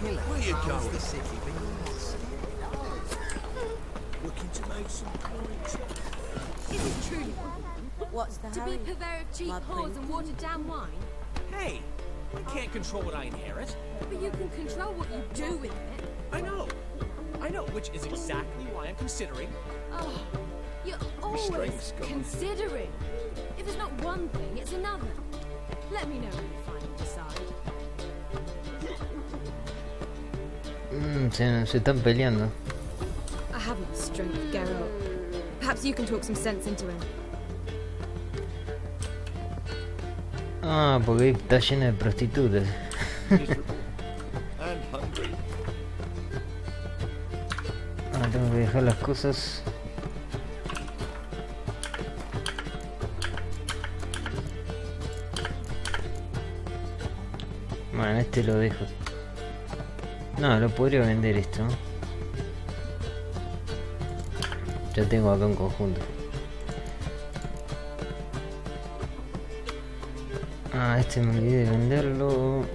killer. Where you How's going? the city been lost? Looking to make some points. Is it true What's the to be hurry? purveyor of cheap My whores prince. and watered down wine? Hey, I can't control what I inherit. But you can control what you do with it. I know, which is exactly why I'm considering. Oh, you're always strength's gone. considering. If it's not one thing, it's another. Let me know when you finally decide. Se están peleando. I haven't the strength to get up. Perhaps you can talk some sense into him. Ah, porque ahí está llena de prostitutas. Miserable and hungry. Ah, tengo que dejar las cosas. Bueno, este lo dejo. No, lo podría vender esto. Ya tengo acá un conjunto. Ah, este me olvidé de venderlo.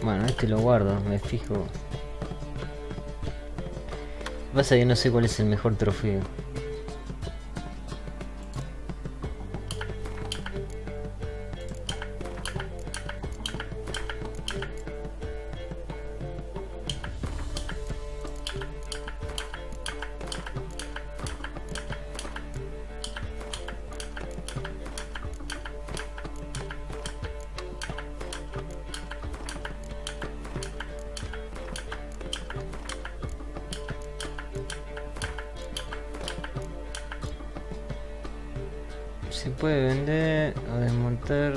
Bueno, este lo guardo, me fijo. Pasa que no sé cuál es el mejor trofeo. Se puede vender o desmontar.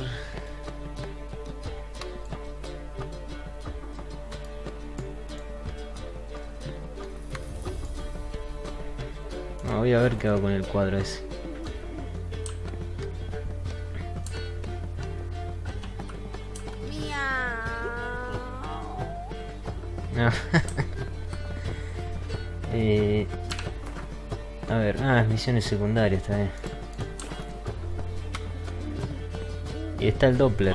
No, voy a ver qué hago con el cuadro ese. No. A ver, misiones secundarias también. Y está el Doppler.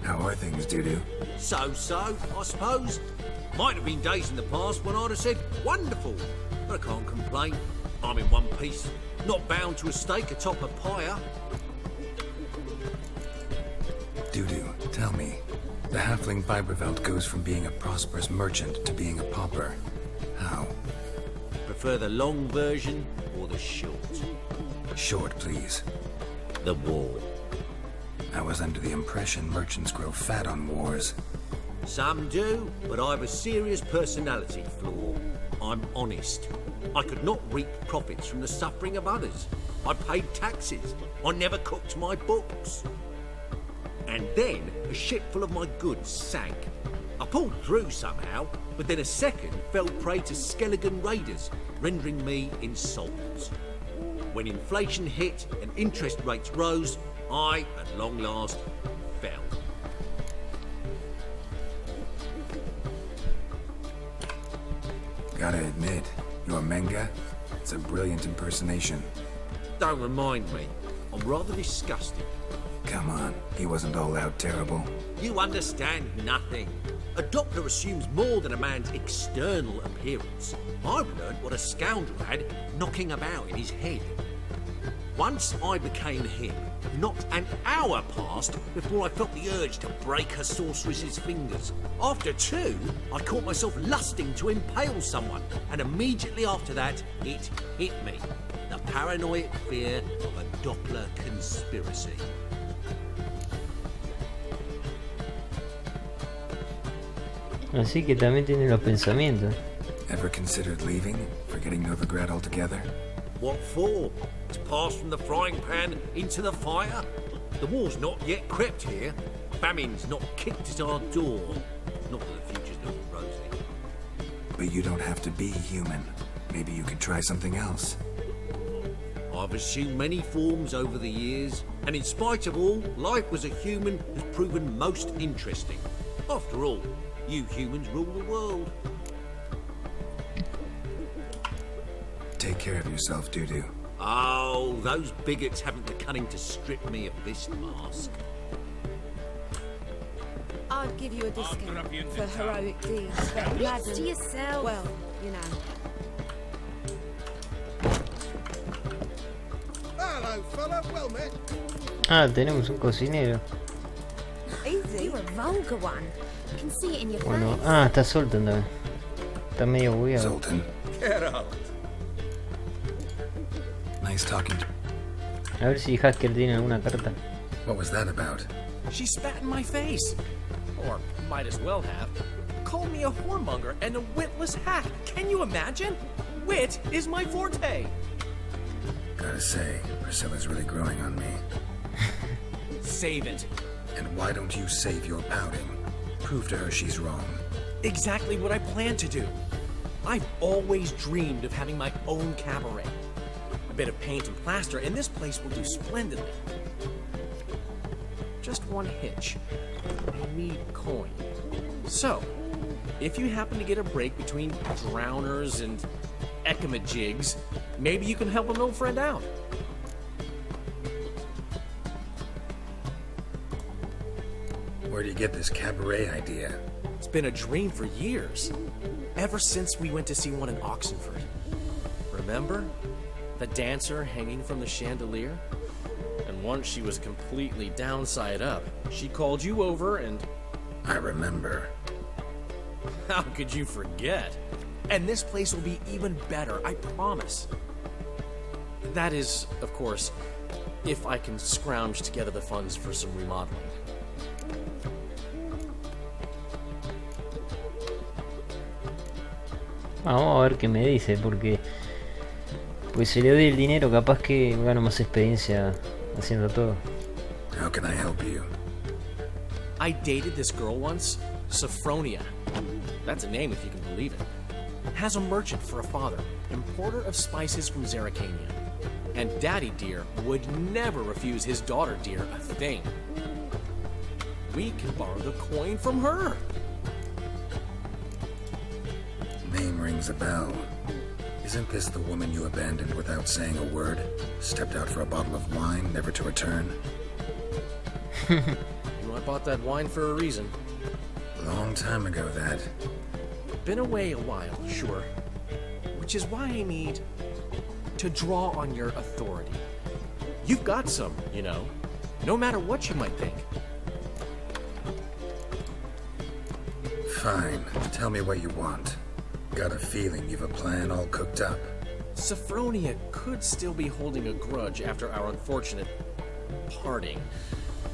How are things, Dudu? So, I suppose. Might have been days in the past when I'd have said, wonderful. But I can't complain. I'm in one piece. Not bound to a stake atop a pyre. Dudu, tell me. The halfling Vibrevelt goes from being a prosperous merchant to being a pauper. How? Prefer the long version or the short? Short, please. The war. I was under the impression merchants grow fat on wars. Some do, but I have a serious personality flaw. I'm honest. I could not reap profits from the suffering of others. I paid taxes. I never cooked my books. And then a ship full of my goods sank. I pulled through somehow, but then a second fell prey to Skelligan raiders, rendering me insolvent. When inflation hit and interest rates rose, I, at long last, fell. Gotta admit, your Menga? It's a brilliant impersonation. Don't remind me. I'm rather disgusted. Come on, he wasn't all out terrible. You understand nothing. A Doppler assumes more than a man's external appearance. I've learned what a scoundrel had knocking about in his head. Once I became him, not an hour passed before I felt the urge to break a sorceress's fingers. After two, I caught myself lusting to impale someone, and immediately after that, it hit me. The paranoid fear of a Doppler conspiracy. Así que también tiene los pensamientos. Ever considered leaving? Forgetting Novigrad altogether? What for? To pass from the frying pan into the fire? The war's not yet crept here. Famine's not kicked at our door. Not that the future's looking rosy. But you don't have to be human. Maybe you could try something else. I've assumed many forms over the years, and in spite of all, life as a human has proven most interesting. After all, you humans rule the world. Take care of yourself, Dudu. Oh, those bigots haven't the cunning to strip me of this mask. I'd give you a discount for heroic deeds, but Keep to yourself. well, you know. Hello, fella. Well met. Ah, tenemos un cocinero. Easy. You're a vulgar one. I can see it in your Bueno, face. ah, está Zoltan también. Está medio bugueado. Zoltan, Get up. nice talking to... A ver si Hasker tiene alguna carta. What was that about? She spat in my face. Or might as well have. Called me a whoremonger and a witless hack. Can you imagine? Wit is my forte. Gotta say, Priscilla's really growing on me. Save it. And why don't you save your pouting? Prove to her she's wrong. Exactly what I plan to do. I've always dreamed of having my own cabaret. A bit of paint and plaster, and this place will do splendidly. Just one hitch. I need coin. So, if you happen to get a break between drowners and ekamajigs, maybe you can help an old friend out. Where do you get this cabaret idea? It's been a dream for years. Ever since we went to see one in Oxenford. Remember? The dancer hanging from the chandelier? And once she was completely downside up, she called you over and... I remember. How could you forget? And this place will be even better, I promise. That is, of course, if I can scrounge together the funds for some remodeling. Vamos a ver qué me dice, porque pues si le doy el dinero capaz que gano más experiencia haciendo todo. How can I help you? I dated this girl once, Sophronia. That's a name if you can believe it. Has a merchant for a father, importer of spices from Zeracania. And Daddy Dear would never refuse his daughter Dear a thing. We can borrow the coin from her. Name rings a bell. Isn't this the woman you abandoned without saying a word? Stepped out for a bottle of wine, never to return? You know, I bought that wine for a reason. Long time ago, that. Been away a while, sure. Which is why I need to draw on your authority. You've got some, you know, no matter what you might think. Fine. Tell me what you want. Got a feeling you've a plan all cooked up. Sophronia could still be holding a grudge after our unfortunate parting.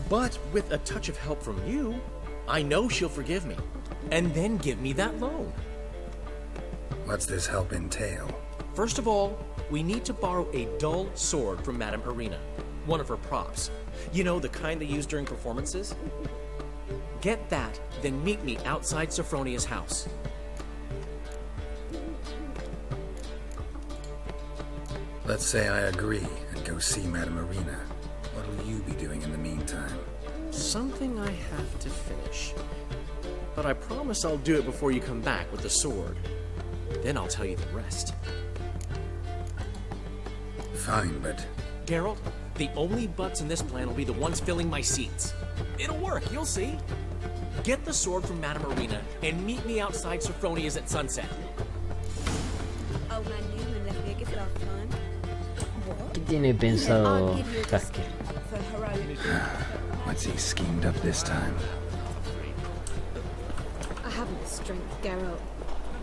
But with a touch of help from you, I know she'll forgive me. And then give me that loan. What's this help entail? First of all, we need to borrow a dull sword from Madame Irina, one of her props. You know, the kind they use during performances? Get that, then meet me outside Sophronia's house. Let's say I agree and go see Madame Irina. What will you be doing in the meantime? Something I have to finish. But I promise I'll do it before you come back with the sword. Then I'll tell you the rest. Fine, but Geralt, the only butts in this plan will be the ones filling my seats. It'll work, you'll see. Get the sword from Madame Irina and meet me outside Sophronia's at sunset. Old man Newman left me a gift last time. ¿Qué tiene pensado I'd give you a Hasker? discount for heroic deeds. what's he schemed up this time? I haven't the strength, Geralt.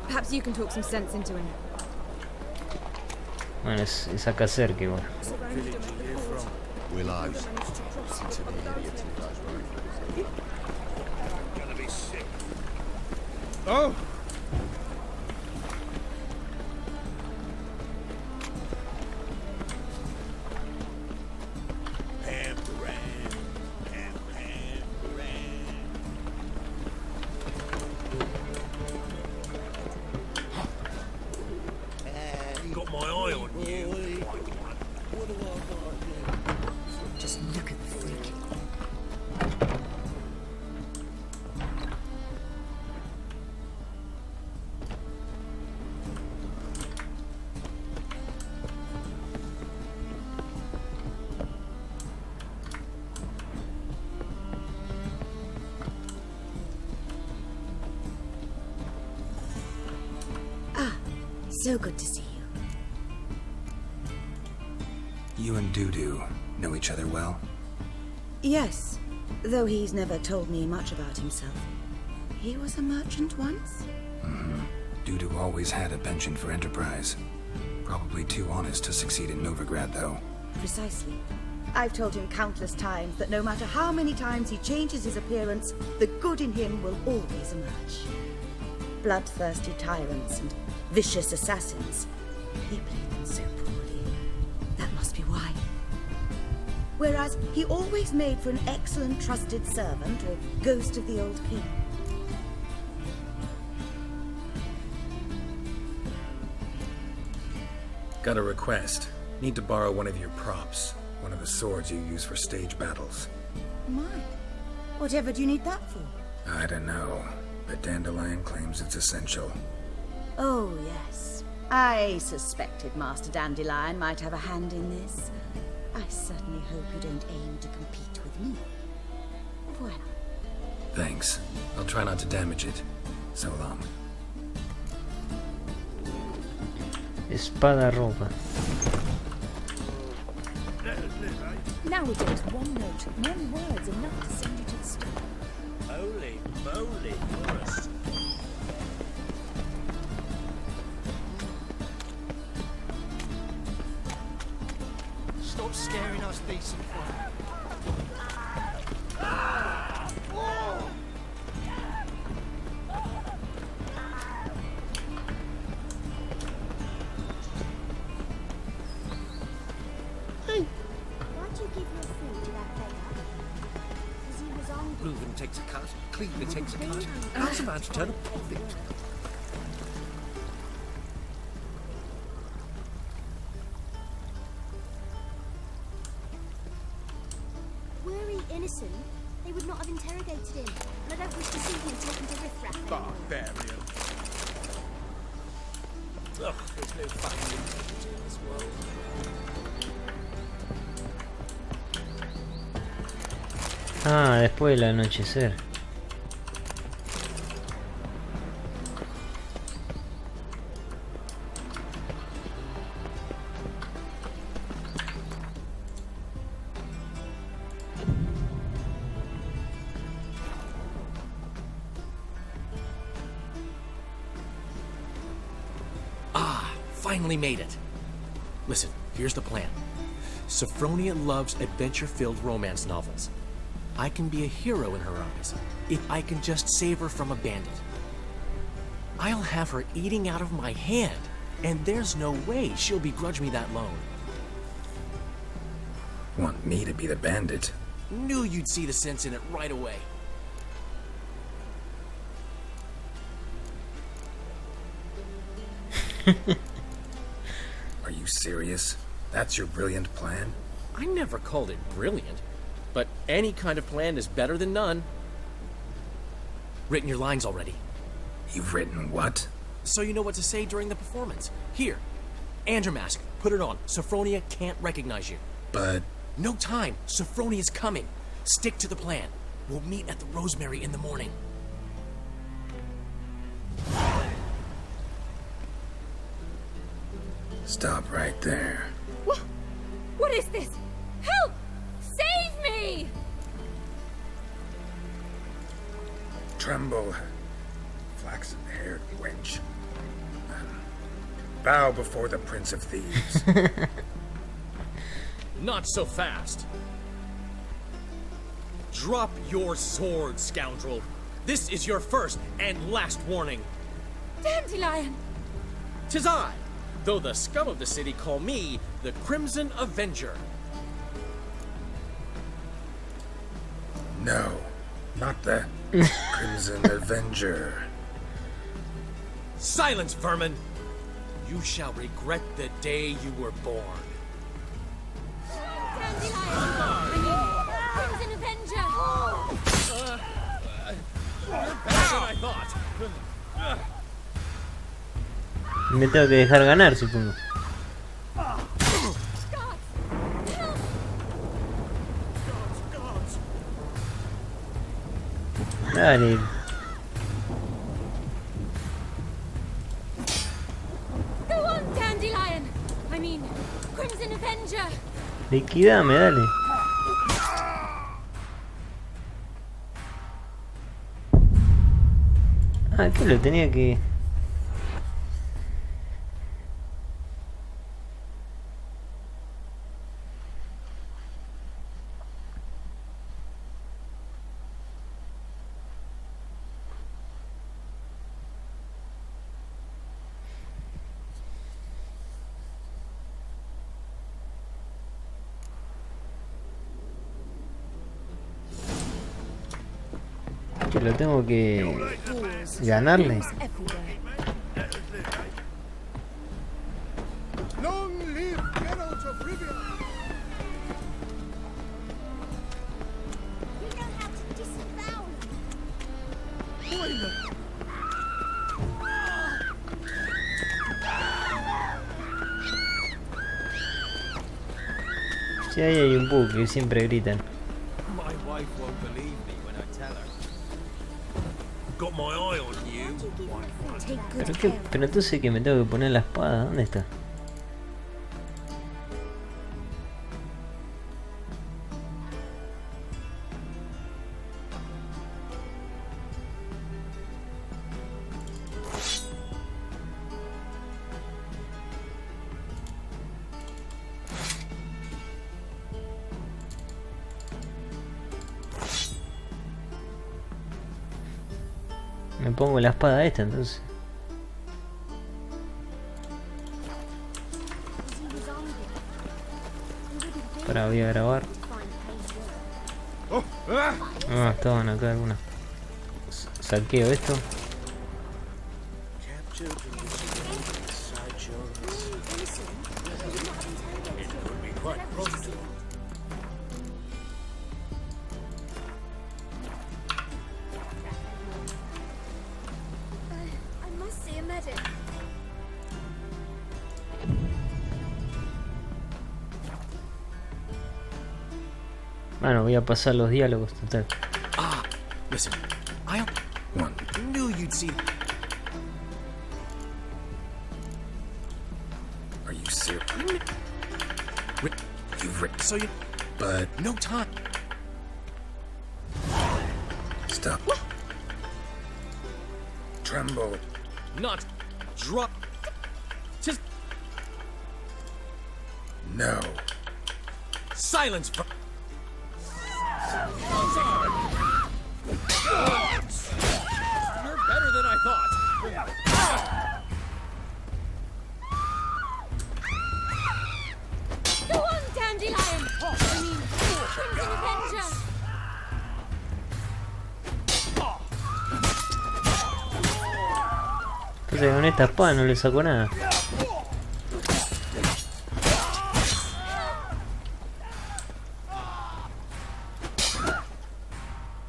Perhaps you can talk some sense into him. Bueno, es acá cerca igual. Willows. Oh! Got my eye on you. Just look at the freak. So good to see you. You and Dudu know each other well? Yes, though he's never told me much about himself. He was a merchant once? Dudu always had a penchant for enterprise. Probably too honest to succeed in Novigrad, though. Precisely. I've told him countless times that no matter how many times he changes his appearance, the good in him will always emerge. Bloodthirsty tyrants and vicious assassins. He played them so poorly. That must be why. Whereas he always made for an excellent trusted servant or ghost of the old king. Got a request. Need to borrow one of your props. One of the swords you use for stage battles. My. Whatever do you need that for? I don't know, but Dandelion claims it's essential. Oh, yes. I suspected Master Dandelion might have a hand in this. I certainly hope you don't aim to compete with me. Voilà. Thanks. I'll try not to damage it. So long. Espada roja. Nowadays, one note, one word's enough to send you to the stone. Holy moly, Forrest. Stop scaring us, decent folk. Why'd you give your food to that beggar? Because he was hungry. Reuben takes a cut, Cleveland takes a cut. How's a man to turn a profit? Were he innocent, they would not have interrogated him. And I don't wish to see him taken to riffraff anymore. Barbarian. Ugh, there's no fucking integrity in this world. Ah, después del anochecer. Finally made it. Listen, here's the plan. Sophronia loves adventure-filled romance novels. I can be a hero in her eyes if I can just save her from a bandit. I'll have her eating out of my hand, and there's no way she'll begrudge me that loan. Want me to be the bandit? Knew you'd see the sense in it right away. Are you serious? That's your brilliant plan? I never called it brilliant, but any kind of plan is better than none. Written your lines already, You've written what? so you know what to say during the performance. Here, and your mask. Put it on. Sophronia can't recognize you. But No time. Sophronia's coming. Stick to the plan. We'll meet at the Rosemary in the morning. stop right there. What is this? Help! Save me! Tremble, flaxen-haired wench. Bow before the Prince of Thieves. Not so fast. Drop your sword, scoundrel. This is your first and last warning. Dandelion! 'Tis I, though the scum of the city call me the Crimson Avenger. No, not the Crimson Avenger. Silence, vermin! You shall regret the day you were born. Crimson Avenger! Better than I thought. Me tengo que dejar ganar, supongo. Dale. Crimson Avenger! Liquidame, dale. Ah, que lo tenía que... Que lo tengo que ganarle. Long live Geralt of Rivia! You know how to disavow them. Sí, ahí hay un bug que siempre gritan. My wife won't believe me when I tell her. Got my eye on you. Take good ¿Pero qué? care. Pero entonces que me tengo que poner la espada, ¿dónde está? Me pongo la espada esta entonces. Para, voy a grabar. Ah, estaban acá algunas. Saqueo esto. I must see a medic. Bueno, voy a pasar los diálogos, total. Ah, listen. I One. knew you'd see. Are you serious? You've written, So you but no time. stop. Tremble. Not drop. Just No. silence. You're better than I thought. Go on, Dandelion! I mean, Crimson Avenger! Entonces con esta espada no le saco nada.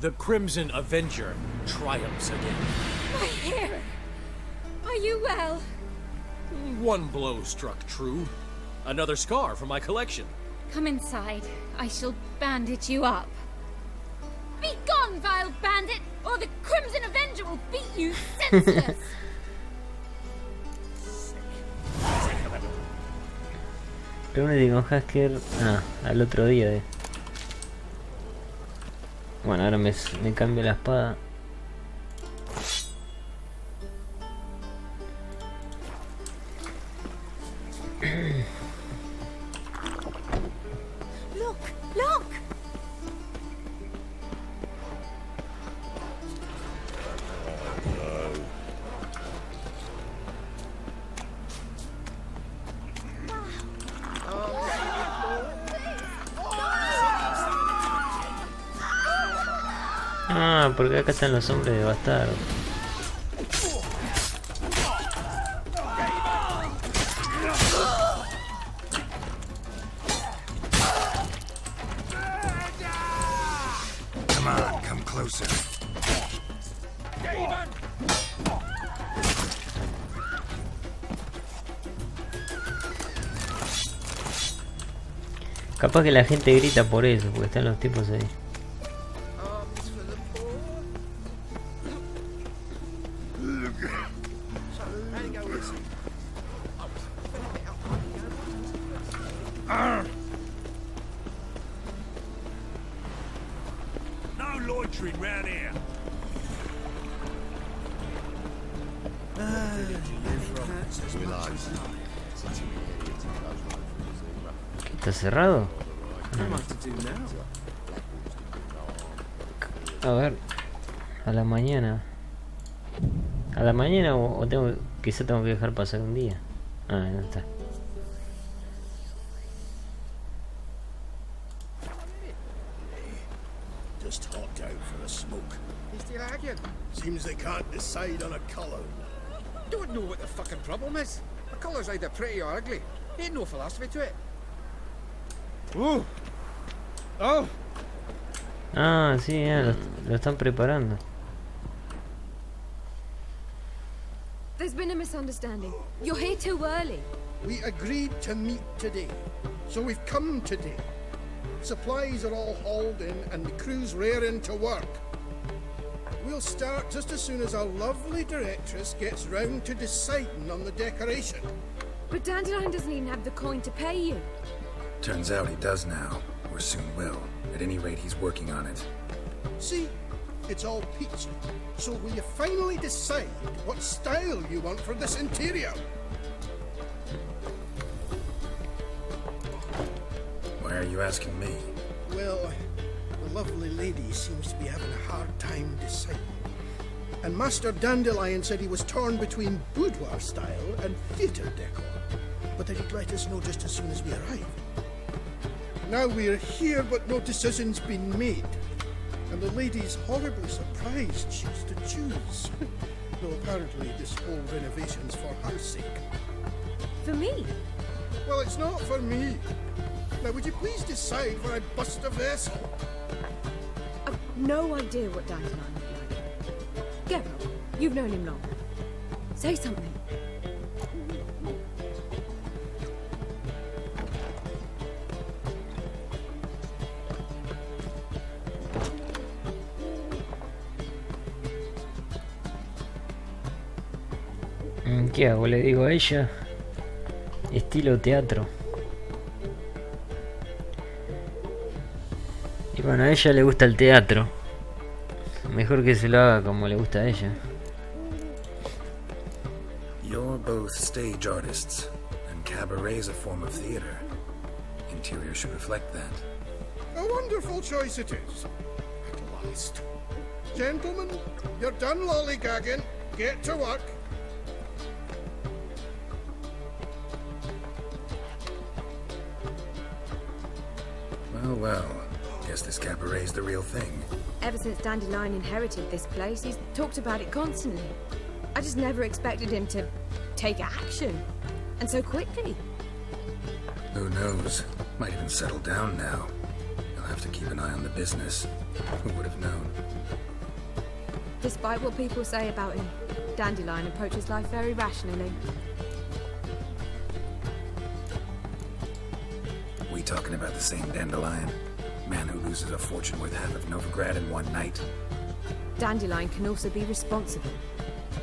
The Crimson Avenger triumphs again. My hair! Are you well? One blow struck true. Another scar from my collection. Come inside. I shall bandage you up. Be gone, vile bandit, or the Crimson Avenger will beat you senseless! Reúnete con Hasker. Ah, al otro día de. Bueno, ahora me cambio la espada. Look! Look! Ah, porque acá están los hombres de bastardo. Come on, come closer. Capaz que la gente grita por eso, porque están los tipos ahí. No loitering round here. ¿Está cerrado? A ver, a la mañana. A la mañana o tengo, quizá tengo que dejar pasar un día. Ah, no está. Just hopped out for a smoke. He's still arguing. Seems they can't decide on a colour. Don't know what the fucking problem is. The colour's either pretty or ugly. Ain't no philosophy to it. Ooh. Oh. Ah, sí, lo están preparando. There's been a misunderstanding. You're here too early. We agreed to meet today, so we've come today. Supplies are all hauled in and the crew's raring to work. We'll start just as soon as our lovely directress gets round to deciding on the decoration. But Dandelion doesn't even have the coin to pay you. Turns out he does now, or soon will. At any rate, he's working on it. See, it's all peachy. So will you finally decide what style you want for this interior? Why are you asking me? Well, the lovely lady seems to be having a hard time deciding. And Master Dandelion said he was torn between boudoir style and theatre decor, but that he'd let us know just as soon as we arrived. Now we're here, but no decision's been made. And the lady's horribly surprised she's to choose. Though apparently this whole renovation's for her sake. For me? Well, it's not for me. Now, would you please decide where I bust a vessel? I've no idea what Dandelion would like. Geralt, you've known him long. Say something. ¿Qué hago? Le digo a ella. Estilo teatro. Y bueno, a ella le gusta el teatro. Mejor que se lo haga como le gusta a ella. You're both stage artists, and cabaret's a form of theater. Interior should reflect that. A wonderful choice it is. At last. Gentlemen, you're done lollygagging. Get to work. Well, guess this cabaret's the real thing. Ever since Dandelion inherited this place, he's talked about it constantly. I just never expected him to take action. And so quickly. Who knows? Might even settle down now. You'll have to keep an eye on the business. Who would have known? Despite what people say about him, Dandelion approaches life very rationally. We talking about the same Dandelion? Man who loses a fortune worth half of Novigrad in one night? Dandelion can also be responsible.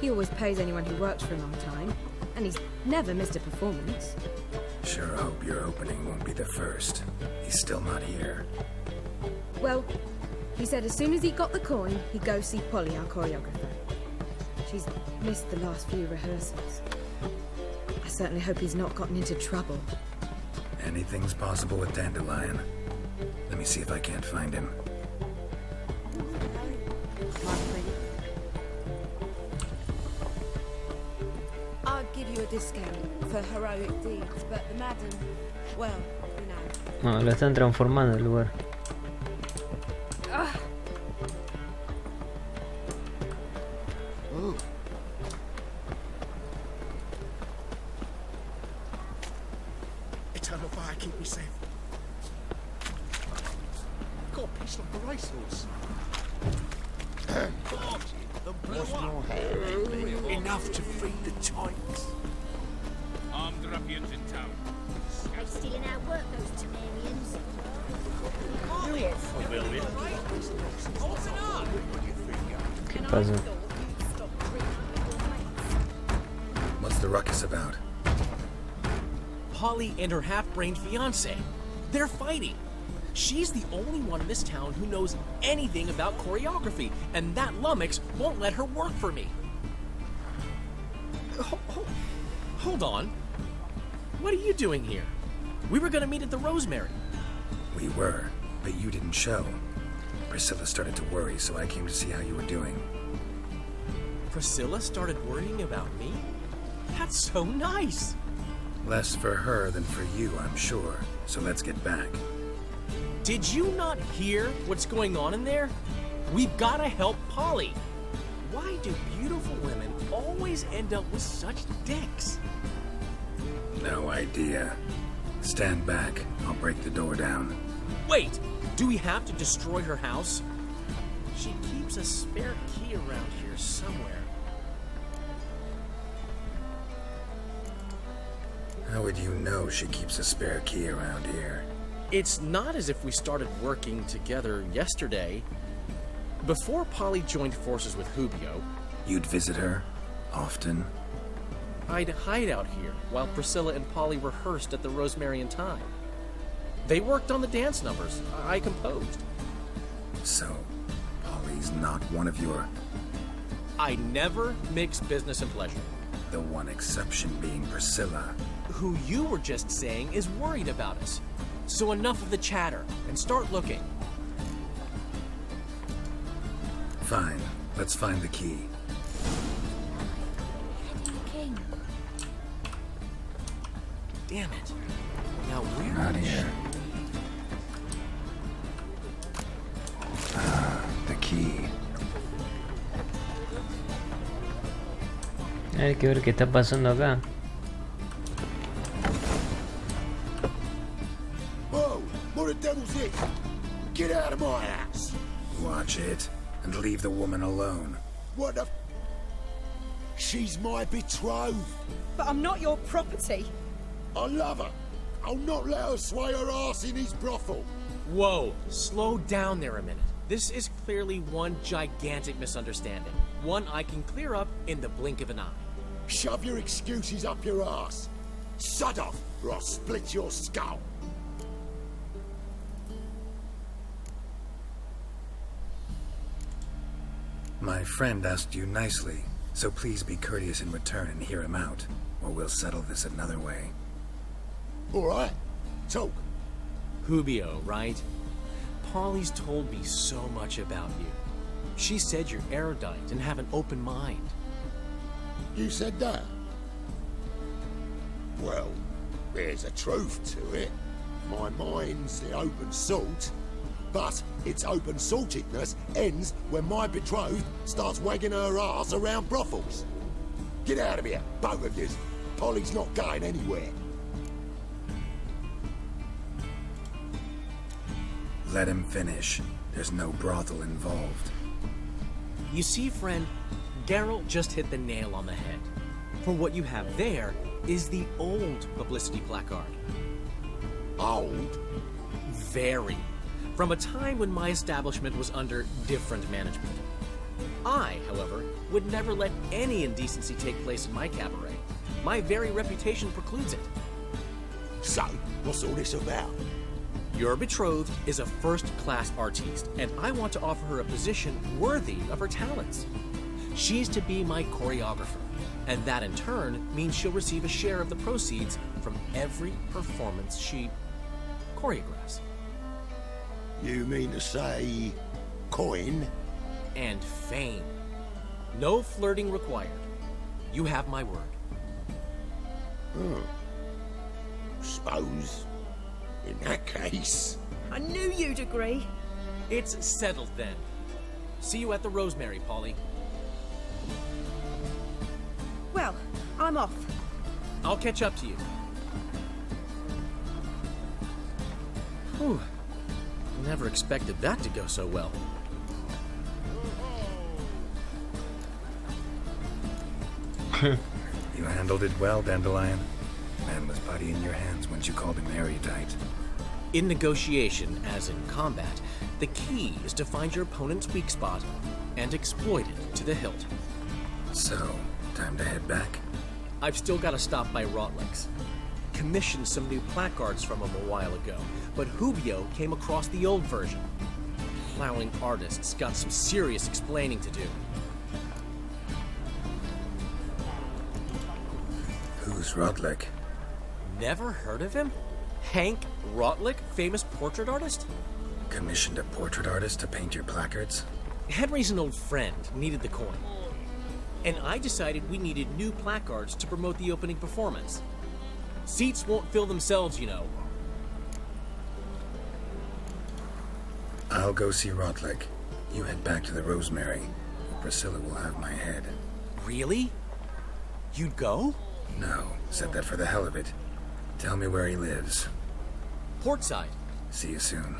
He always pays anyone who works for a long time, and he's never missed a performance. Sure hope your opening won't be the first. He's still not here. Well, he said as soon as he got the coin, he'd go see Polly, our choreographer. She's missed the last few rehearsals. I certainly hope he's not gotten into trouble. Anything's possible with Dandelion. Let me see if I can't find him. I'll give you a discount for heroic deeds, but the madam, well, you know. No, lo están transformando el lugar. Eternal fire, keep me safe. Got a piece like a racehorse. Enough to feed the Titans. Armed ruffians in town. They stealing our work, those Temerians. ¿Qué pasa? What's the ruckus about? Polly and her half-brained fiancé. They're fighting. She's the only one in this town who knows anything about choreography, and that lummox won't let her work for me. Hold on. What are you doing here? We were gonna meet at the Rosemary. We were, but you didn't show. Priscilla started to worry, so I came to see how you were doing. Priscilla started worrying about me? That's so nice! Less for her than for you, I'm sure. So let's get back. Did you not hear what's going on in there? We've gotta help Polly. Why do beautiful women always end up with such dicks? No idea. Stand back. I'll break the door down. Wait! Do we have to destroy her house? She keeps a spare key around here somewhere. How would you know she keeps a spare key around here? It's not as if we started working together yesterday. Before Polly joined forces with Hubio, You'd visit her? Often? I'd hide out here while Priscilla and Polly rehearsed at the Rosemary and Thyme. They worked on the dance numbers I composed. So, Polly's not one of your... I never mix business and pleasure. The one exception being Priscilla. Who you were just saying is worried about us. So enough of the chatter, and start looking. Fine. Let's find the key. King. Damn it. Now where... Not here. The key. Hay que ver qué está pasando acá. Whoa! What the devil's it? Get out of my house! Watch it, and leave the woman alone. What the... She's my betrothed. But I'm not your property. I love her. I'll not let her sway her ass in his brothel. Whoa, slow down there a minute. This is clearly one gigantic misunderstanding. One I can clear up in the blink of an eye. Shove your excuses up your ass. Shut off, or I'll split your skull. My friend asked you nicely, so please be courteous in return and hear him out, or we'll settle this another way. All right, talk. Hubio, right? Polly's told me so much about you. She said you're erudite and have an open mind. You said that? Well, there's a truth to it. My mind's the open salt, but its open saltedness ends when my betrothed starts wagging her ass around brothels. Get out of here, both of you. Polly's not going anywhere. Let him finish. There's no brothel involved. You see, friend, Geralt just hit the nail on the head. For what you have there is the old publicity placard. Old? Very. From a time when my establishment was under different management. I, however, would never let any indecency take place in my cabaret. My very reputation precludes it. So, what's all this about? Your betrothed is a first-class artiste, and I want to offer her a position worthy of her talents. She's to be my choreographer, and that in turn means she'll receive a share of the proceeds from every performance she choreographs. You mean to say... coin? And fame. No flirting required. You have my word. Suppose... in that case... I knew you'd agree. It's settled then. See you at the Rosemary, Polly. Well, I'm off. I'll catch up to you. Whew. Never expected that to go so well. You handled it well, Dandelion. Man was body in your hands once you called him erudite. In negotiation, as in combat, the key is to find your opponent's weak spot and exploit it to the hilt. So, time to head back? I've still got to stop by Rotlex. commissioned some new placards from him a while ago, but Hubio came across the old version. Plowing artists got some serious explaining to do. Who's Rotlick? Never heard of him? Hank Rotlick, famous portrait artist? Commissioned a portrait artist to paint your placards? Henry's an old friend, needed the coin. And I decided we needed new placards to promote the opening performance. Seats won't fill themselves, you know. I'll go see Rotlick. You head back to the Rosemary. Priscilla will have my head. Really? You'd go? No, said that for the hell of it. Tell me where he lives. Portside. See you soon.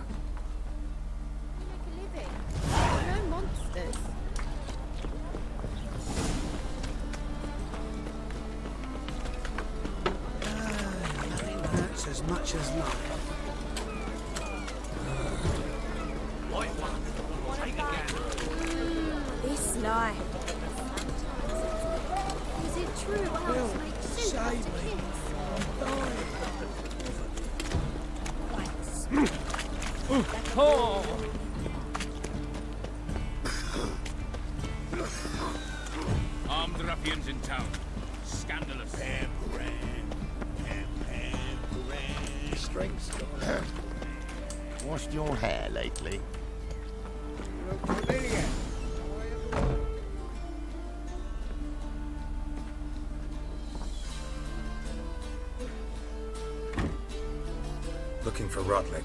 No monsters. Nothing hurts as much as life. This life. Is it true? Will, Make soup save after me. kids? I'm dying. Armed ruffians in town. Scandalous. Strength's gone. Washed your hair lately? Looking for Rotlick.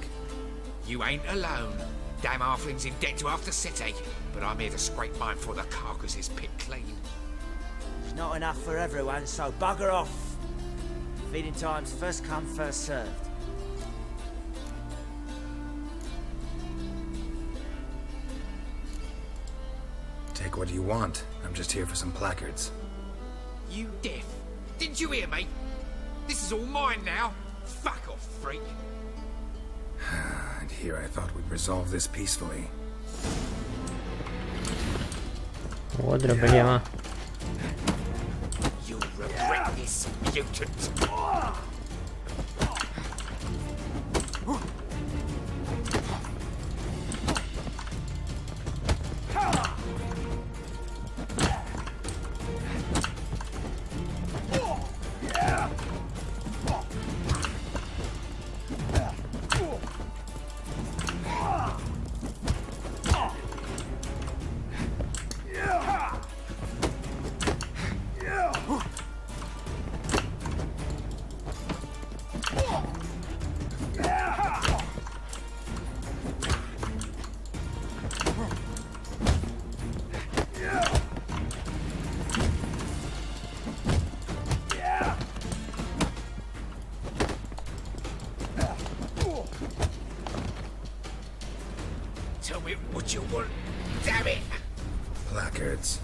You ain't alone. Damn halfling's in debt to half the city, but I'm here to scrape mine before the carcass is picked clean. It's not enough for everyone, so bugger off. Feeding time's first come, first served. Take what you want. I'm just here for some placards. You deaf? Didn't you hear me? This is all mine now. Fuck off, freak. And here I thought we'd resolve this peacefully. Otra pelea más. You'll regret this, mutant. Tell me what you want. Damn it! Placards.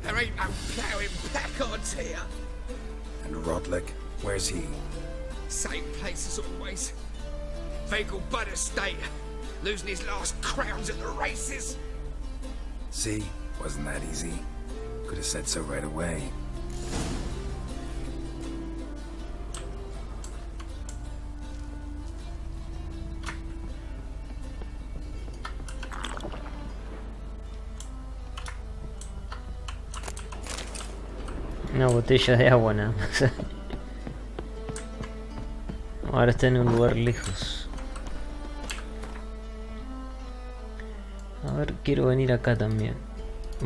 There ain't no ploughing placards here. And Rotlick, where's he? Same place as always. Vagal Bud Estate. Losing his last crowns at the races. See? Wasn't that easy? Could have said so right away. Una botella de agua nada más. Ahora está en un lugar lejos. A ver, quiero venir acá también.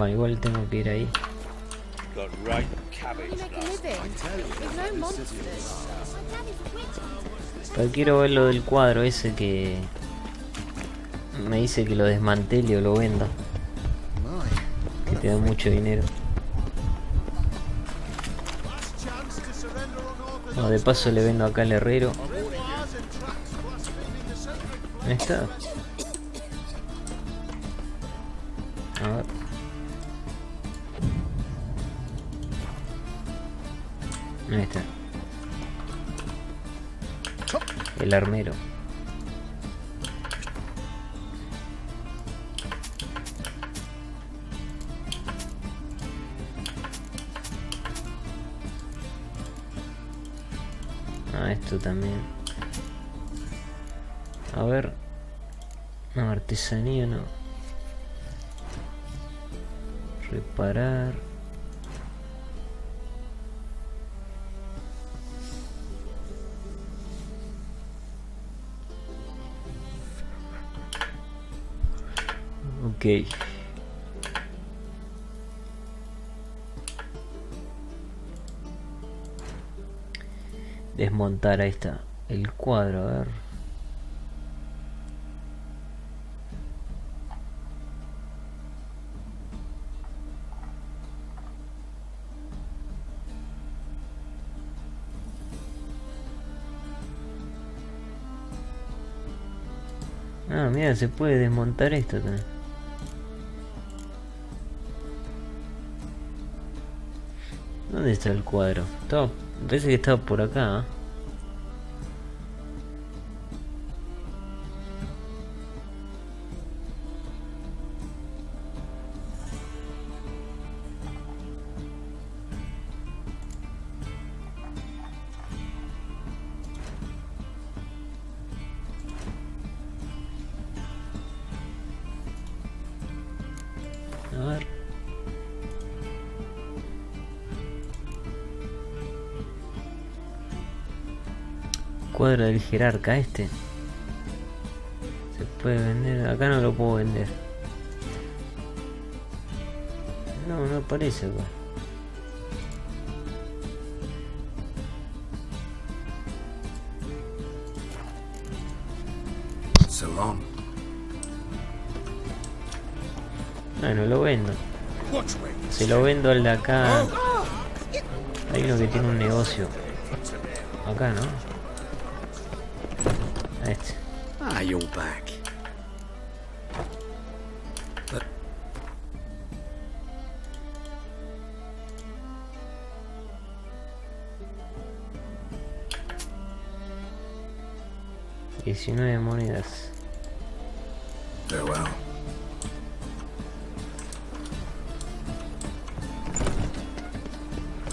Va, igual tengo que ir ahí. Got right cabbage. You make a living. There's no monsters. Pero quiero ver lo del cuadro ese que me dice que lo desmantele o lo venda. Que te da mucho dinero. No, de paso le vendo acá al herrero. Ahí está. A ver. Ahí está. El armero. Ah, esto también. A ver. No, artesanía no. Reparar. Ok. Desmontar, ahí está. El cuadro, a ver. Ah, mira, se puede desmontar esto también. ¿Dónde está el cuadro? Parece que estaba por acá, ¿eh? A ver. Cuadro del jerarca este. Se puede vender. Acá no lo puedo vender. No aparece acá. Salón. No lo vendo. Se lo vendo al de acá. Hay uno que tiene un negocio. Acá, ¿no? A este. Ah, you're back. $19 monedas. Farewell.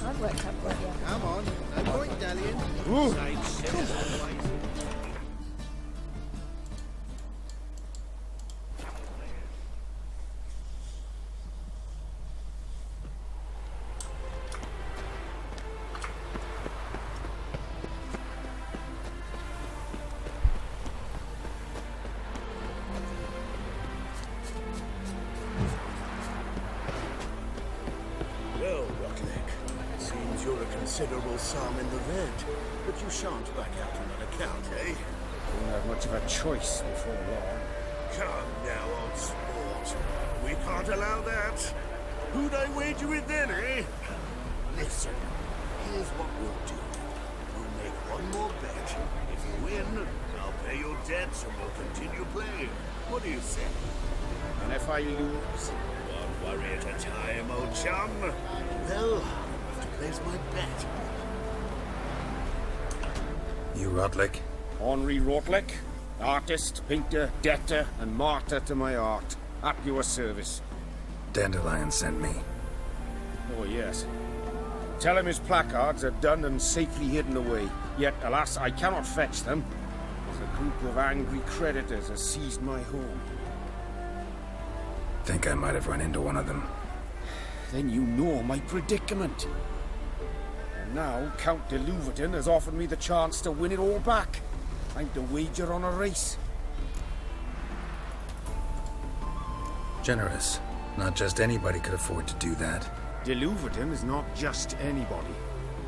I've worked up what, yeah. Come on, no point dallying. Well, Rotlick, seems you're a considerable sum in the red, but you shan't back out on an account, eh? Won't have much of a choice before long. Come now, old sport. We can't allow that. Who'd I wager with then, eh? Listen, here's what we'll do. We'll make one more bet. If you win, I'll pay your debts and we'll continue playing. What do you say? And if I lose? One worry at a time, old chum. Well, I'll have to place my bet. You Rotlick? Henri Rotlick, artist, painter, debtor, and martyr to my art. At your service. Dandelion sent me. Oh, yes. Tell him his placards are done and safely hidden away. Yet, alas, I cannot fetch them, as a group of angry creditors has seized my home. Think I might have run into one of them. Then you know my predicament. And now Count de Louverton has offered me the chance to win it all back. I'm to wager on a race. Generous. Not just anybody could afford to do that. De Louverton is not just anybody.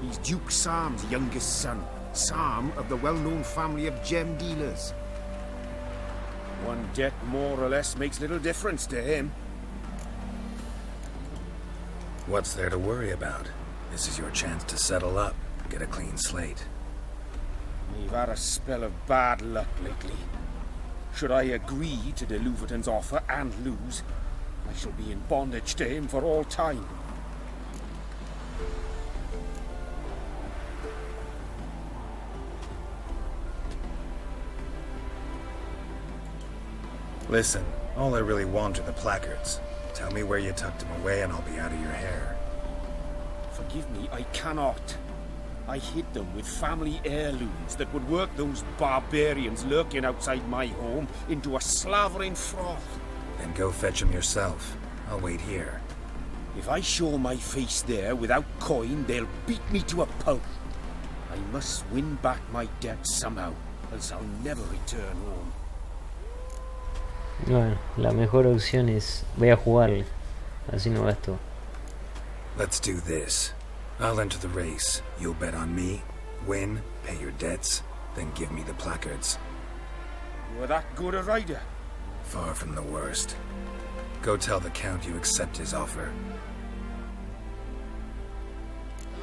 He's Duke Sam's youngest son. Sam of the well-known family of gem dealers. One debt more or less makes little difference to him. What's there to worry about? This is your chance to settle up, get a clean slate. We've had a spell of bad luck lately. Should I agree to de Louverton's offer and lose, I shall be in bondage to him for all time. Listen, all I really want are the placards. Tell me where you tucked them away and I'll be out of your hair. Forgive me, I cannot. I hid them with family heirlooms that would work those barbarians lurking outside my home into a slavering froth. Then go fetch them yourself. I'll wait here. If I show my face there without coin, they'll beat me to a pulp. I must win back my debt somehow, else I'll never return home. Bueno, la mejor opción es... voy a jugarle. Así no gasto. Let's do this. I'll enter the race. You'll bet on me, win, pay your debts, then give me the placards. You're that good a rider? Far from the worst. Go tell the Count you accept his offer.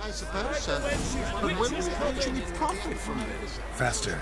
I suppose so. But when will we actually profit from this? Faster.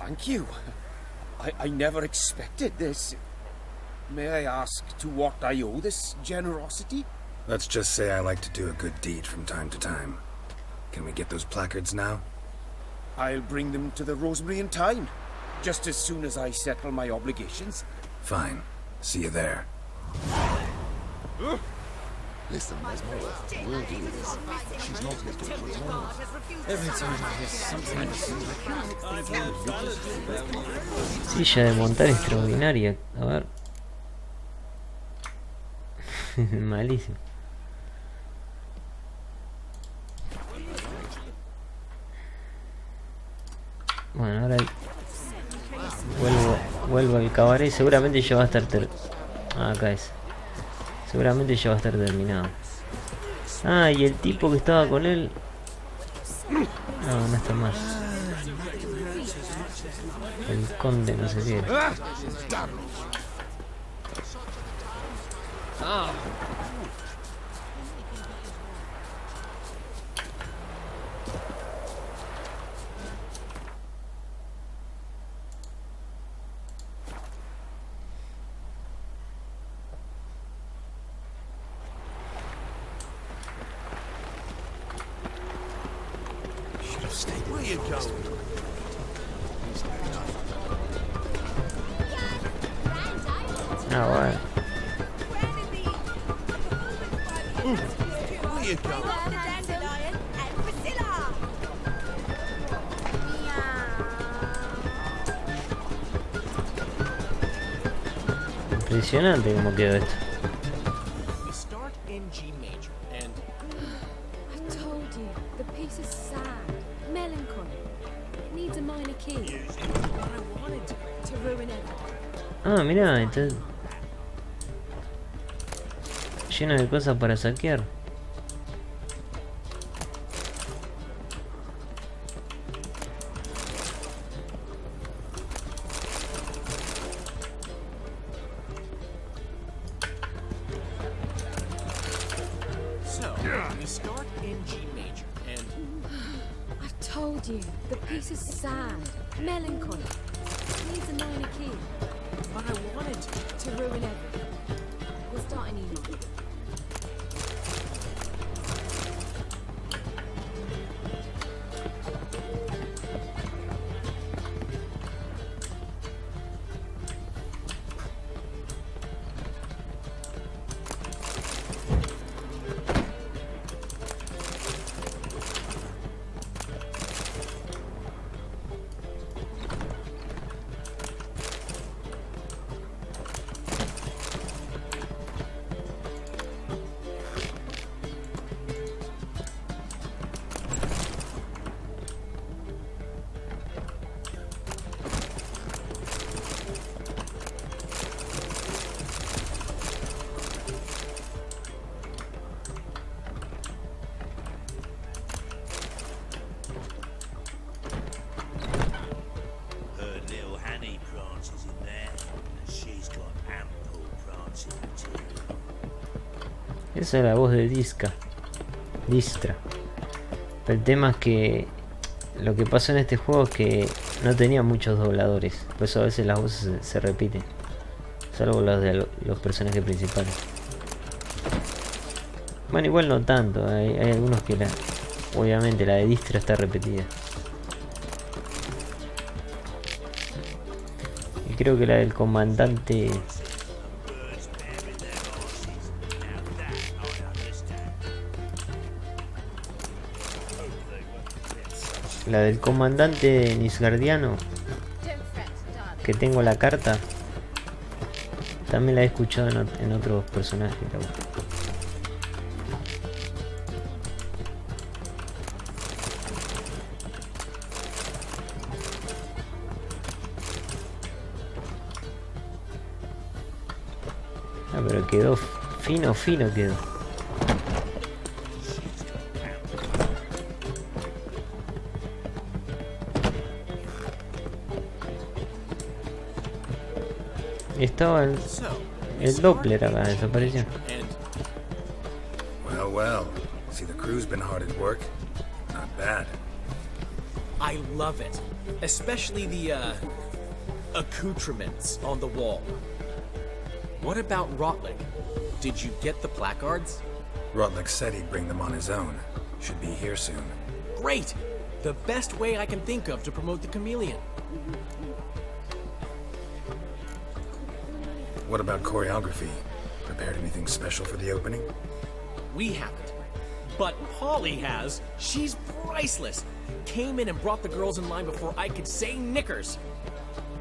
Thank you. I never expected this. May I ask to what I owe this generosity? Let's just say I like to do a good deed from time to time. Can we get those placards now? I'll bring them to the Rosemary in time, just as soon as I settle my obligations. Fine. See you there. Listen, there's more. We'll do this. She's not here to withdraw. Every time I hear something Silla de montar extraordinaria. A ver. Malísimo. Bueno, ahora vuelvo al cabaret. Seguramente ya va a estar acá es. Seguramente ya va a estar terminado. Ah, y el tipo que estaba con él. No, no está más. El conde no sé qué era. Where you going? Ah, bueno. Where you going? Impresionante cómo quedó esto. We start in G major, and I told you, the piece is sad, melancholy. It needs a minor key. but I wanted To ruin everything. Ah, mirá, está lleno de cosas para saquear. so we start in G major, and I told you, the piece is sad, melancholy. It needs a minor key. but I wanted To ruin everything. We'll start in E minor. Esa es la voz de Distra. Pero el tema es que lo que pasó en este juego es que no tenía muchos dobladores. Por eso a veces las voces se repiten. Salvo las de los personajes principales. Bueno, igual no tanto. Hay algunos que obviamente la de Distra está repetida. Y creo que la del comandante... La del comandante Nisgardiano, que tengo la carta, también la he escuchado en otros personajes. Ah, pero quedó fino quedó. Estaba el Doppler acá, desapareció. Well. See, the crew's been hard at work. Not bad. I love it. Especially the, accoutrements on the wall. What about Rotlick? Did you get the placards? Rotlick said he'd bring them on his own. Should be here soon. Great! The best way I can think of to promote the chameleon. What about choreography? Prepared anything special for the opening? We haven't. But Polly has. She's priceless. Came in and brought the girls in line before I could say knickers.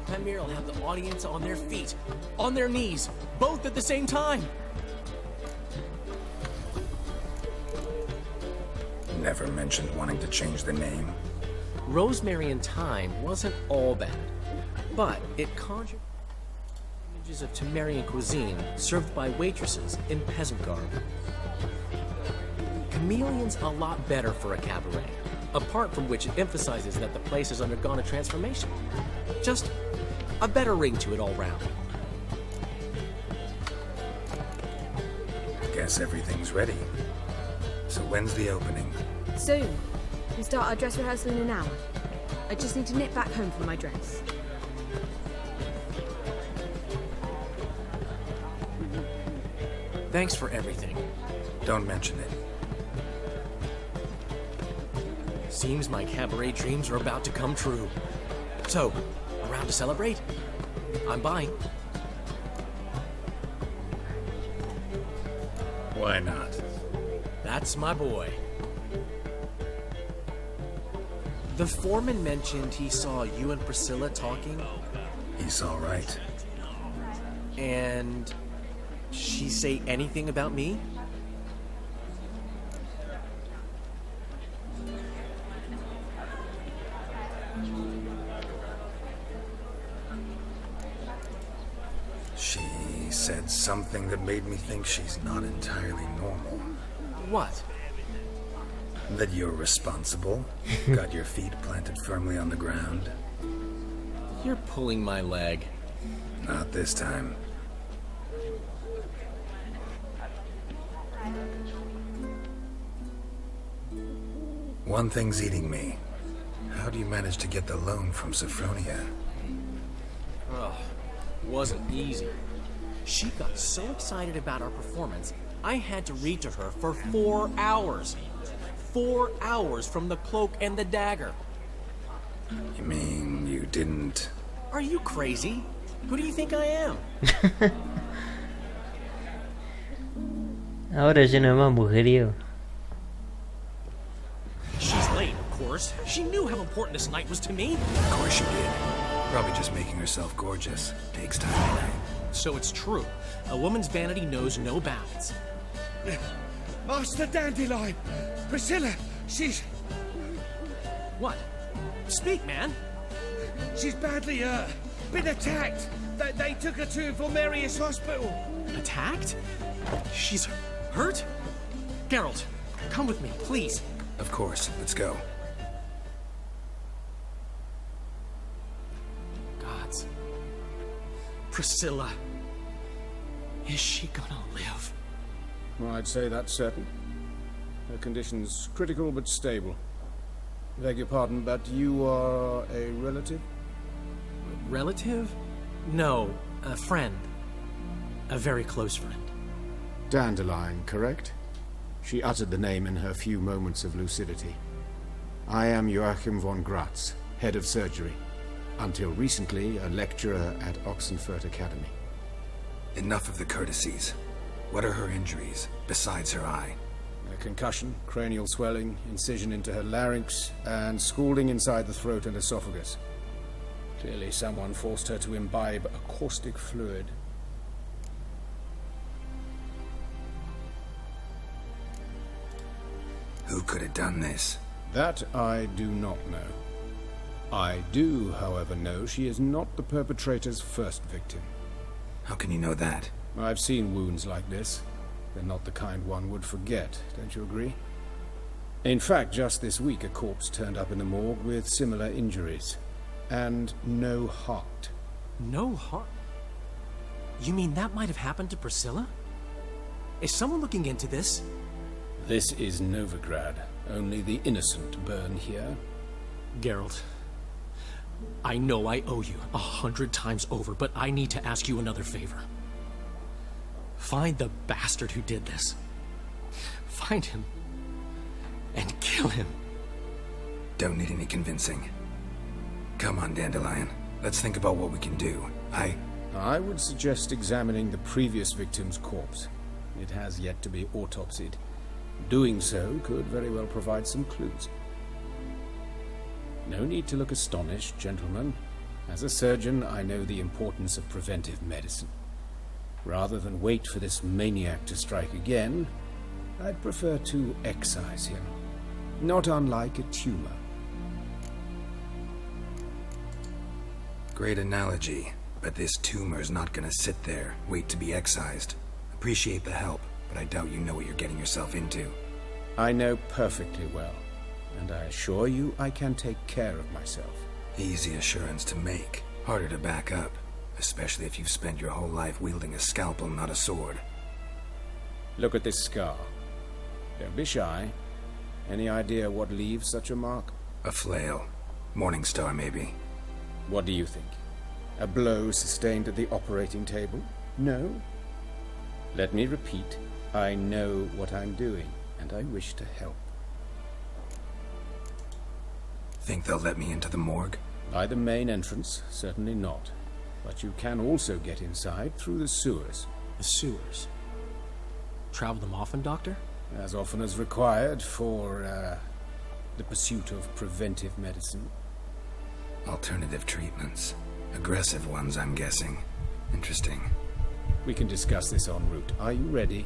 Premier will have the audience on their feet, on their knees, both at the same time. Never mentioned wanting to change the name. Rosemary and Thyme wasn't all bad, but it conjured images of Temerian cuisine served by waitresses in peasant garb. Chameleon's a lot better for a cabaret, apart from which it emphasizes that the place has undergone a transformation. Just a better ring to it all round. Guess everything's ready. So when's the opening? Soon. We start our dress rehearsal in an hour. I just need to nip back home for my dress. Thanks for everything. Don't mention it. Seems my cabaret dreams are about to come true. So, around to celebrate? I'm buying. Why not? That's my boy. The foreman mentioned he saw you and Priscilla talking. He's all right. And she say anything about me? She said something that made me think she's not entirely normal. What? That you're responsible, got your feet planted firmly on the ground. You're pulling my leg. Not this time. One thing's eating me. How do you manage to get the loan from Sophronia? Oh, wasn't easy. She got so excited about our performance, I had to read to her for 4 hours. 4 hours from the cloak and the dagger. You mean you didn't... Are you crazy? Who do you think I am? Ahora ya no es más mujeriego. She's late, of course. She knew how important this night was to me. Of course she did. Probably just making herself gorgeous. Takes time anyway. So it's true. A woman's vanity knows no bounds. Master Dandelion! Priscilla, she's... What? Speak, man. She's badly hurt. Been attacked. They took her to Vulmerius Hospital. Attacked? She's hurt? Geralt, come with me, please. Of course. Let's go. Gods. Priscilla. Is she gonna live? I'd say that's certain. Her condition's critical but stable. Beg your pardon, but you are a relative? Relative? No, a friend. A very close friend. Dandelion, correct? She uttered the name in her few moments of lucidity. I am Joachim von Gratz, head of surgery. Until recently, a lecturer at Oxenfurt Academy. Enough of the courtesies. What are her injuries, besides her eye? A concussion, cranial swelling, incision into her larynx, and scalding inside the throat and esophagus. Clearly someone forced her to imbibe a caustic fluid. Who could have done this? That I do not know. I do, however, know she is not the perpetrator's first victim. How can you know that? I've seen wounds like this. They're not the kind one would forget, don't you agree? In fact, just this week a corpse turned up in the morgue with similar injuries. And no heart. No heart? You mean that might have happened to Priscilla? Is someone looking into this? This is Novigrad. Only the innocent burn here. Geralt, I know I owe you 100 times over, but I need to ask you another favor. Find the bastard who did this. Find him. And kill him. Don't need any convincing. Come on, Dandelion. Let's think about what we can do. I would suggest examining the previous victim's corpse. It has yet to be autopsied. Doing so could very well provide some clues. No need to look astonished, gentlemen. As a surgeon, I know the importance of preventive medicine. Rather than wait for this maniac to strike again, I'd prefer to excise him. Not unlike a tumor. Great analogy, but this tumor's not gonna sit there, wait to be excised. Appreciate the help, but I doubt you know what you're getting yourself into. I know perfectly well, and I assure you I can take care of myself. Easy assurance to make, harder to back up, especially if you've spent your whole life wielding a scalpel, not a sword. Look at this scar. Don't be shy. Any idea what leaves such a mark? A flail. Morning Star, maybe. What do you think? A blow sustained at the operating table? No? Let me repeat. I know what I'm doing, and I wish to help. Think they'll let me into the morgue? By the main entrance, certainly not. But you can also get inside through the sewers. The sewers? Travel them often, Doctor? As often as required for, the pursuit of preventive medicine. Alternative treatments. Aggressive ones, I'm guessing. Interesting. We can discuss this en route. Are you ready?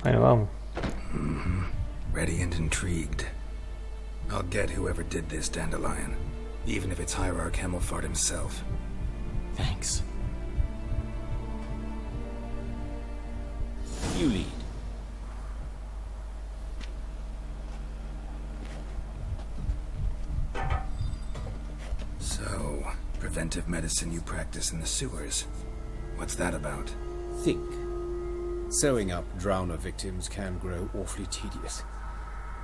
Bueno, vamos. Ready and intrigued. I'll get whoever did this, Dandelion. Even if it's Hierarch Hemmelfart himself. Thanks. You lead. So, preventive medicine you practice in the sewers. What's that about? Think. Sewing up drowner victims can grow awfully tedious.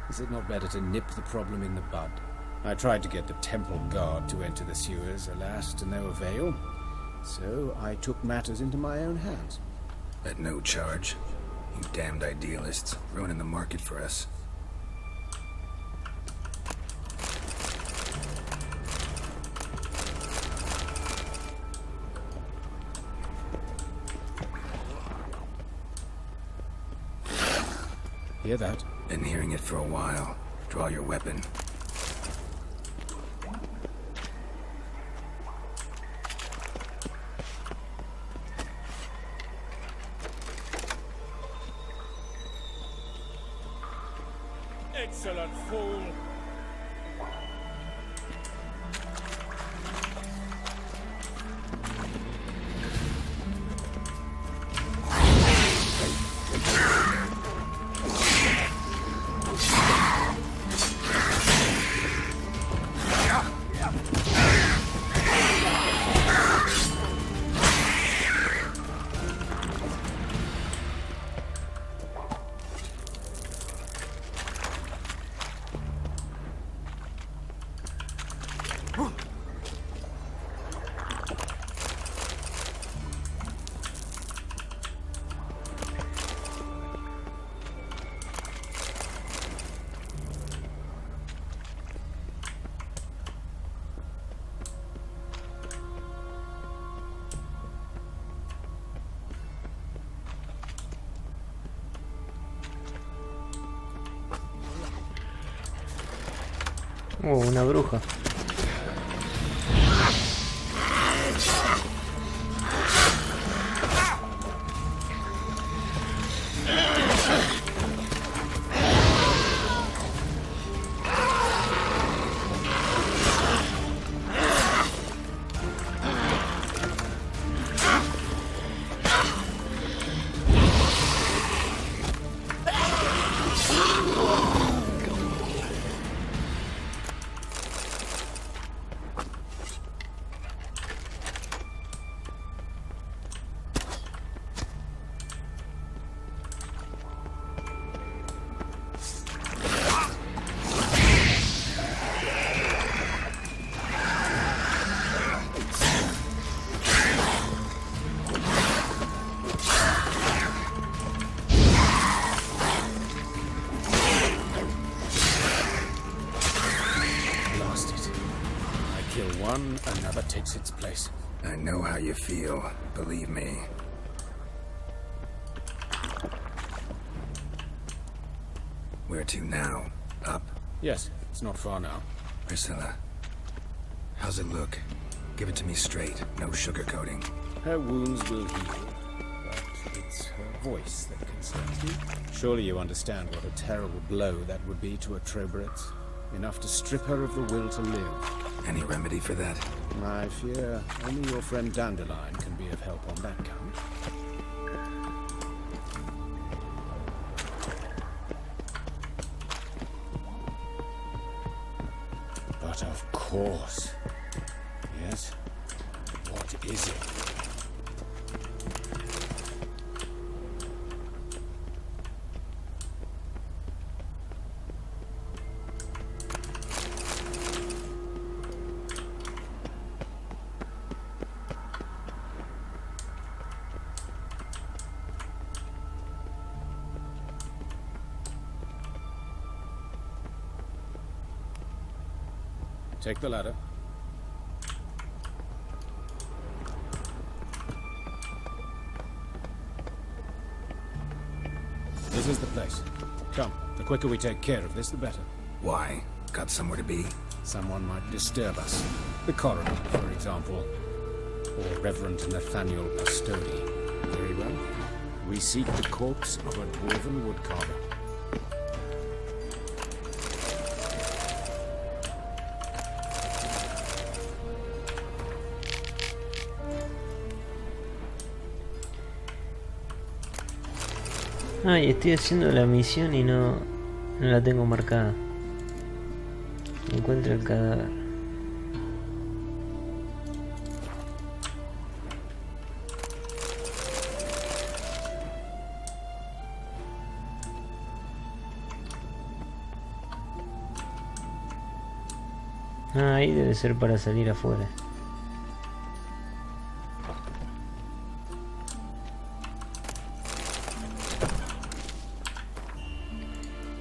Is it not better to nip the problem in the bud? I tried to get the temple guard to enter the sewers, alas, to no avail. So I took matters into my own hands. At no charge. You damned idealists, ruining the market for us. Hear that? Been hearing it for a while. Draw your weapon. Excellent fool! Oh, una bruja. One, another takes its place. I know how you feel, believe me. Where to now? Up? Yes, it's not far now. Priscilla, how's it look? Give it to me straight, no sugarcoating. Her wounds will heal, but it's her voice that concerns you. Surely you understand what a terrible blow that would be to a Trobritz. Enough to strip her of the will to live. Any remedy for that? I fear only your friend Dandelion can be of help on that count. But of course. Yes? What is it? Take the ladder. This is the place. Come, the quicker we take care of this, the better. Why? Got somewhere to be? Someone might disturb us. The coroner, for example. Or Reverend Nathaniel Pastodi. Very well. We seek the corpse of a dwarven woodcarver. Ay, estoy haciendo la misión y no la tengo marcada. Encuentra el cadáver. Ah, ahí debe ser para salir afuera.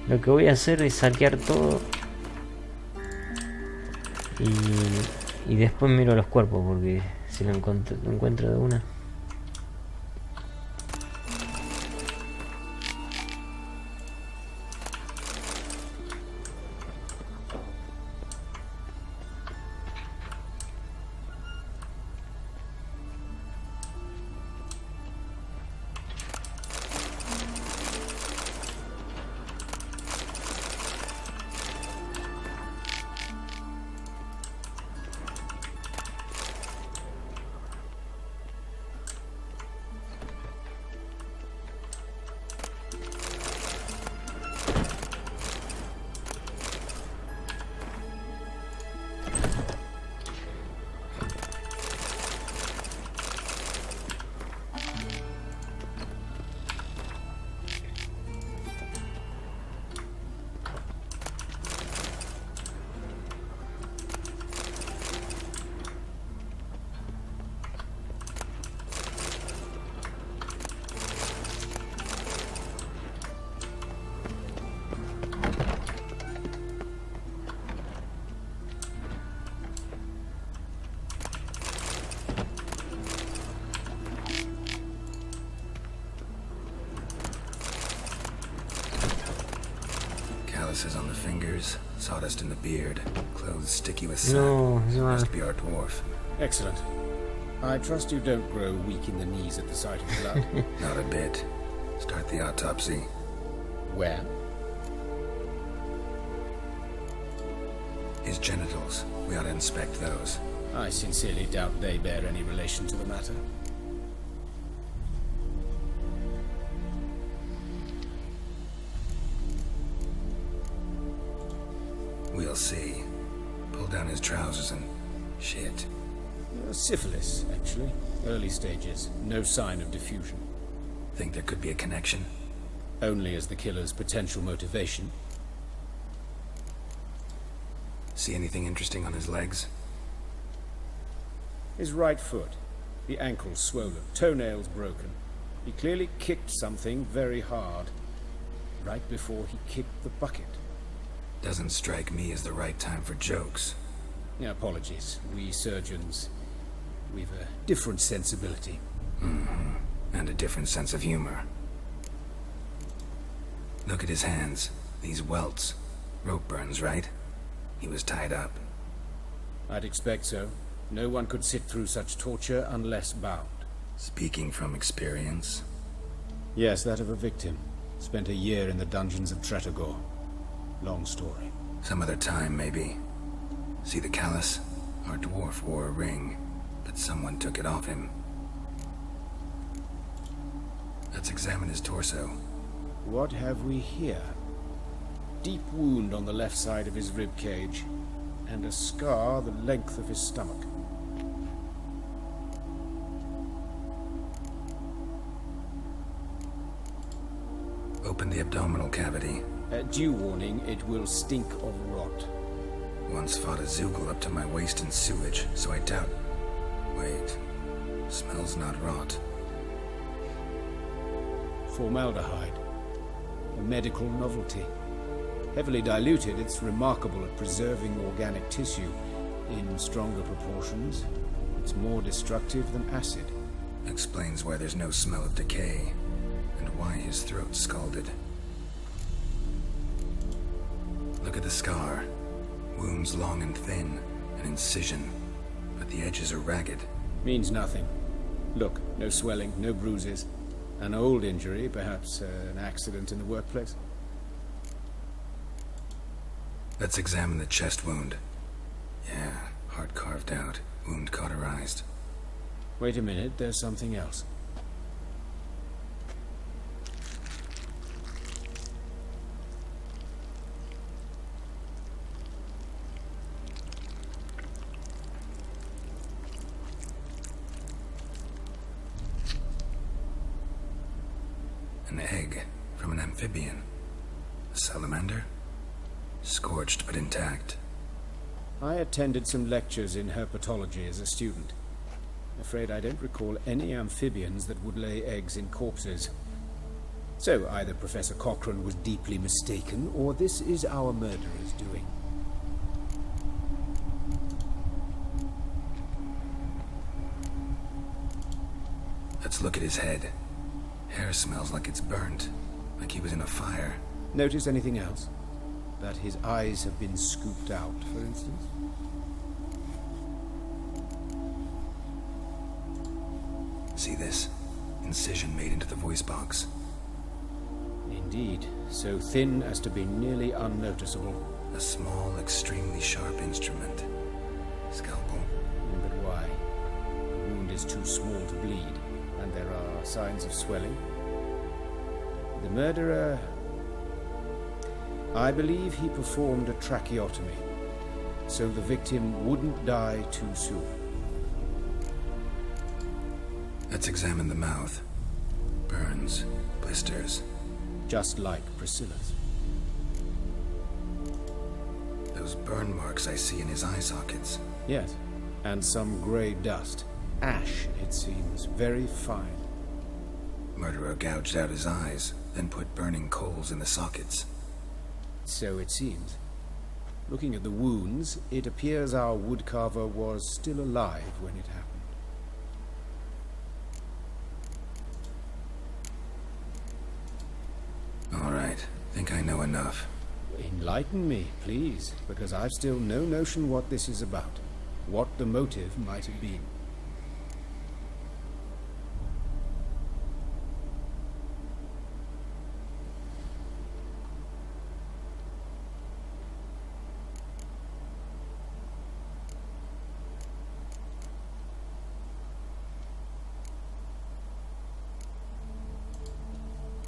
Lo que voy a hacer es saquear todo y después miro los cuerpos porque si lo encuentro de una. On the fingers, Sawdust in the beard, clothes sticky with No, sap. no. Must be our dwarf. Excellent. I trust you don't grow weak in the knees at the sight of blood. Not a bit. Start the autopsy. Where? His genitals. We ought to inspect those. I sincerely doubt they bear any relation to the matter. We'll see. Pull down his trousers and... shit. Syphilis, actually. Early stages. No sign of diffusion. Think there could be a connection? Only as the killer's potential motivation. See anything interesting on his legs? His right foot. The ankle swollen. Toenails broken. He clearly kicked something very hard. Right before he kicked the bucket. Doesn't strike me as the right time for jokes. Apologies. We surgeons, we've a different sensibility. Mm-hmm. And a different sense of humor. Look at his hands. These welts. Rope burns, right? He was tied up. I'd expect so. No one could sit through such torture unless bound. Speaking from experience? Yes, that of a victim. Spent a year in the dungeons of Tretogor. Long story. Some other time, maybe. See the callus? Our dwarf wore a ring, but someone took it off him. Let's examine his torso. What have we here? Deep wound on the left side of his rib cage, and a scar the length of his stomach. Open the abdominal cavity. Due warning, it will stink of rot. Once fought a Zoogle up to my waist in sewage, so I doubt... Wait. Smells not rot. Formaldehyde. A medical novelty. Heavily diluted, it's remarkable at preserving organic tissue. In stronger proportions, it's more destructive than acid. Explains why there's no smell of decay, and why his throat's scalded. Look at the scar. Wounds long and thin, an incision, but the edges are ragged. Means nothing. Look, no swelling, no bruises. An old injury, perhaps an accident in the workplace. Let's examine the chest wound. Yeah, heart carved out, wound cauterized. Wait a minute, there's something else. An egg from an amphibian. A salamander? Scorched but intact. I attended some lectures in herpetology as a student. Afraid I don't recall any amphibians that would lay eggs in corpses. So either Professor Cochrane was deeply mistaken, or this is our murderer's doing. Let's look at his head. Hair smells like it's burnt, like he was in a fire. Notice anything else? That his eyes have been scooped out, for instance? See this? Incision made into the voice box. Indeed, so thin as to be nearly unnoticeable. A small, extremely sharp instrument. Scalpel. But why? The wound is too small to bleed, and there are signs of swelling. The murderer... I believe he performed a tracheotomy, so the victim wouldn't die too soon. Let's examine the mouth. Burns, blisters. Just like Priscilla's. Those burn marks I see in his eye sockets. Yes, and some grey dust. Ash, it seems, very fine. Murderer gouged out his eyes, then put burning coals in the sockets. So it seems. Looking at the wounds, it appears our woodcarver was still alive when it happened. All right, think I know enough. In Enlighten me, please, because I've still no notion what this is about. What the motive might have been.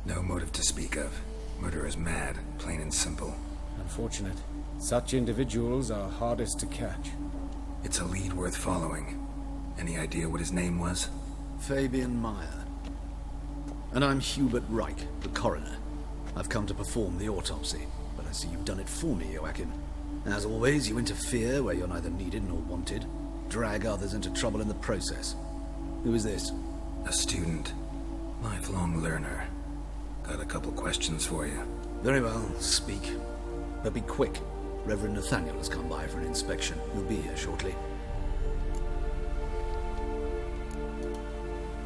No motive to speak of. Murderer's mad, plain and simple. Unfortunate. Such individuals are hardest to catch. It's a lead worth following. Any idea what his name was? Fabian Meyer. And I'm Hubert Reich, the coroner. I've come to perform the autopsy, but I see you've done it for me, Joachim. As always, you interfere where you're neither needed nor wanted. Drag others into trouble in the process. Who is this? A student. Lifelong learner. Got a couple questions for you. Very well, speak. But be quick. Reverend Nathaniel has come by for an inspection. He'll be here shortly.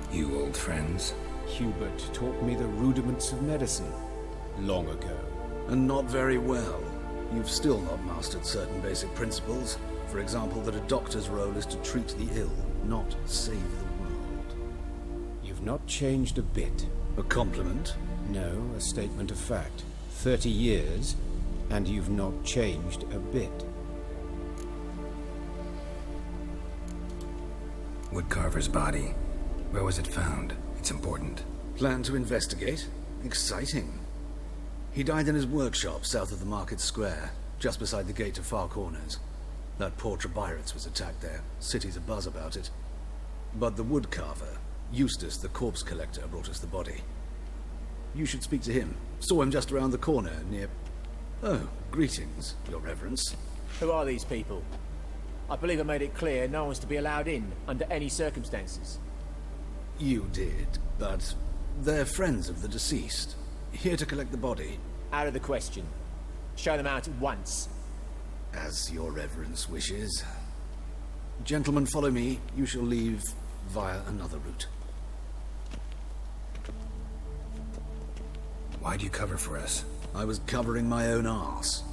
You old friends? Hubert taught me the rudiments of medicine. Long ago. And not very well. You've still not mastered certain basic principles. For example, that a doctor's role is to treat the ill, not save the world. You've not changed a bit. A compliment? No, a statement of fact. 30 years, and you've not changed a bit. Woodcarver's body. Where was it found? It's important. Plan to investigate? Exciting. He died in his workshop south of the Market Square, just beside the gate to Far Corners. That poor Trebirates was attacked there. City's abuzz about it. But the woodcarver, Eustace the corpse collector, brought us the body. You should speak to him. Saw him just around the corner near... Oh, greetings, Your Reverence. Who are these people? I believe I made it clear no one's to be allowed in under any circumstances. You did, but they're friends of the deceased. Here to collect the body. Out of the question. Show them out at once. As Your Reverence wishes. Gentlemen, follow me. You shall leave via another route. Why'd you cover for us? I was covering my own arse.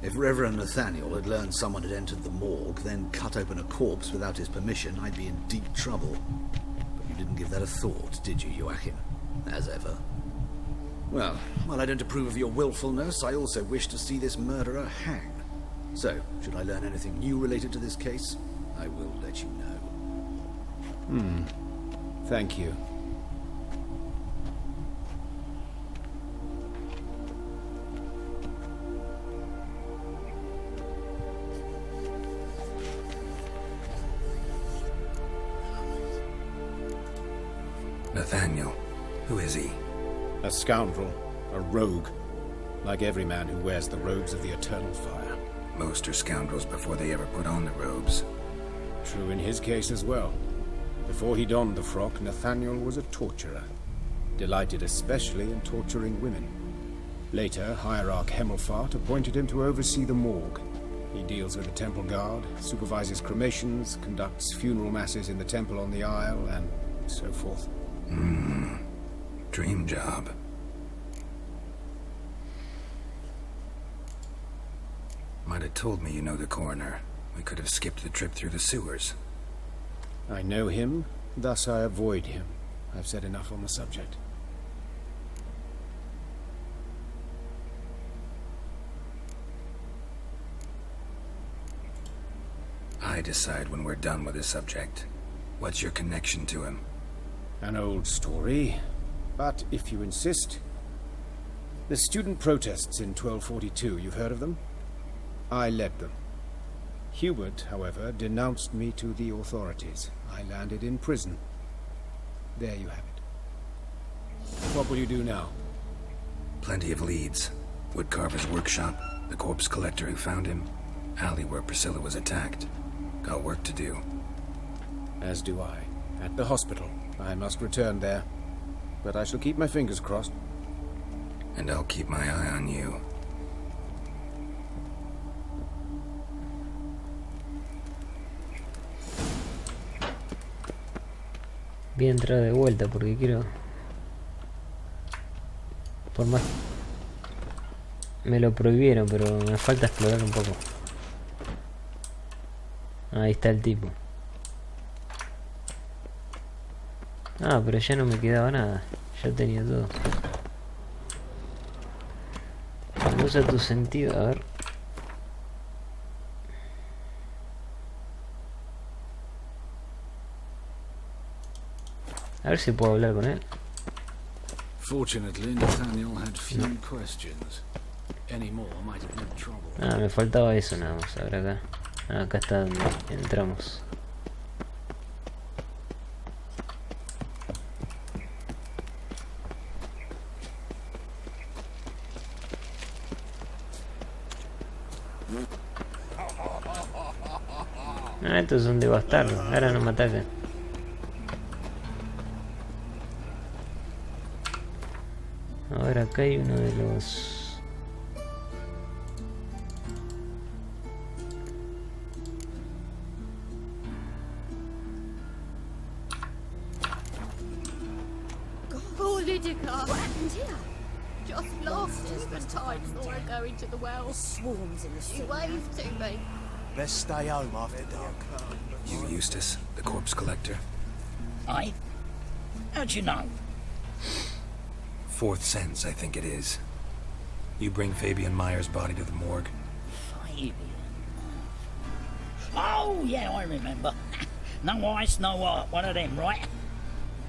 If Reverend Nathaniel had learned someone had entered the morgue, then cut open a corpse without his permission, I'd be in deep trouble. But you didn't give that a thought, did you, Joachim? As ever. Well, while I don't approve of your willfulness, I also wish to see this murderer hang. So, should I learn anything new related to this case, I will let you know. Thank you. Nathaniel. Who is he? A scoundrel. A rogue. Like every man who wears the robes of the eternal fire. Most are scoundrels before they ever put on the robes. True in his case as well. Before he donned the frock, Nathaniel was a torturer. Delighted especially in torturing women. Later, Hierarch Hemmelfart appointed him to oversee the morgue. He deals with the temple guard, supervises cremations, conducts funeral masses in the temple on the Isle, and so forth. Dream job. Might have told me you know the coroner. We could have skipped the trip through the sewers. I know him, thus I avoid him. I've said enough on the subject. I decide when we're done with the subject. What's your connection to him? An old story, but if you insist. The student protests in 1242, you've heard of them? I led them. Hubert, however, denounced me to the authorities. I landed in prison. There you have it. What will you do now? Plenty of leads. Woodcarver's workshop, the corpse collector who found him, alley where Priscilla was attacked. Got work to do. As do I. At the hospital. I must return there. But I shall keep my fingers crossed. And I'll keep my eye on you. Voy a entrar de vuelta porque quiero... Por más... Me lo prohibieron, pero me falta explorar un poco. Ahí está el tipo. Ah, pero ya no me quedaba nada. Ya tenía todo. Usa tu sentido, a ver. A ver si puedo hablar con él. Fortunately, Nathaniel had few questions. Any more might have meant trouble. Ah, me faltaba eso nada más. A ver acá. Ah, acá está donde entramos. Ah, estos son de bastardo. Ahora no me atacan. Ahora acá hay uno de los... Poor Lydica! What happened here? Just lost as the tide saw her go into the well. Swarms in the She sea. waved to me. Best stay home after dark. You Eustace, the corpse collector? Aye? How'd you know? Fourth sense, I think it is. You bring Fabian Meyer's body to the morgue? Fabian. Oh, yeah, I remember. No ice, no art, one of them, right?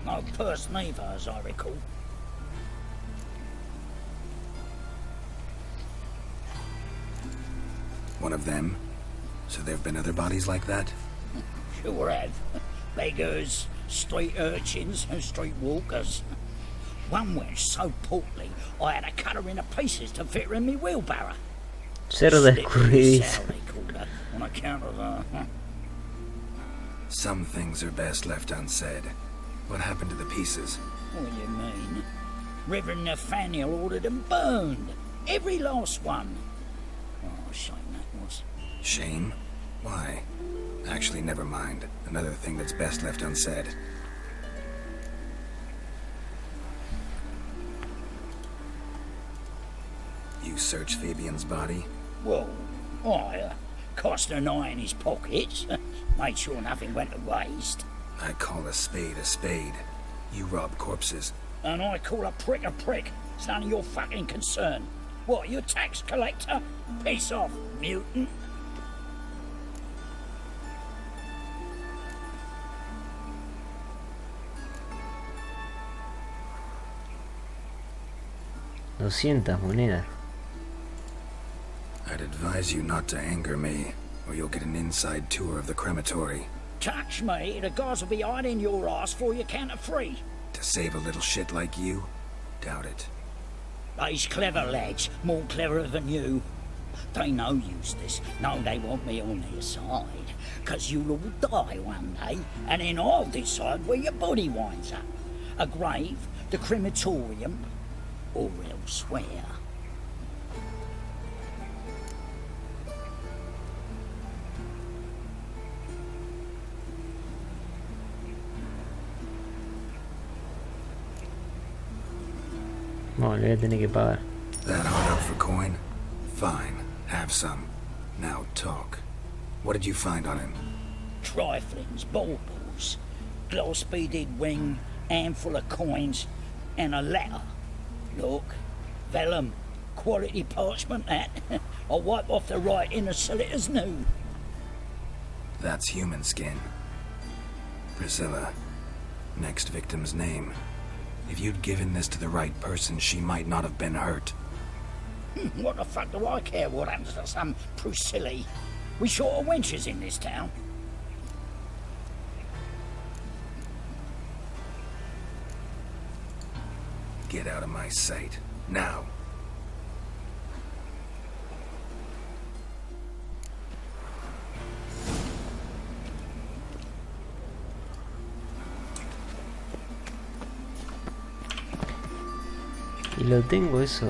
No purse neither, as I recall. One of them? So there've been other bodies like that? Sure have. Beggars, street urchins, and street walkers. One went so portly, I had to cut her into pieces to fit her in me wheelbarrow. Cerda escurridiza. They called her, on account of her. Some things are best left unsaid. What happened to the pieces? What do you mean? Reverend Nathaniel ordered them burned. Every last one. Oh, shame that was. Shame? Why? Actually, never mind. Another thing that's best left unsaid. You search Fabian's body? Well, I cast an eye in his pockets. Made sure nothing went to waste. I call a spade a spade. You rob corpses. And I call a prick a prick. It's none of your fucking concern. What, you a tax collector? Piss off, mutant. $200 I'd advise you not to anger me, or you'll get an inside tour of the crematory. Touch me, the guys will be hiding your ass for your counter free. To save a little shit like you? Doubt it. They's clever lads, more cleverer than you. They know Eustace, know they want me on their side, 'cause you'll all die one day, and then I'll decide where your body winds up. A grave, the crematorium, or elsewhere. Bueno, le voy a tener que pagar. That hard up for coin? Fine, have some. Now talk. What did you find on him? Triflings, baubles, glass-beaded ring, handful of coins, and a letter. Look, vellum, quality parchment that. I'll wipe off the writing and sell it as new. That's human skin. Priscilla. Next victim's name. If you'd given this to the right person, she might not have been hurt. What the fuck do I care what happens to some Priscilla? We short of wenches in this town. Get out of my sight. Now. Y lo tengo eso.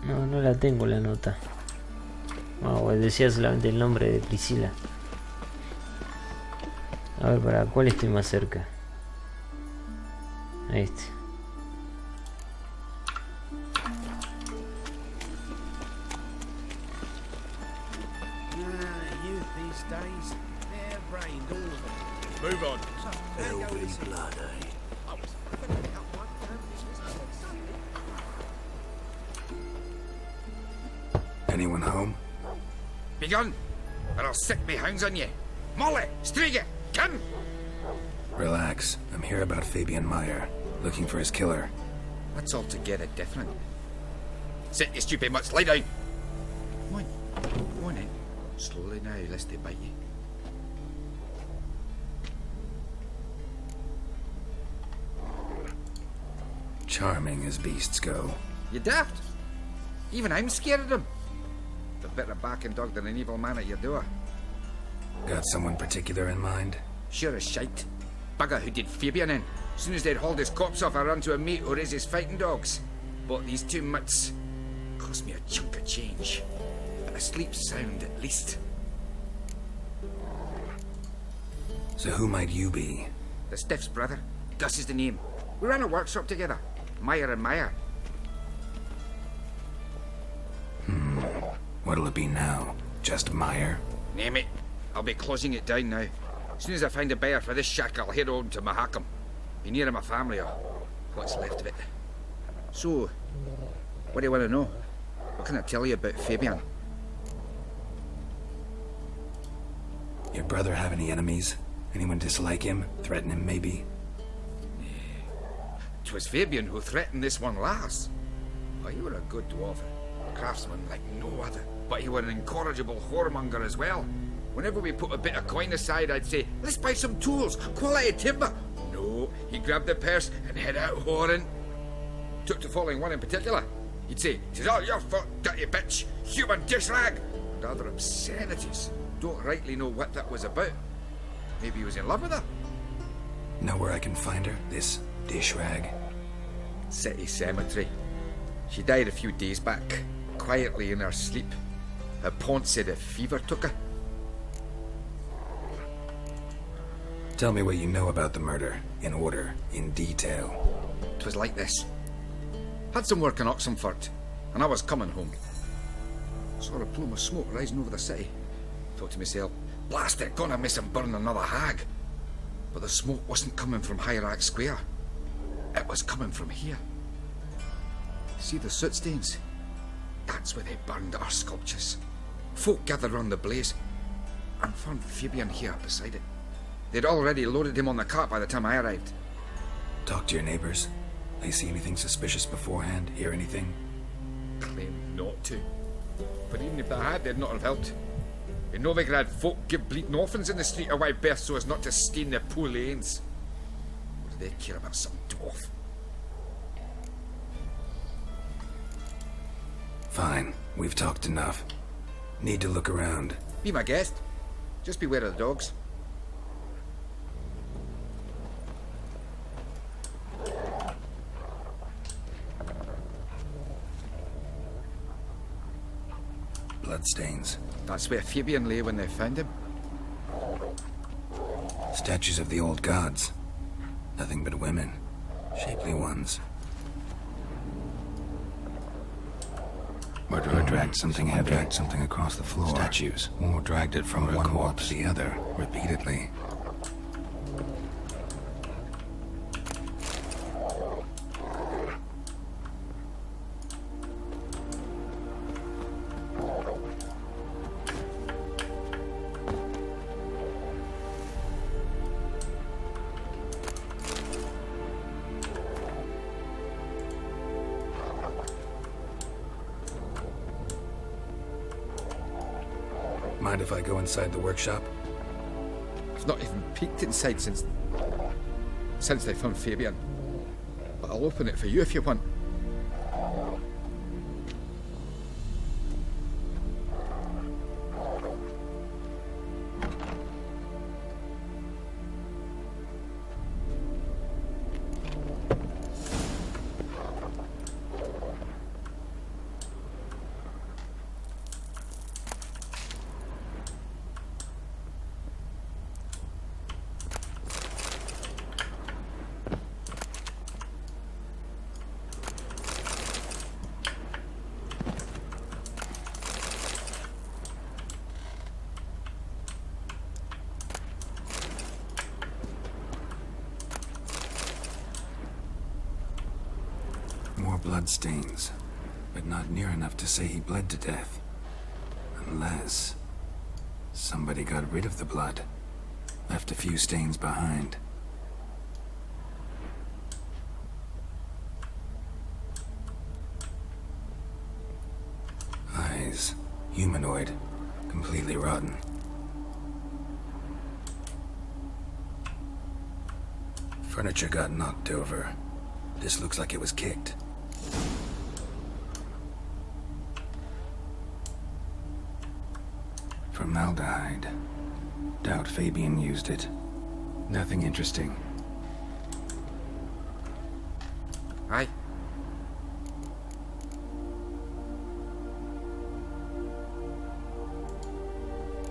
No, no la tengo la nota. Oh, decía solamente el nombre de Priscila. A ver, ¿para cuál estoy más cerca? A este. Move on. Velvety blood, eh? Anyone home? Begone, or I'll sick me hounds on you. Molly, Striga, come! Relax. I'm here about Fabian Meyer, looking for his killer. That's altogether different. Sit, you stupid mutts, lie down. Come on, go on in. Slowly now, lest they bite you. Charming as beasts go. You daft? Even I'm scared of them. They're better backing dog than an evil man at your door. Got someone particular in mind? Sure as shite. Bugger who did Fabian in. As soon as they'd hauled his corpse off, I ran to a mate who raises fighting dogs. Bought these 2 mutts. Cost me a chunk of change. But I sleep sound at least. So who might you be? The Stiff's brother. Gus is the name. We ran a workshop together. Meyer and Meyer. What'll it be now? Just Meyer? Name it. I'll be closing it down now. As soon as I find a buyer for this shack, I'll head on to Mahakam. Be near my family, or what's left of it. So, what do you want to know? What can I tell you about Fabian? Your brother have any enemies? Anyone dislike him? Threaten him, maybe? 'Twas Fabian who threatened this one last. Oh, you were a good dwarf. Craftsman like no other. But he were an incorrigible whoremonger as well. Whenever we put a bit of coin aside, I'd say, let's buy some tools, quality timber. No, he grabbed the purse and head out whoring. Took to following one in particular. He'd say, "'Tis all your fault, dirty bitch, human dish rag," and other obscenities. Don't rightly know what that was about. Maybe he was in love with her. Know where I can find her? This dish rag? City cemetery. She died a few days back, quietly in her sleep. Her pont said a fever took her. Tell me what you know about the murder, in order, in detail. 'Twas like this. Had some work in Oxenford, and I was coming home. Saw a plume of smoke rising over the city. Thought to myself, blast it, gonna miss and burn another hag. But the smoke wasn't coming from Hierarch Square. It was coming from here. See the soot stains? That's where they burned our sculptures. Folk gathered round the blaze, and found Fabian here beside it. They'd already loaded him on the cart by the time I arrived. Talk to your neighbors. They see anything suspicious beforehand? Hear anything? Claim not to. But even if they had, they'd not have helped. In Novigrad, folk give bleating orphans in the street a wide berth so as not to stain their poor lanes. What do they care about some dwarf? Fine. We've talked enough. Need to look around. Be my guest. Just beware of the dogs. Bloodstains. That's where Fabian lay when they found him. Statues of the old gods. Nothing but women. Shapely ones. Or dragged something heavy. Dragged something across the floor. Statues. Or dragged it from one wall to the other, repeatedly. Mind if I go inside the workshop? I've not even peeked inside since they found Fabian. But I'll open it for you if you want. bloodstains, but not near enough to say he bled to death. Unless somebody got rid of the blood, left a few stains behind. Eyes, humanoid, completely rotten. Furniture got knocked over. This looks like it was kicked. Formaldehyde. Doubt Fabian used it. Nothing interesting. Aye.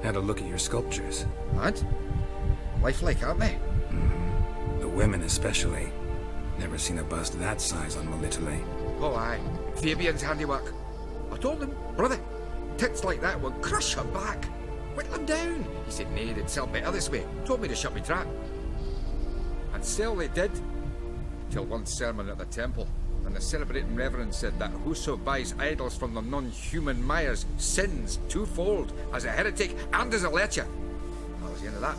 Had a look at your sculptures. What? Lifelike, aren't they? Mm-hmm. The women especially. Never seen a bust that size on Melitele. Oh, aye. Fabian's handiwork. I told him, brother, tits like that will crush her back. Whittle him down. He said, nay, they'd sell better this way. Told me to shut my trap. And sell they did. Till one sermon at the temple. And the celebrating reverend said that whoso buys idols from the non-human Myers sins twofold, as a heretic and as a lecher. That was the end of that.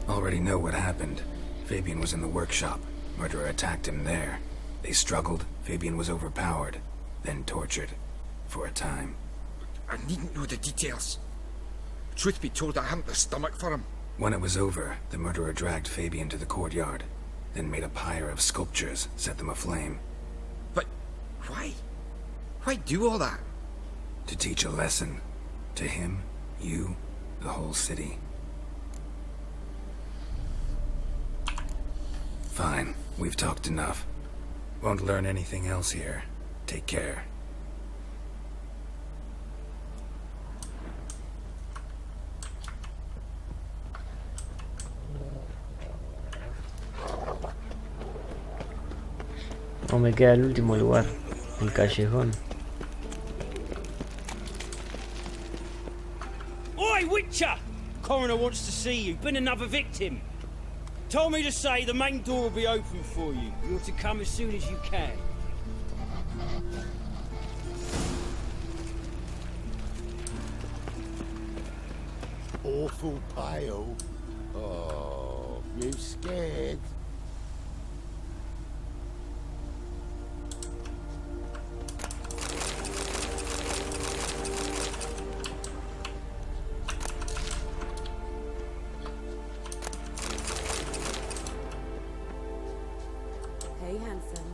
Already know what happened. Fabian was in the workshop. Murderer attacked him there. They struggled. Fabian was overpowered, then tortured. For a time. I needn't know the details. Truth be told, I hadn't the stomach for him. When it was over, the murderer dragged Fabian to the courtyard, then made a pyre of sculptures, set them aflame. But why? Why do all that? To teach a lesson. To him, you, the whole city. Fine, we've talked enough. Won't learn anything else here. Take care. O me queda el último lugar, el callejón. Oi, Witcher! Coroner wants to see you. Been another victim. Told me to say the main door will be open for you. You're to come as soon as you can. Awful pale. Oh, you scared? Hey, handsome.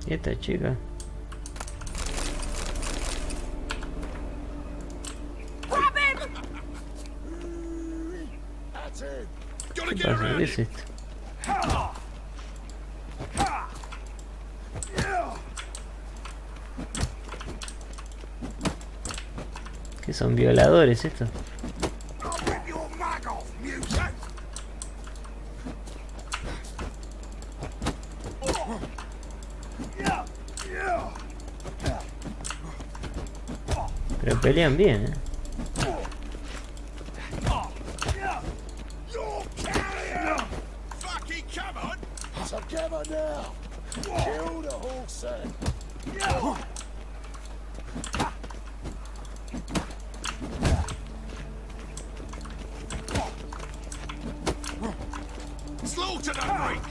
¿Y esta chica? ¿Qué pasa? ¿Qué es esto? ¿Qué son violadores estos? Pero pelean bien, Together now! Kill the horse then! Slaughter that freak!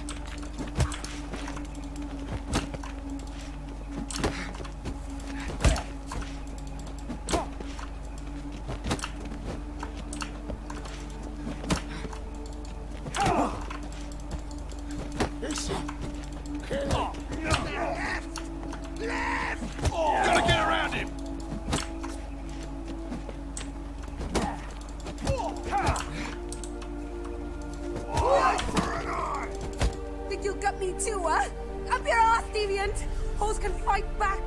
Gotta get around him! Think you'll get me too, huh? Up your ass, deviant! Hoes can fight back!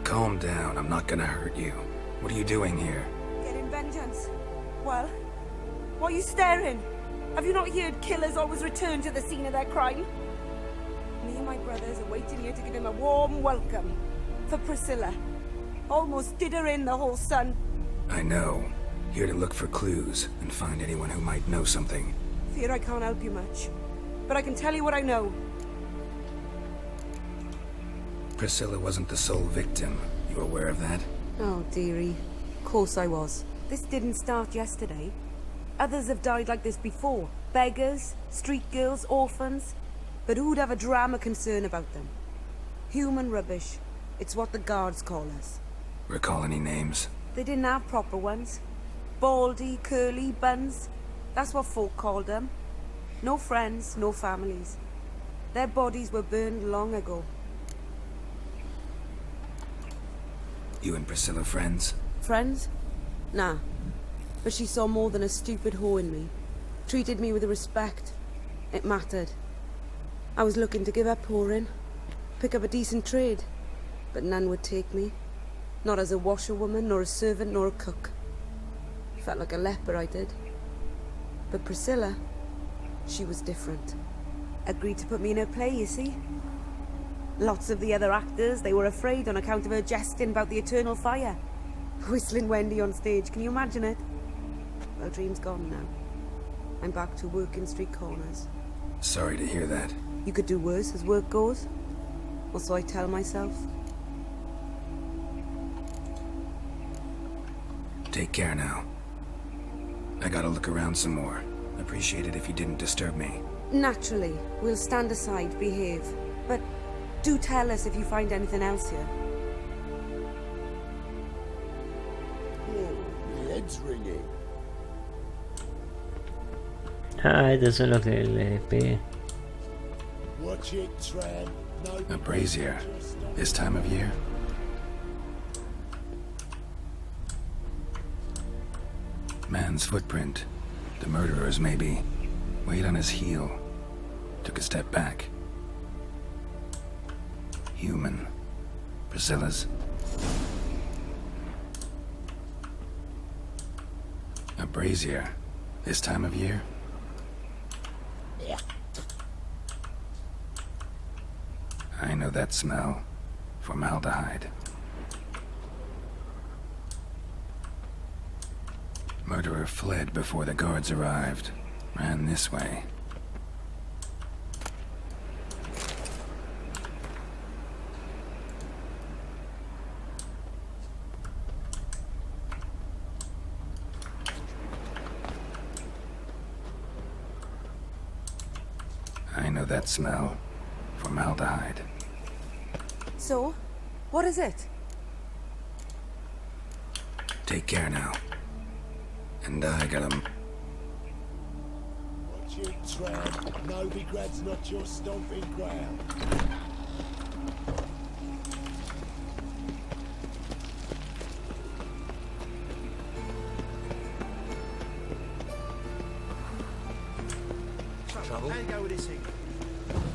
Calm down, I'm not gonna hurt you. What are you doing here? Get Well, why are you staring? Have you not heard killers always return to the scene of their crime? Me and my brothers are waiting here to give him a warm welcome. For Priscilla. Almost did her in, the whole son. I know. Here to look for clues and find anyone who might know something. Fear I can't help you much. But I can tell you what I know. Priscilla wasn't the sole victim. You aware of that? Oh, dearie. Of course I was. This didn't start yesterday. Others have died like this before. Beggars, street girls, orphans. But who'd have a drama concern about them? Human rubbish. It's what the guards call us. Recall any names? They didn't have proper ones. Baldy, curly, buns. That's what folk called them. No friends, no families. Their bodies were burned long ago. You and Priscilla friends? Friends? Nah. But she saw more than a stupid whore in me. Treated me with respect. It mattered. I was looking to give up whoring. Pick up a decent trade. But none would take me. Not as a washerwoman, nor a servant, nor a cook. Felt like a leper, I did. But Priscilla, she was different. Agreed to put me in her play, you see. Lots of the other actors, they were afraid on account of her jesting about the eternal fire. Whistling Wendy on stage, can you imagine it? Well, dream's gone now. I'm back to working street corners. Sorry to hear that. You could do worse as work goes. Or so I tell myself. Take care now. I gotta look around some more. Appreciate it if you didn't disturb me. Naturally, we'll stand aside, behave. But do tell us if you find anything else here. Oh, my head's ringing. Ah, estos son los que le despegué. Watch it, tramp. No. A brazier. This time of year? Man's footprint. The murderer's, maybe. Weight on his heel. Took a step back. Human. Priscilla's. A brazier. This time of year? Yeah. I know that smell. Formaldehyde. Murderer fled before the guards arrived. Ran this way. I know that smell. Formaldehyde. So, what is it? Take care now. And I got him. Watch it, tramp. Novigrad's not your stomping ground. Trouble? How you go with this thing?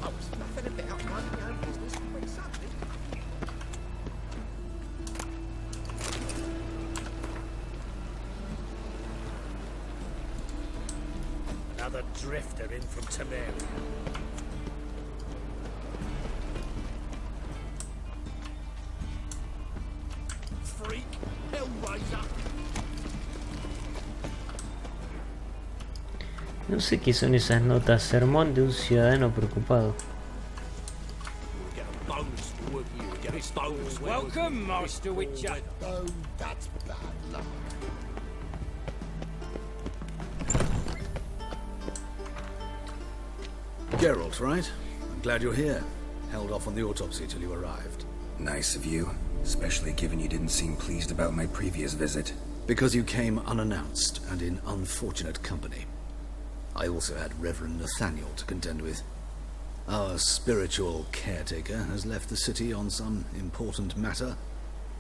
Oh, it's nothing about minding your own business. When suddenly... Another drifter in from Temeria. Freak, Hellraiser. No sé qué son esas notas. Sermón de un ciudadano preocupado. Welcome, Master Witcher. Oh, that's bad luck. Geralt, right? I'm glad you're here. Held off on the autopsy till you arrived. Nice of you, especially given you didn't seem pleased about my previous visit. Because you came unannounced and in unfortunate company. I also had Reverend Nathaniel to contend with. Our spiritual caretaker has left the city on some important matter,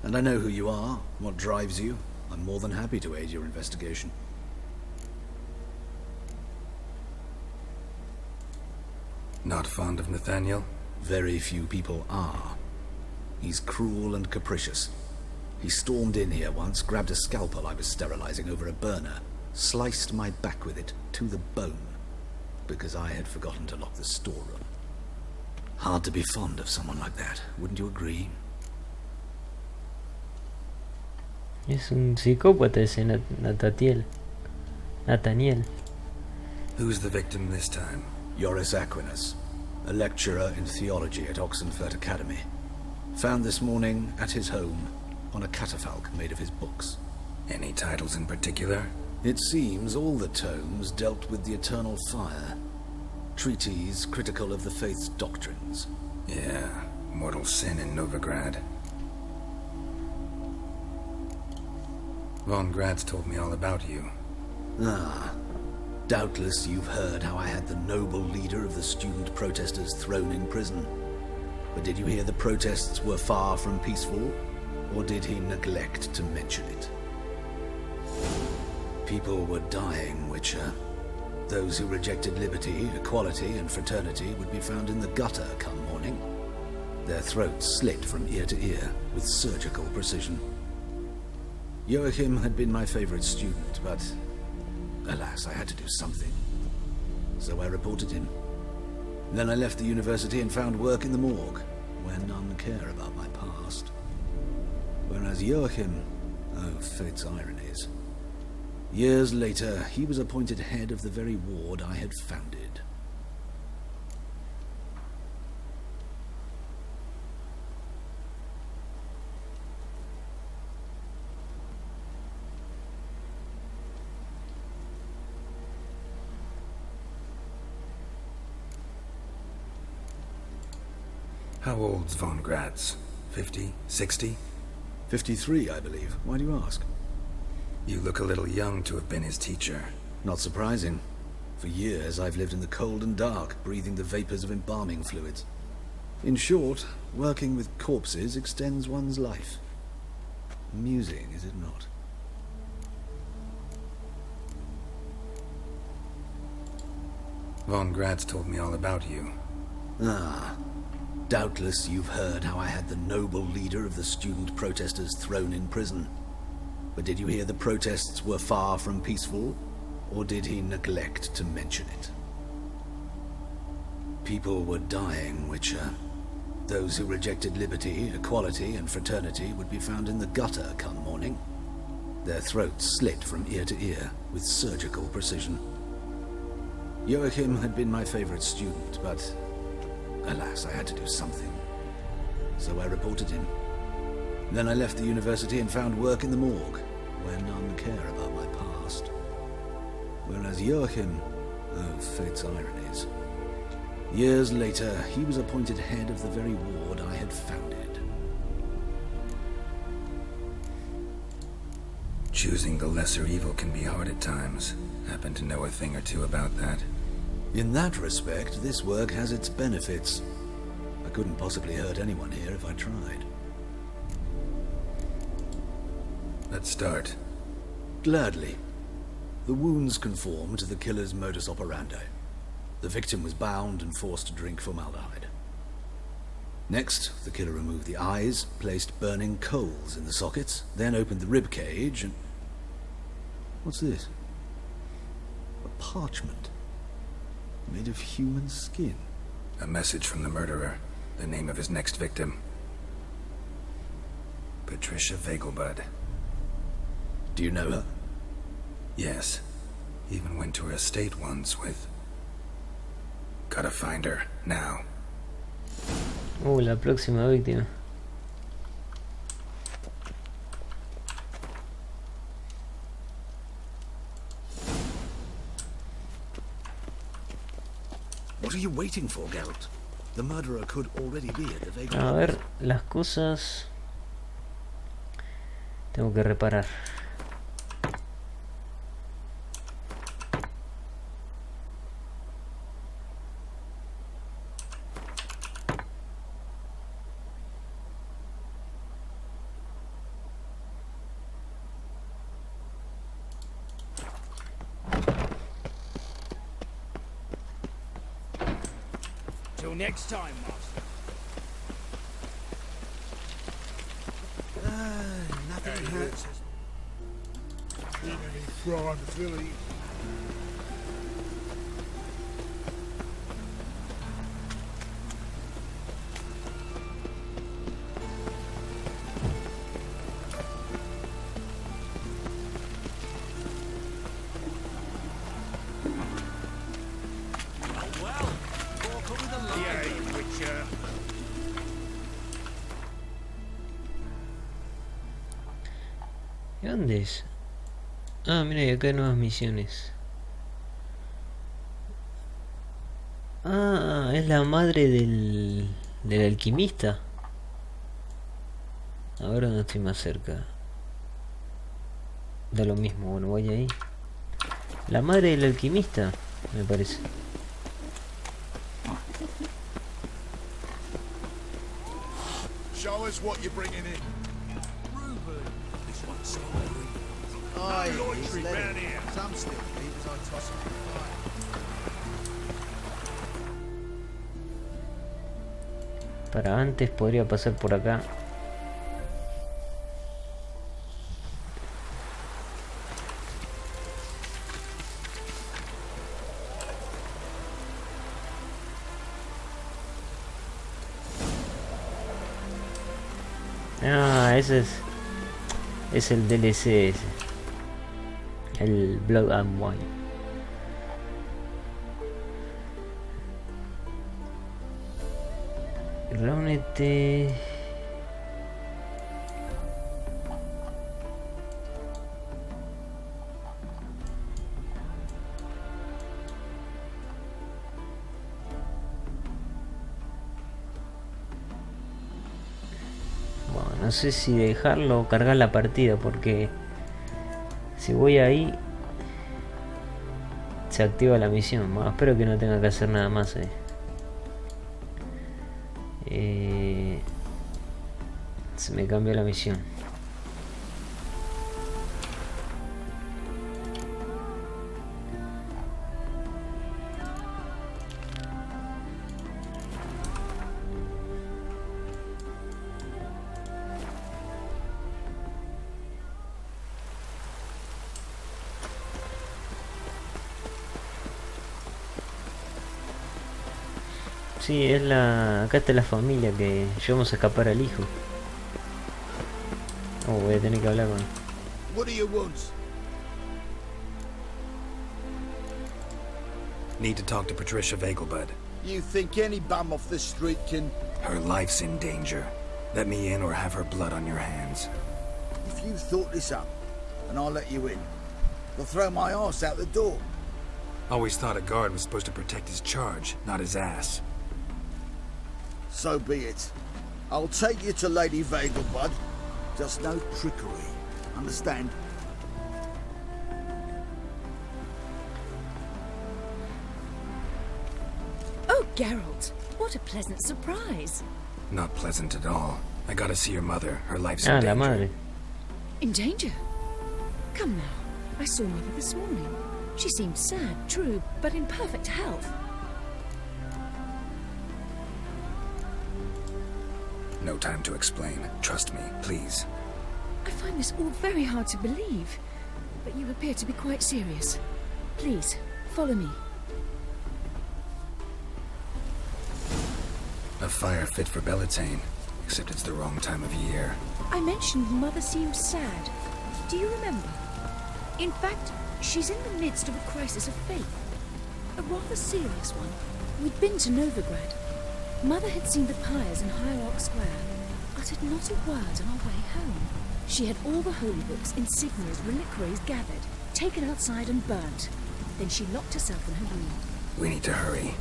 and I know who you are, what drives you. I'm more than happy to aid your investigation. Not fond of Nathaniel? Very few people are. He's cruel and capricious. He stormed in here once, grabbed a scalpel I was sterilizing over a burner, sliced my back with it to the bone, because I had forgotten to lock the storeroom. Hard to be fond of someone like that, wouldn't you agree? Es un psicópata ese Nathaniel. Who's the victim this time? Joris Aquinas, a lecturer in theology at Oxenfurt Academy. Found this morning at his home on a catafalque made of his books. Any titles in particular? It seems all the tomes dealt with the eternal fire. Treatises critical of the faith's doctrines. Yeah, mortal sin in Novigrad. Von Grad's told me all about you. Ah, doubtless you've heard how I had the noble leader of the student protesters thrown in prison. But did you hear the protests were far from peaceful? Or did he neglect to mention it? People were dying, Witcher. Those who rejected liberty, equality, and fraternity would be found in the gutter come morning. Their throats slit from ear to ear with surgical precision. Joachim had been my favorite student, but alas, I had to do something. So I reported him. Then I left the university and found work in the morgue, where none care about my past. Whereas Joachim, oh, fate's ironies. Years later, he was appointed head of the very ward I had founded. How old's Von Grad's? 50? 60? 53, I believe. Why do you ask? You look a little young to have been his teacher. Not surprising. For years I've lived in the cold and dark, breathing the vapors of embalming fluids. In short, working with corpses extends one's life. Amusing, is it not? Von Grad's told me all about you. Ah, doubtless you've heard how I had the noble leader of the student protesters thrown in prison. But did you hear the protests were far from peaceful? Or did he neglect to mention it? People were dying, Witcher. Those who rejected liberty, equality, and fraternity would be found in the gutter come morning. Their throats slit from ear to ear with surgical precision. Joachim had been my favorite student, but alas, I had to do something. So I reported him. Then I left the university and found work in the morgue, where none care about my past. Whereas Joachim, oh, fate's ironies. Years later, he was appointed head of the very ward I had founded. Choosing the lesser evil can be hard at times. Happen to know a thing or two about that. In that respect, this work has its benefits. I couldn't possibly hurt anyone here if I tried. Let's start. Gladly. The wounds conform to the killer's modus operandi. The victim was bound and forced to drink formaldehyde. Next, the killer removed the eyes, placed burning coals in the sockets, then opened the rib cage and... What's this? A parchment. Made of human skin. A message from the murderer. The name of his next victim. Patricia Vegelbud. Do you know her? Yes. Even went to her estate once with... Gotta find her, now. La próxima víctima. What are you waiting for, Geralt? The murderer could already be at the Vegelbud. A ver, las cosas... Tengo que reparar. Till next time, Master. Nothing hurts. Been any fried Billy? ¿Y dónde es? Ah, mira, y acá hay nuevas misiones. Ah, es la madre del alquimista. Ahora no estoy más cerca. Da lo mismo, bueno, voy ahí. La madre del alquimista, me parece. Show us what you're bringing in. This one's stolen. Aye, No he's loitering let round it. here. Some still keep as I toss him in the fire. Para antes podría pasar por acá. Ah, ese es el DLC ese. El Blood and Wine. Reúnete. Bueno, no sé si dejarlo o cargar la partida, porque si voy ahí se activa la misión. Bueno, espero que no tenga que hacer nada más ahí. Se me cambió la misión. Sí, es la... Acá está la familia que llevamos a escapar al hijo. Oh, voy a tener que hablar con... What do you want? Need to talk to Patricia Vegelbud. You think any bum off the street can... Her life's in danger. Let me in or have her blood on your hands. If you thought this up, and I'll let you in, they'll throw my arse out the door. Always thought a guard was supposed to protect his charge, not his ass. So be it. I'll take you to Lady Vegelbud. Just no trickery. Understand? Oh, Geralt, what a pleasant surprise. Not pleasant at all. I gotta see your mother. Her life's in Ah, la danger. madre. In danger? Come now. I saw Mother this morning. She seemed sad, true, but in perfect health. No time to explain. Trust me, please. I find this all very hard to believe, but you appear to be quite serious. Please, follow me. A fire fit for Bellatane, except it's the wrong time of year. I mentioned Mother seemed sad. Do you remember? In fact, she's in the midst of a crisis of faith. A rather serious one. We'd been to Novigrad. Mother had seen the pyres in Hierarch Square, uttered not a word on our way home. She had all the holy books, insignias, reliquaries gathered, taken outside and burnt. Then she locked herself in her room. We need to hurry.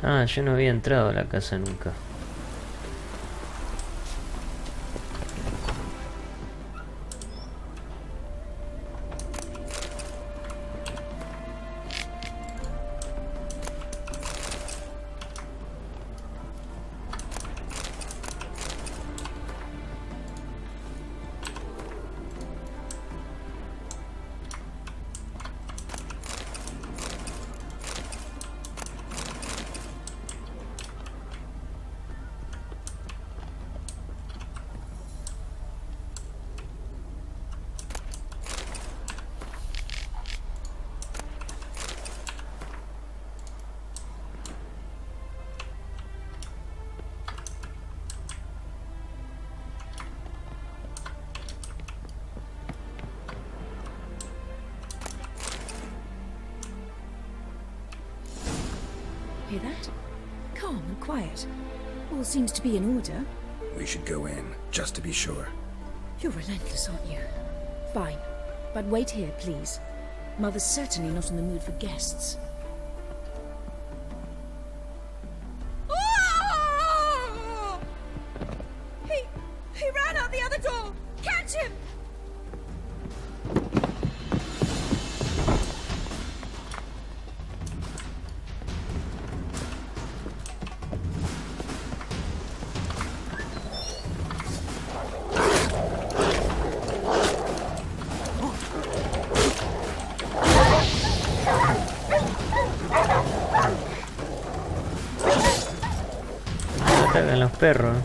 Ah, yo no había entrado a la casa nunca. hear that? Calm and quiet. All seems to be in order. We should go in, just to be sure. You're relentless, aren't you? Fine. But wait here, please. Mother's certainly not in the mood for guests. He ran out the other door! Catch him! Atacan los perros.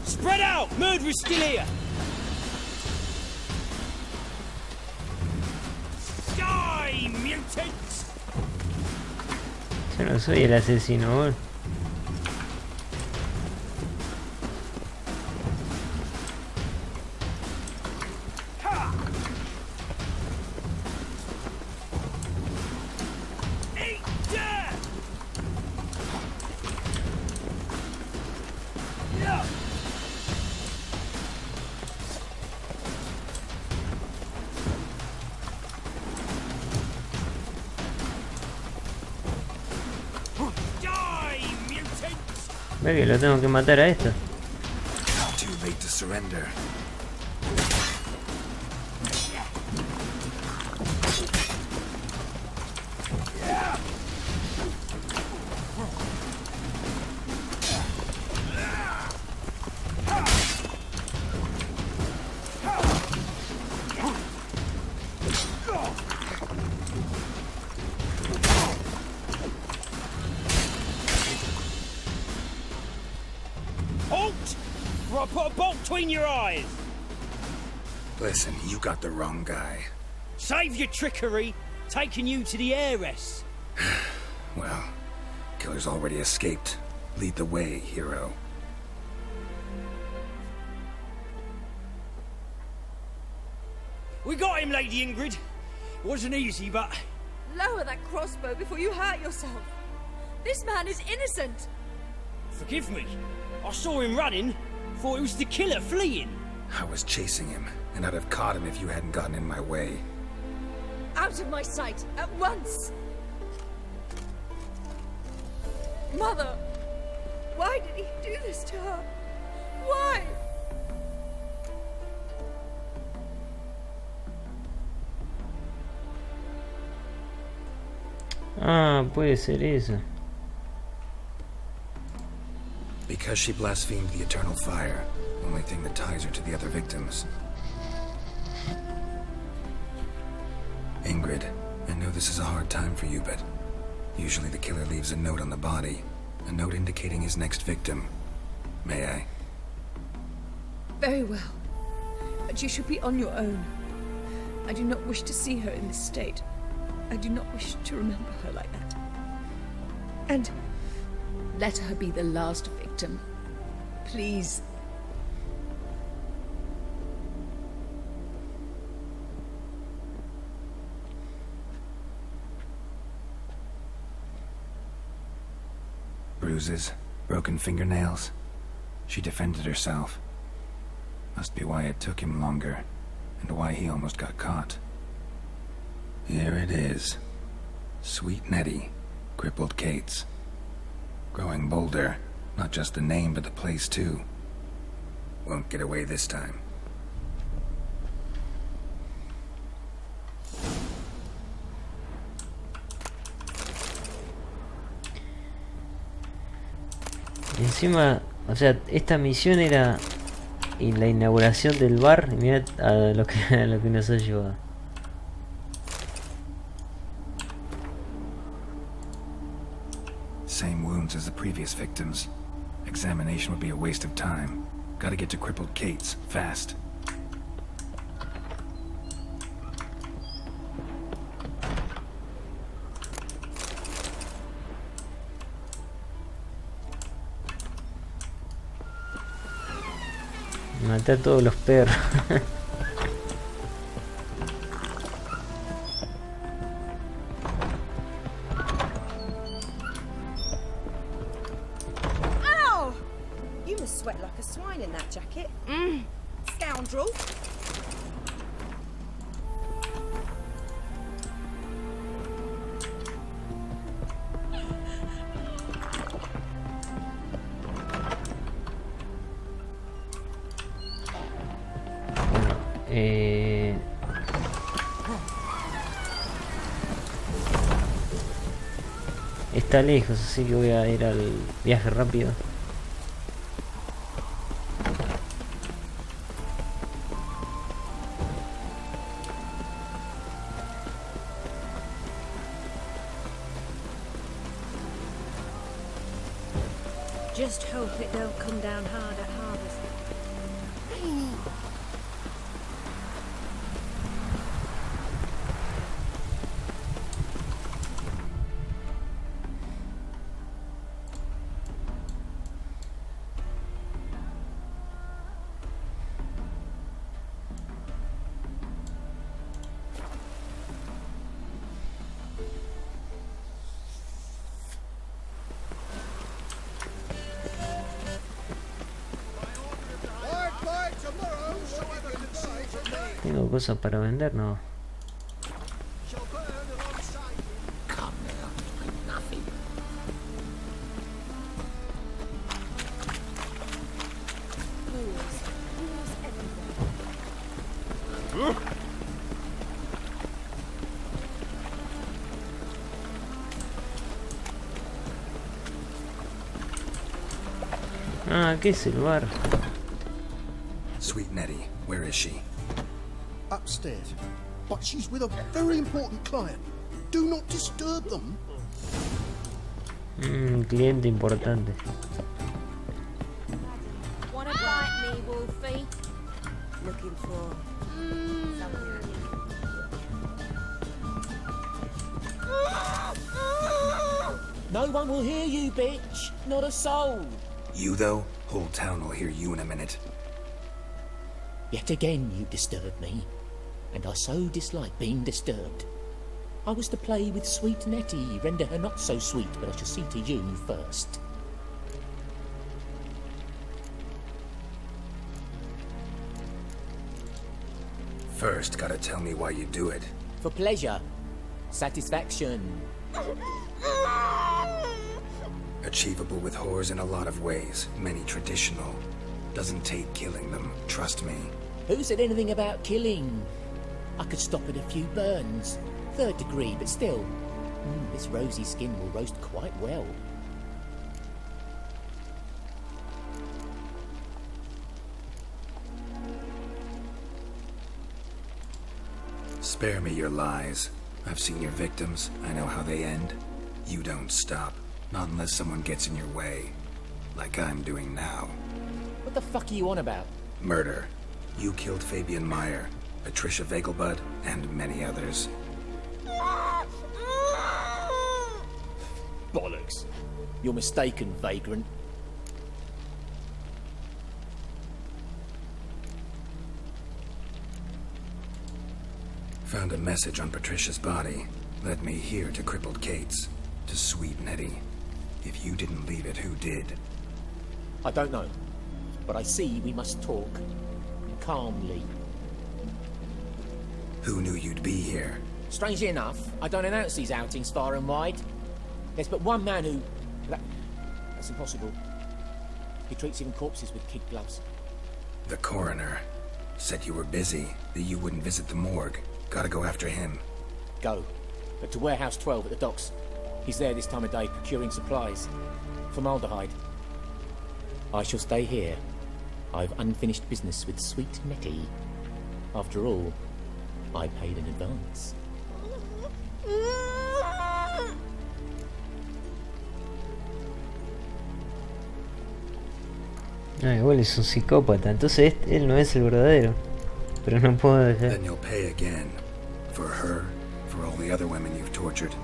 Spread out! Murderer's still here! Die, mutants! Yo no soy el asesino. Ve que lo tengo que matar a esto. Too late to surrender. Or I'll put a bolt between your eyes! Listen, you got the wrong guy. Save your trickery, taking you to the heiress. Well, killer's already escaped. Lead the way, hero. We got him, Lady Ingrid. Wasn't easy, but... Lower that crossbow before you hurt yourself. This man is innocent. Forgive me. I saw him running. Thought it was the killer fleeing. I was chasing him, and I'd have caught him if you hadn't gotten in my way. Out of my sight, at once! Mother! Why did he do this to her? Why? Ah, puede ser eso. Because she blasphemed the eternal fire, only thing that ties her to the other victims. Ingrid, I know this is a hard time for you, but usually the killer leaves a note on the body, a note indicating his next victim. May I? Very well. But you should be on your own. I do not wish to see her in this state. I do not wish to remember her like that. And let her be the last victim. Please. Bruises, broken fingernails. She defended herself. Must be why it took him longer, and why he almost got caught. Here it is. Sweet Nettie, crippled Kate's. Growing bolder, not just the name but the place too. Won't get away this time. Y encima, O sea, esta misión era la inauguración del bar. Y mirad a lo que nos ha llevado. Same wounds as the previous victims. Examination would be a waste of time. Gotta get to crippled Kate's, fast. Maté a todos los perros. Ow! You must sweat like a swine in that jacket. Scoundrel. Está lejos, así que voy a ir al viaje rápido. Just hope it don't come down hard at harvest. Tengo cosas para vender, no. Ah, ¿qué es el bar? Sweet Nettie, where is she? Upstairs. But she's with a very important client. Do not disturb them. Cliente importante. Wanna bite me, Wolfie? Looking for... No one will hear you, bitch. Not a soul. You, though? Whole town will hear you in a minute. Yet again you disturb me, and I so dislike being disturbed. I was to play with sweet Nettie, render her not so sweet, but I shall see to you first. First, gotta tell me why you do it. For pleasure. Satisfaction. Achievable with whores in a lot of ways, many traditional. Doesn't take killing them, trust me. Who said anything about killing? I could stop at a few burns. 3rd degree, but still. This rosy skin will roast quite well. Spare me your lies. I've seen your victims. I know how they end. You don't stop. Not unless someone gets in your way. Like I'm doing now. What the fuck are you on about? Murder. You killed Fabian Meyer, Patricia Vegelbud, and many others. Bollocks. You're mistaken, vagrant. Found a message on Patricia's body. Led me here to crippled Kate's. To sweet Nettie. If you didn't leave it, who did? I don't know. But I see we must talk. Calmly. Who knew you'd be here? Strangely enough, I don't announce these outings far and wide. There's but one man who... That's impossible. He treats even corpses with kid gloves. The coroner. Said you were busy, that you wouldn't visit the morgue. Gotta go after him. Go. But to Warehouse 12 at the docks. He's there this time of day procuring supplies. Formaldehyde. I shall stay here. I've unfinished business with sweet Nettie. After all, I paid in advance. Ah, igual es un psicópata, entonces él no es el verdadero. Pero no puedo dejar. Then you'll pay again. For her, for all the other women you've tortured.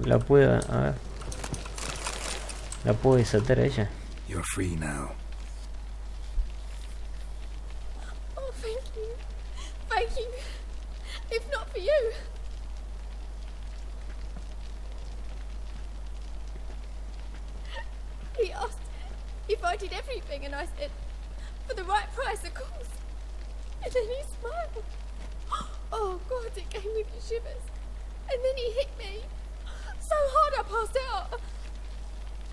La puedo, a ver. La puedo desatar a ella. You're free now. Oh, thank you. Thank you. If not for you. He asked if I did everything, and I said, for the right price, of course. And then he smiled. Oh, God, it gave me the shivers. And then he hit me. So hard I passed out.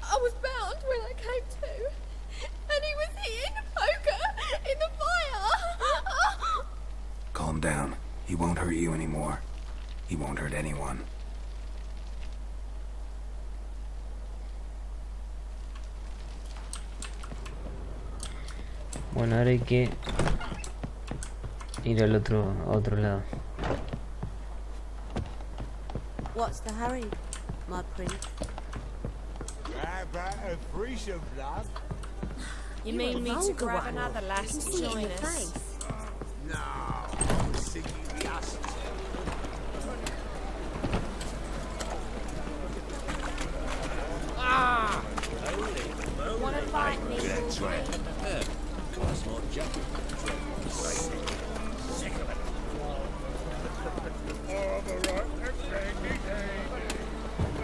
I was bound when I came to. And he was hitting the poker in the fire. Calm down. He won't hurt you anymore. He won't hurt anyone. Bueno, ahora hay que ir al a otro lado. What's the hurry, my prince? How about a threesome, love? You mean me to grab another lass to join us? No, I was thinking just Ah! Wanna fight me? That's right. Class more jacket.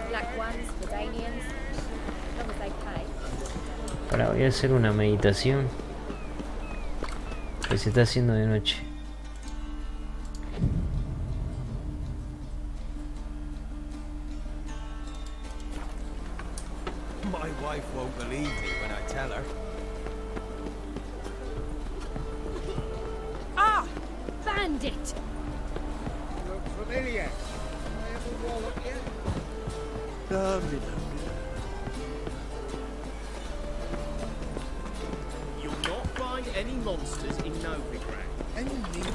Black ones, Jordanians. As long as they pay. Ahora voy a hacer una meditación. Que se está haciendo de noche. My wife won't believe me when I tell her. Ah! Bandit! look familiar. I ever wallop you? You'll not find any monsters in Novigrad. Any meat?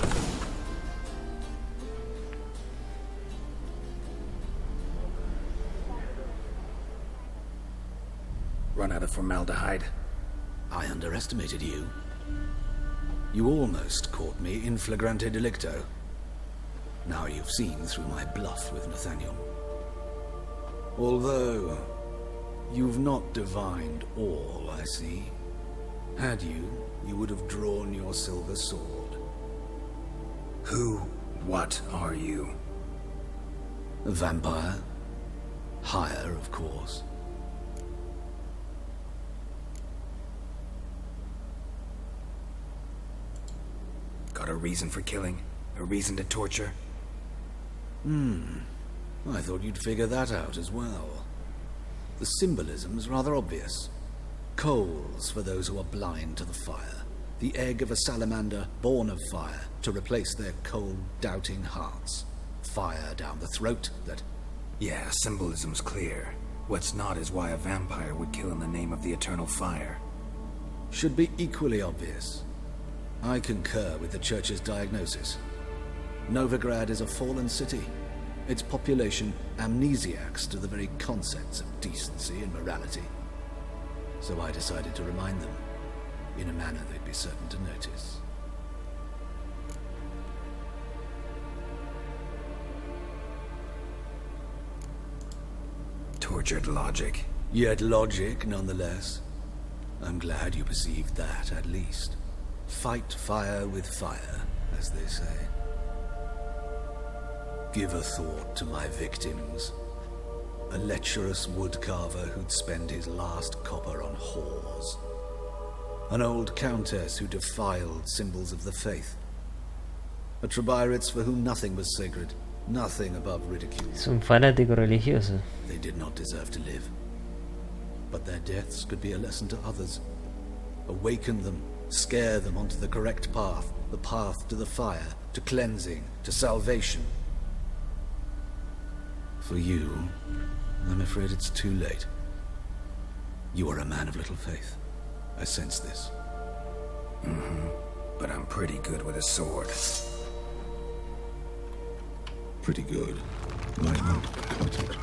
Run out of formaldehyde. I underestimated you. You almost caught me in flagrante delicto. Now you've seen through my bluff with Nathaniel. Although, you've not divined all, I see. Had you, you would have drawn your silver sword. Who, what are you? A vampire. Higher, of course. Got a reason for killing? A reason to torture? I thought you'd figure that out as well. The symbolism's rather obvious. Coals for those who are blind to the fire. The egg of a salamander born of fire to replace their cold, doubting hearts. Fire down the throat that... Yeah, symbolism's clear. What's not is why a vampire would kill in the name of the eternal fire. should be equally obvious. I concur with the Church's diagnosis. Novigrad is a fallen city. Its population amnesiacs to the very concepts of decency and morality. So I decided to remind them, in a manner they'd be certain to notice. Tortured logic. Yet logic, nonetheless. I'm glad you perceived that, at least. Fight fire with fire, as they say. Give a thought to my victims. A lecherous woodcarver who'd spend his last copper on whores. An old countess who defiled symbols of the faith. A Trebirites for whom nothing was sacred, nothing above ridicule. Es un fanático religioso. They did not deserve to live. But their deaths could be a lesson to others. Awaken them, scare them onto the correct path, the path to the fire, to cleansing, to salvation. For you, I'm afraid it's too late. You are a man of little faith. I sense this. But I'm pretty good with a sword. Pretty good. Might not cut it.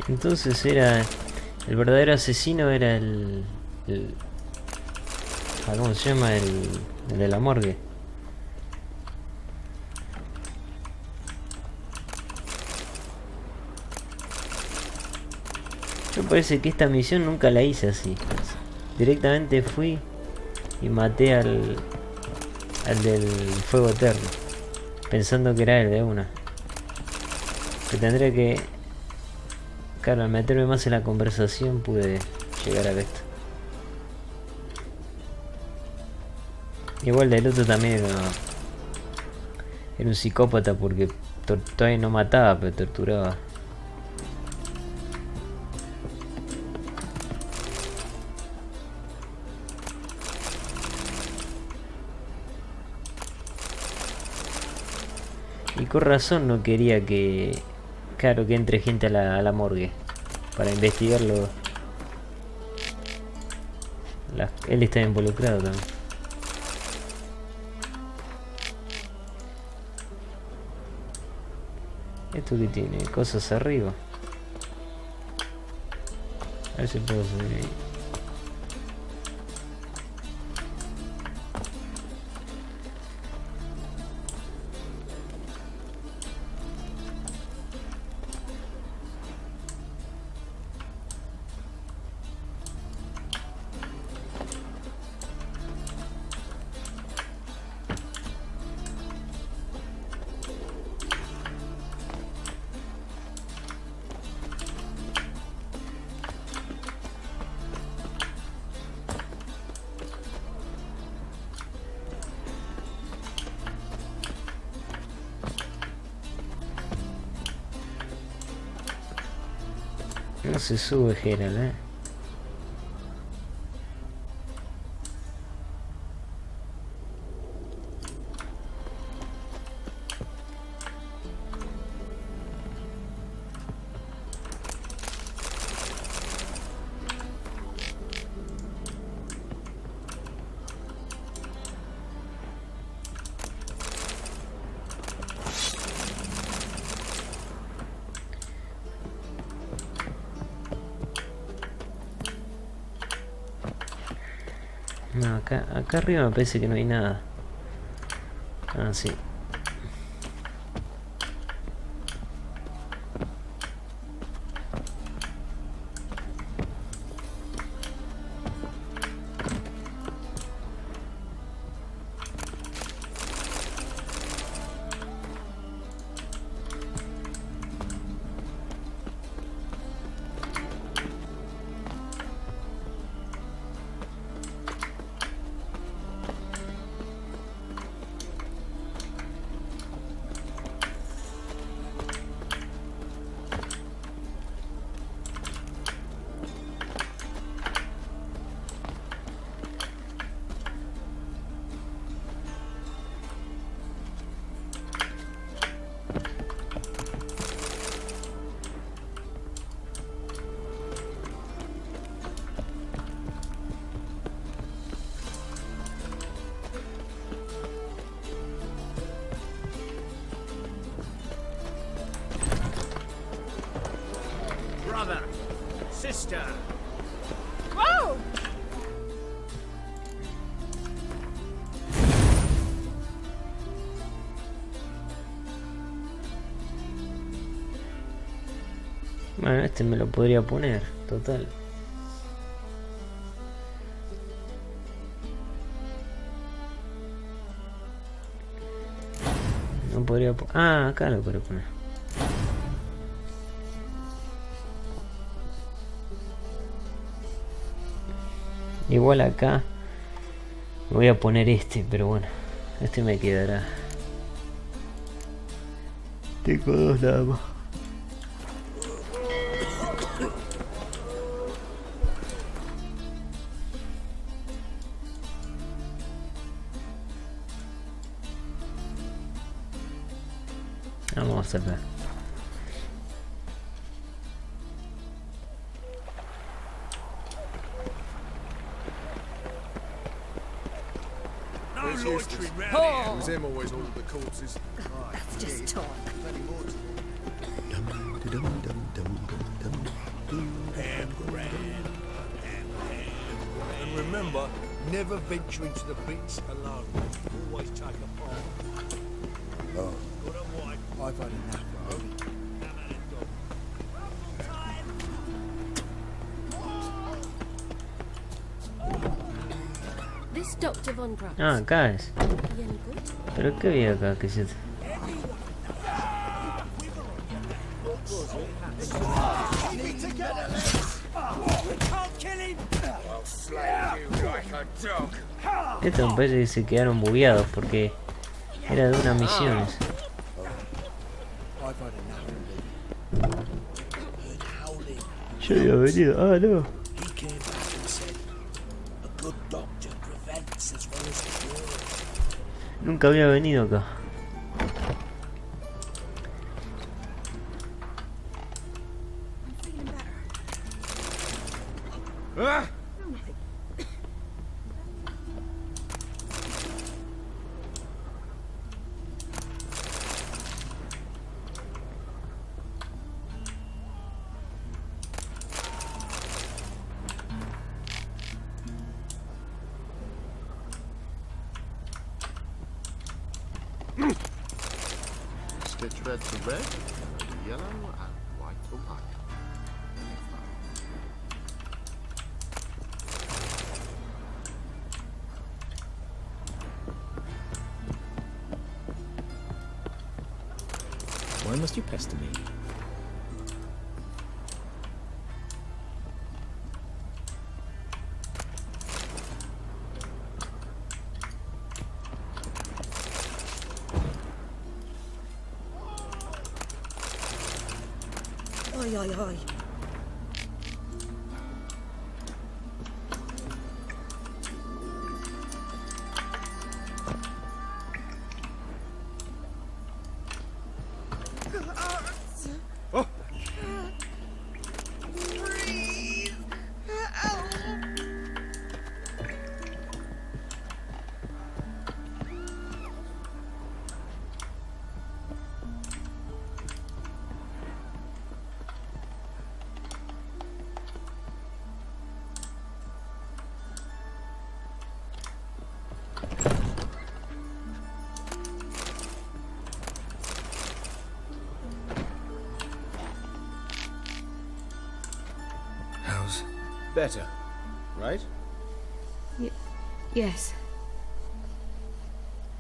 Entonces era... El verdadero asesino era ¿cómo se llama? El de la morgue. Yo parece que esta misión nunca la hice así. Directamente fui y maté al del fuego eterno, pensando que era el de una. Que tendría que... Claro, al meterme más en la conversación pude llegar a esto. Igual del otro también era un psicópata porque todavía no mataba, pero torturaba. Y con razón no quería que... Claro, que entre gente a la morgue para investigarlo. Él está involucrado también. Esto que tiene cosas arriba. A ver si puedo subir ahí. No se sube Geralt, No, acá arriba me parece que no hay nada. Ah, sí. Brother, sister. Whoa! Bueno, este me lo podría poner, total. No podría acá lo podría poner. Igual acá voy a poner este, pero bueno, este me quedará. Tengo dos nada más. Vamos a ver. Where's history round here? It was him always ordered the corpses. That's just talk. And remember, never venture into the pits alone. Always take a part. Oh, Got a wife. I've had enough, bro. This Dr. Von Kratz. Ah, acá es. He any good? Pero qué vi acá que se. Keep it together, lads! We can't kill him! I'll slay you like a dog. Esto me parece que se quedaron bugueados porque era de unas misiones. I've had enough. Heard howling. Yo había venido. Ah, no. He came back and said, a good doctor prevents as well as cures. Nunca había venido acá. Ah! Stitch red to red, yellow and white to white. Why must you pester me? Oi, oi, oi. Oh. Better, right? Yes.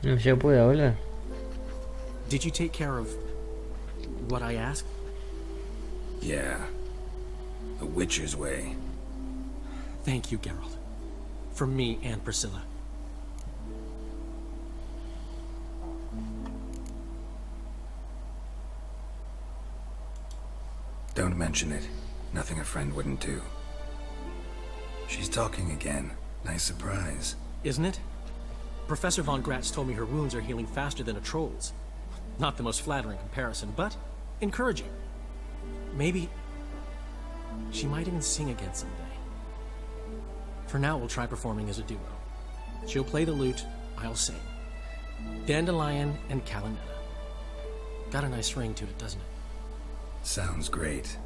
No, ya puede hablar. Did you take care of what I asked? Yeah. The Witcher's way. Thank you, Geralt. From me and Priscilla. Don't mention it. Nothing a friend wouldn't do. She's talking again. Nice surprise. Isn't it? Professor von Gratz told me her wounds are healing faster than a troll's. Not the most flattering comparison, but encouraging. Maybe she might even sing again someday. For now, we'll try performing as a duo. She'll play the lute, I'll sing. Dandelion and Calimetta. Got a nice ring to it, doesn't it? Sounds great.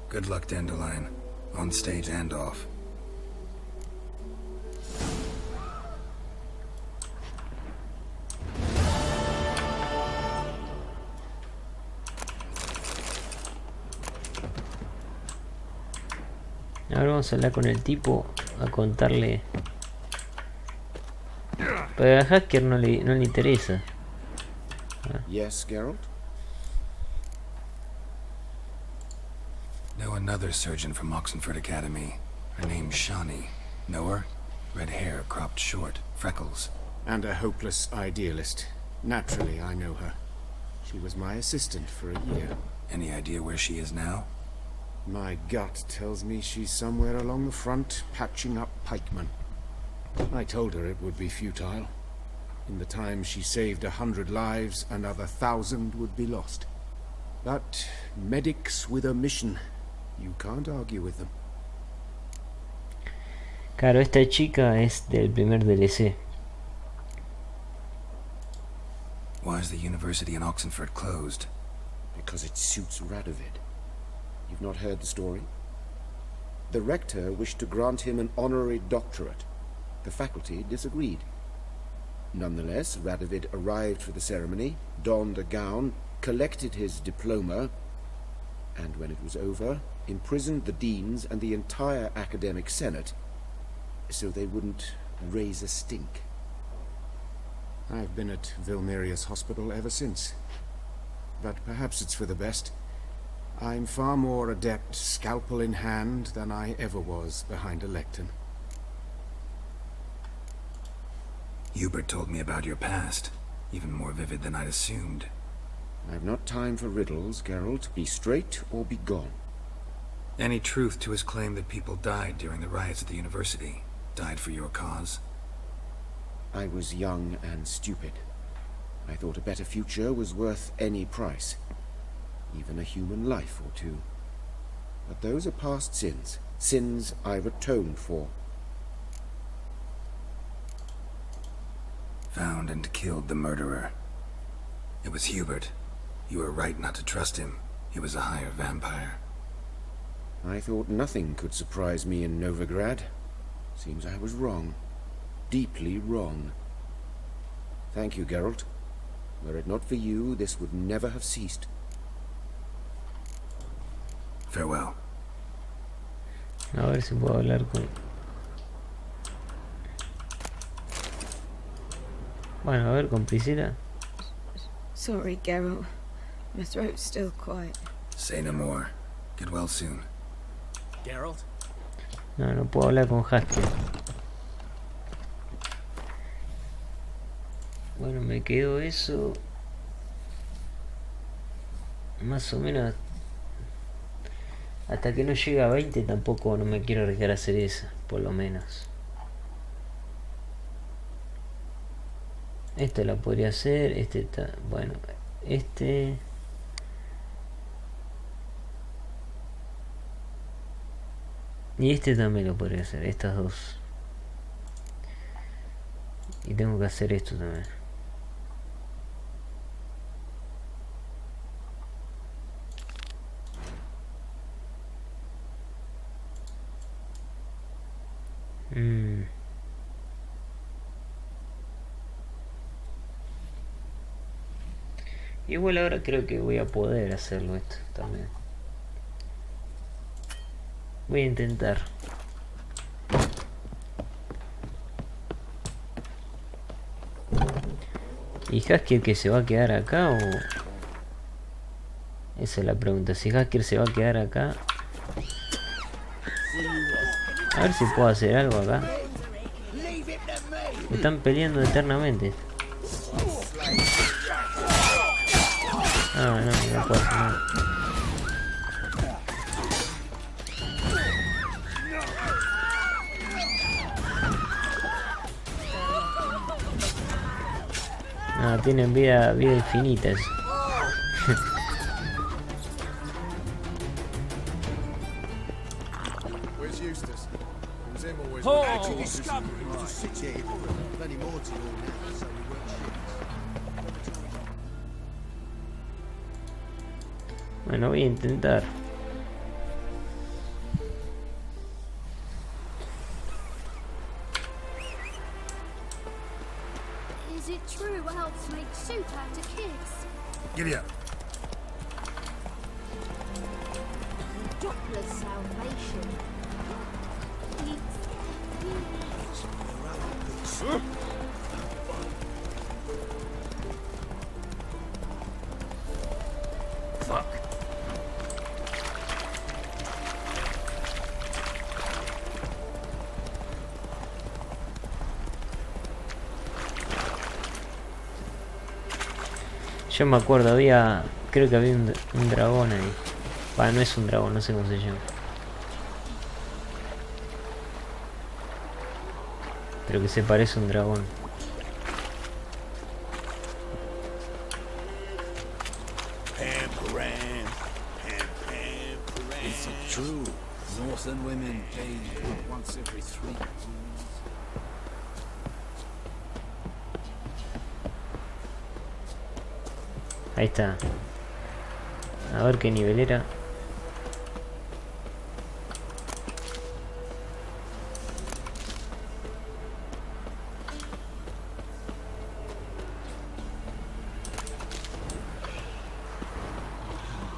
Good luck, Dandelion. On stage and off. Ahora vamos a hablar con el tipo, a contarle. Pero a Hacker no le interesa. Yes, Geralt? Know another surgeon from Oxenford Academy. Her name's Shawnee. Know her? Red hair, cropped short, freckles. And a hopeless idealist. Naturally, I know her. She was my assistant for a year. Any idea where she is now? My gut tells me she's somewhere along the front, patching up pikemen. I told her it would be futile. In the time she saved 100 lives, another 1,000 would be lost. But medics with a mission, you can't argue with them. Claro, esta chica es del primer DLC. Why is the university in Oxenford closed? Because it suits Radovid. You've not heard the story? The rector wished to grant him an honorary doctorate. The faculty disagreed. Nonetheless, Radovid arrived for the ceremony, donned a gown, collected his diploma, and when it was over, imprisoned the deans and the entire academic senate so they wouldn't raise a stink. I've been at Vilmeria's hospital ever since. But perhaps it's for the best. I'm far more adept scalpel in hand than I ever was behind a lectern. Hubert told me about your past, even more vivid than I'd assumed. I've not time for riddles, Geralt. Be straight or be gone. Any truth to his claim that people died during the riots at the university? Died for your cause? I was young and stupid. I thought a better future was worth any price. Even a human life or two. But those are past sins. Sins I've atoned for. Found and killed the murderer. It was Hubert. You were right not to trust him. He was a higher vampire. I thought nothing could surprise me in Novigrad. Seems I was wrong. Deeply wrong. Thank you, Geralt. Were it not for you, this would never have ceased. Farewell. A ver si puedo hablar con... Bueno, a ver, con Priscilla. Sorry, Geralt. My throat's still quiet. Say no more. Get well soon. Geralt? No, no puedo hablar con Haskell. Bueno, me quedo eso. Más o menos. Hasta que no llegue a 20 tampoco no me quiero arriesgar a hacer eso. Por lo menos. Esto la podría hacer. Este está... Bueno, este... Y este también lo podría hacer. Estas dos. Y tengo que hacer esto también. Igual ahora creo que voy a poder hacerlo esto también. Voy a intentar. ¿Y Haskell que se va a quedar acá o...? Esa es la pregunta, si Haskell se va a quedar acá. A ver si puedo hacer algo acá. Están peleando eternamente. Ah, no puedo hacer nada. Ah, tienen vida infinita eso. Where's Eustace? It was him always. Oh. Actually, discovery. Just sit here. Plenty more to do now, so we weren't shit. Bueno, voy a intentar. Is it true elves make soup out of kids? Giddy up. Doppler's salvation. Fuck. Yo me acuerdo, creo que había un dragón ahí. Bah, no es un dragón, no sé cómo se llama. Pero que se parece a un dragón. Is it true? Northern women pay once every 3 years. Ahí está. A ver qué nivel era.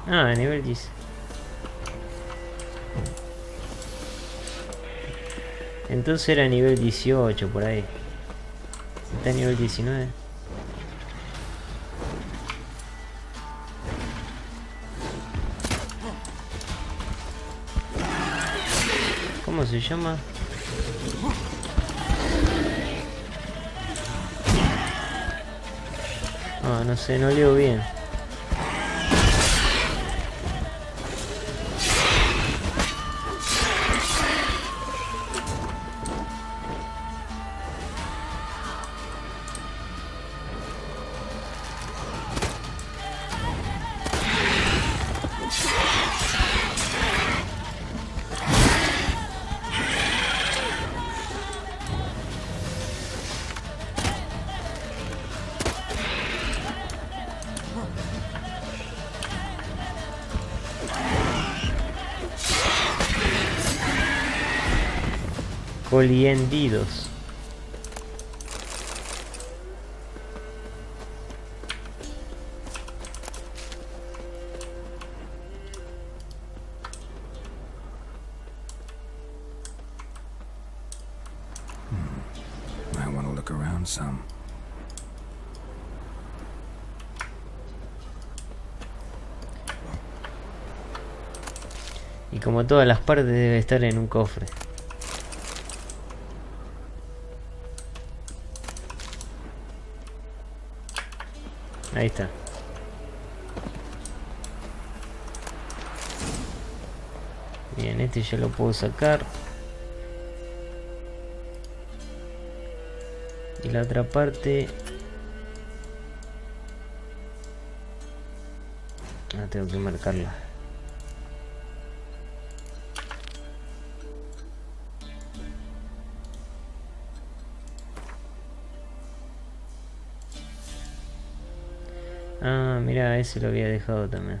Ah, nivel 10. Entonces era nivel 18 por ahí. Está nivel 19. ¿Cómo se llama? Ah, no sé, no leo bien. Coliendidos. Might want to look around some. Y como todas las partes debe estar en un cofre. Ahí está. Bien, este ya lo puedo sacar. Y la otra parte... Ah, tengo que marcarla. Ah, mira, ese lo había dejado también.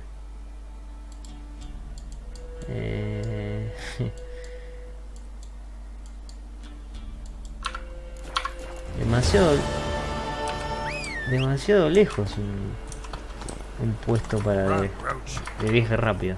Demasiado lejos un puesto para de viaje rápido.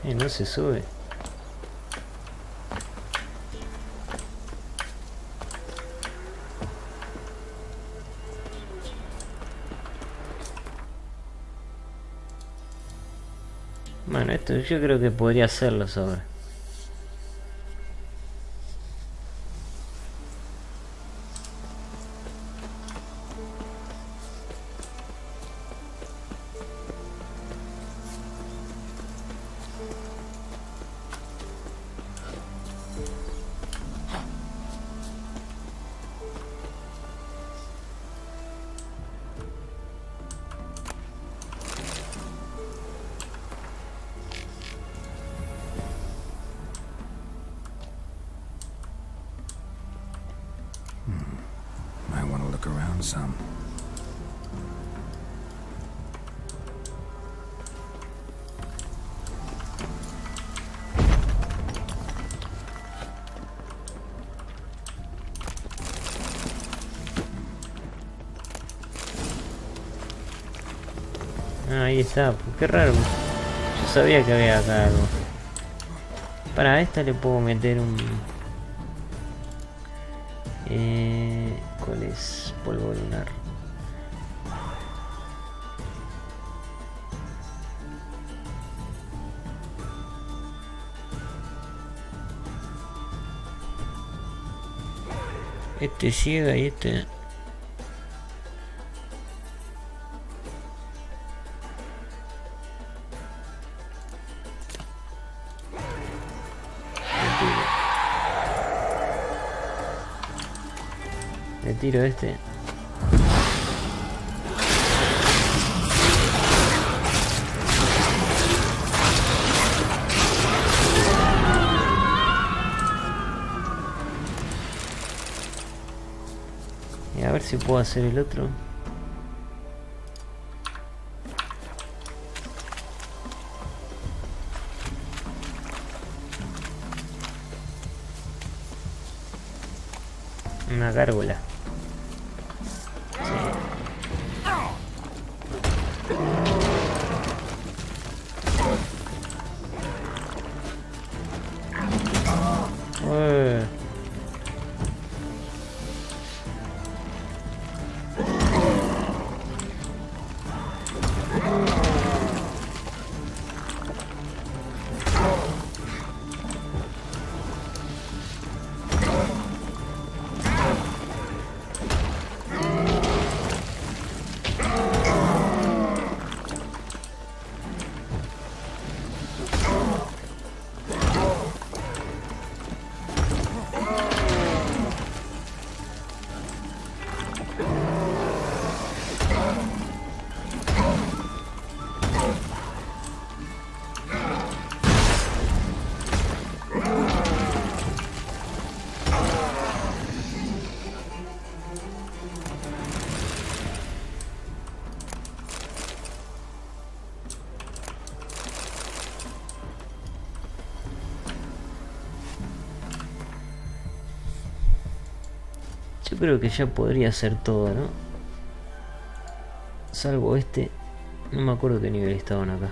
No se sube. Bueno, esto yo creo que podría hacerlo ahora. Might want to look around some. Ah, ahí está, qué raro. Yo sabía que había acá algo. Para esta le puedo meter un... ¿cuál es? Polvo lunar. Este ciega y este... Le tiro este. Y a ver si puedo hacer el otro. Una gárgola. Yo creo que ya podría hacer todo, ¿no? Salvo este. No me acuerdo qué nivel estaban acá.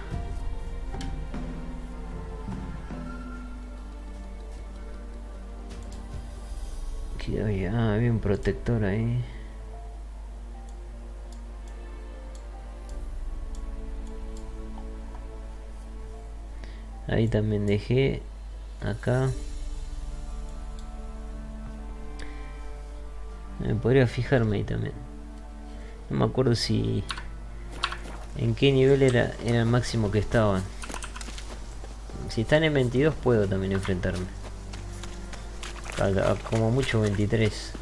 Aquí había... Ah, había un protector ahí. Ahí también dejé. Acá. Podría fijarme ahí también. No me acuerdo si... en qué nivel era el máximo que estaban. Si están en 22 puedo también enfrentarme. Como mucho 23.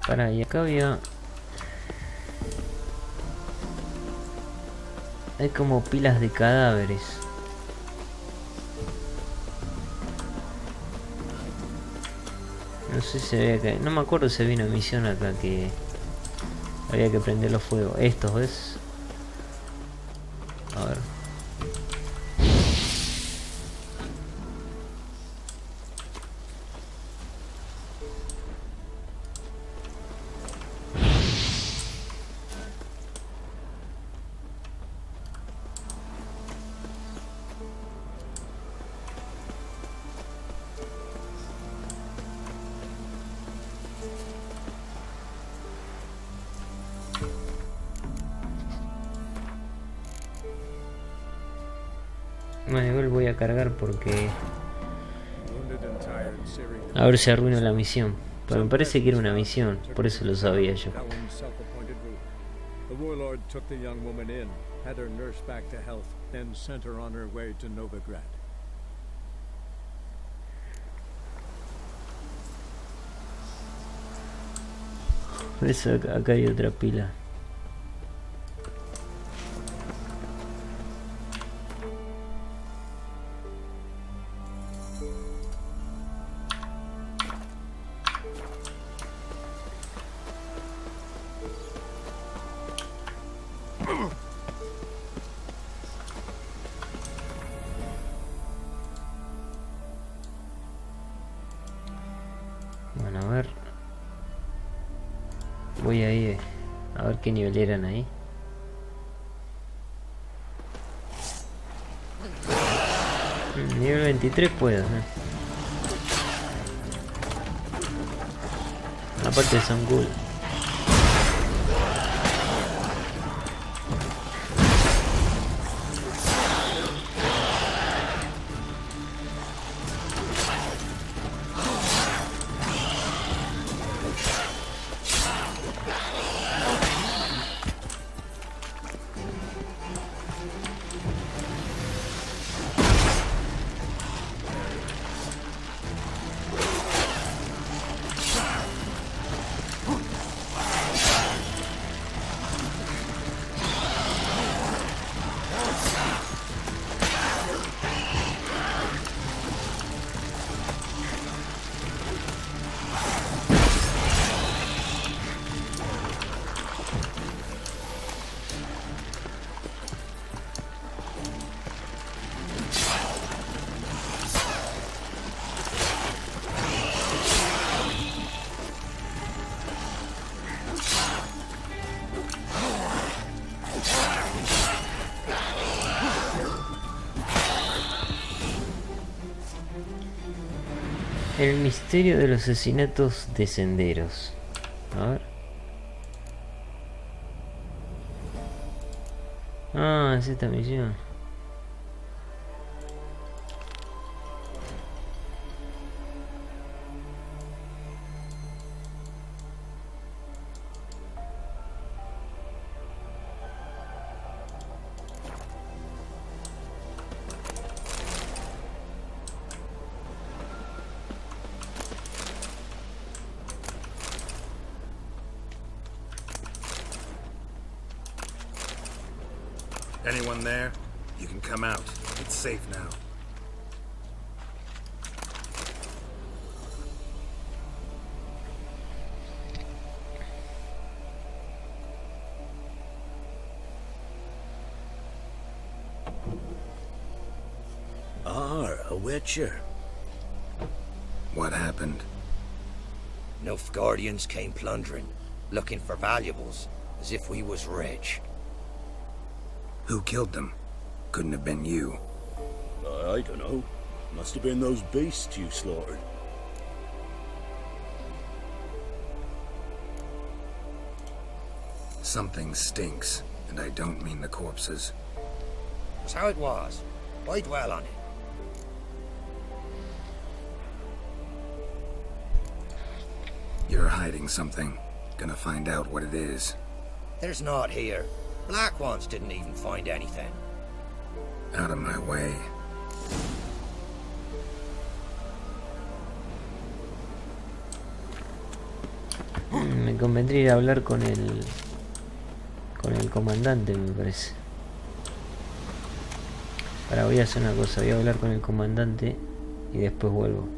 Para, y acá había... hay como pilas de cadáveres. No sé si había que... No me acuerdo si había una misión acá que... Había que prender los fuegos. Estos, ¿ves? A ver. Bueno, igual voy a cargar porque... A ver si arruino la misión. Pero me parece que era una misión, por eso lo sabía yo. The warlord took the young woman in, had her nursed back to health, then sent her on her way to Novigrad. ¿Ves? Acá hay otra pila. Bueno, a ver. Voy ahí a ver qué nivel eran ahí. Nivel 23 puedo, ¿eh? Aparte son cool. El misterio de los asesinatos de senderos. A ver. Ah, es esta misión. Anyone there? You can come out. It's safe now. A witcher. What happened? Nilfgaardians came plundering, looking for valuables, as if we was rich. Who killed them? Couldn't have been you. I don't know. Must have been those beasts you slaughtered. Something stinks, and I don't mean the corpses. That's how it was. Why dwell on it? You're hiding something. Gonna find out what it is. There's not here. Black ones didn't even find anything. Out of my way. Me convendría ir a hablar con el comandante, me parece. Ahora voy a hacer una cosa, voy a hablar con el comandante y después vuelvo.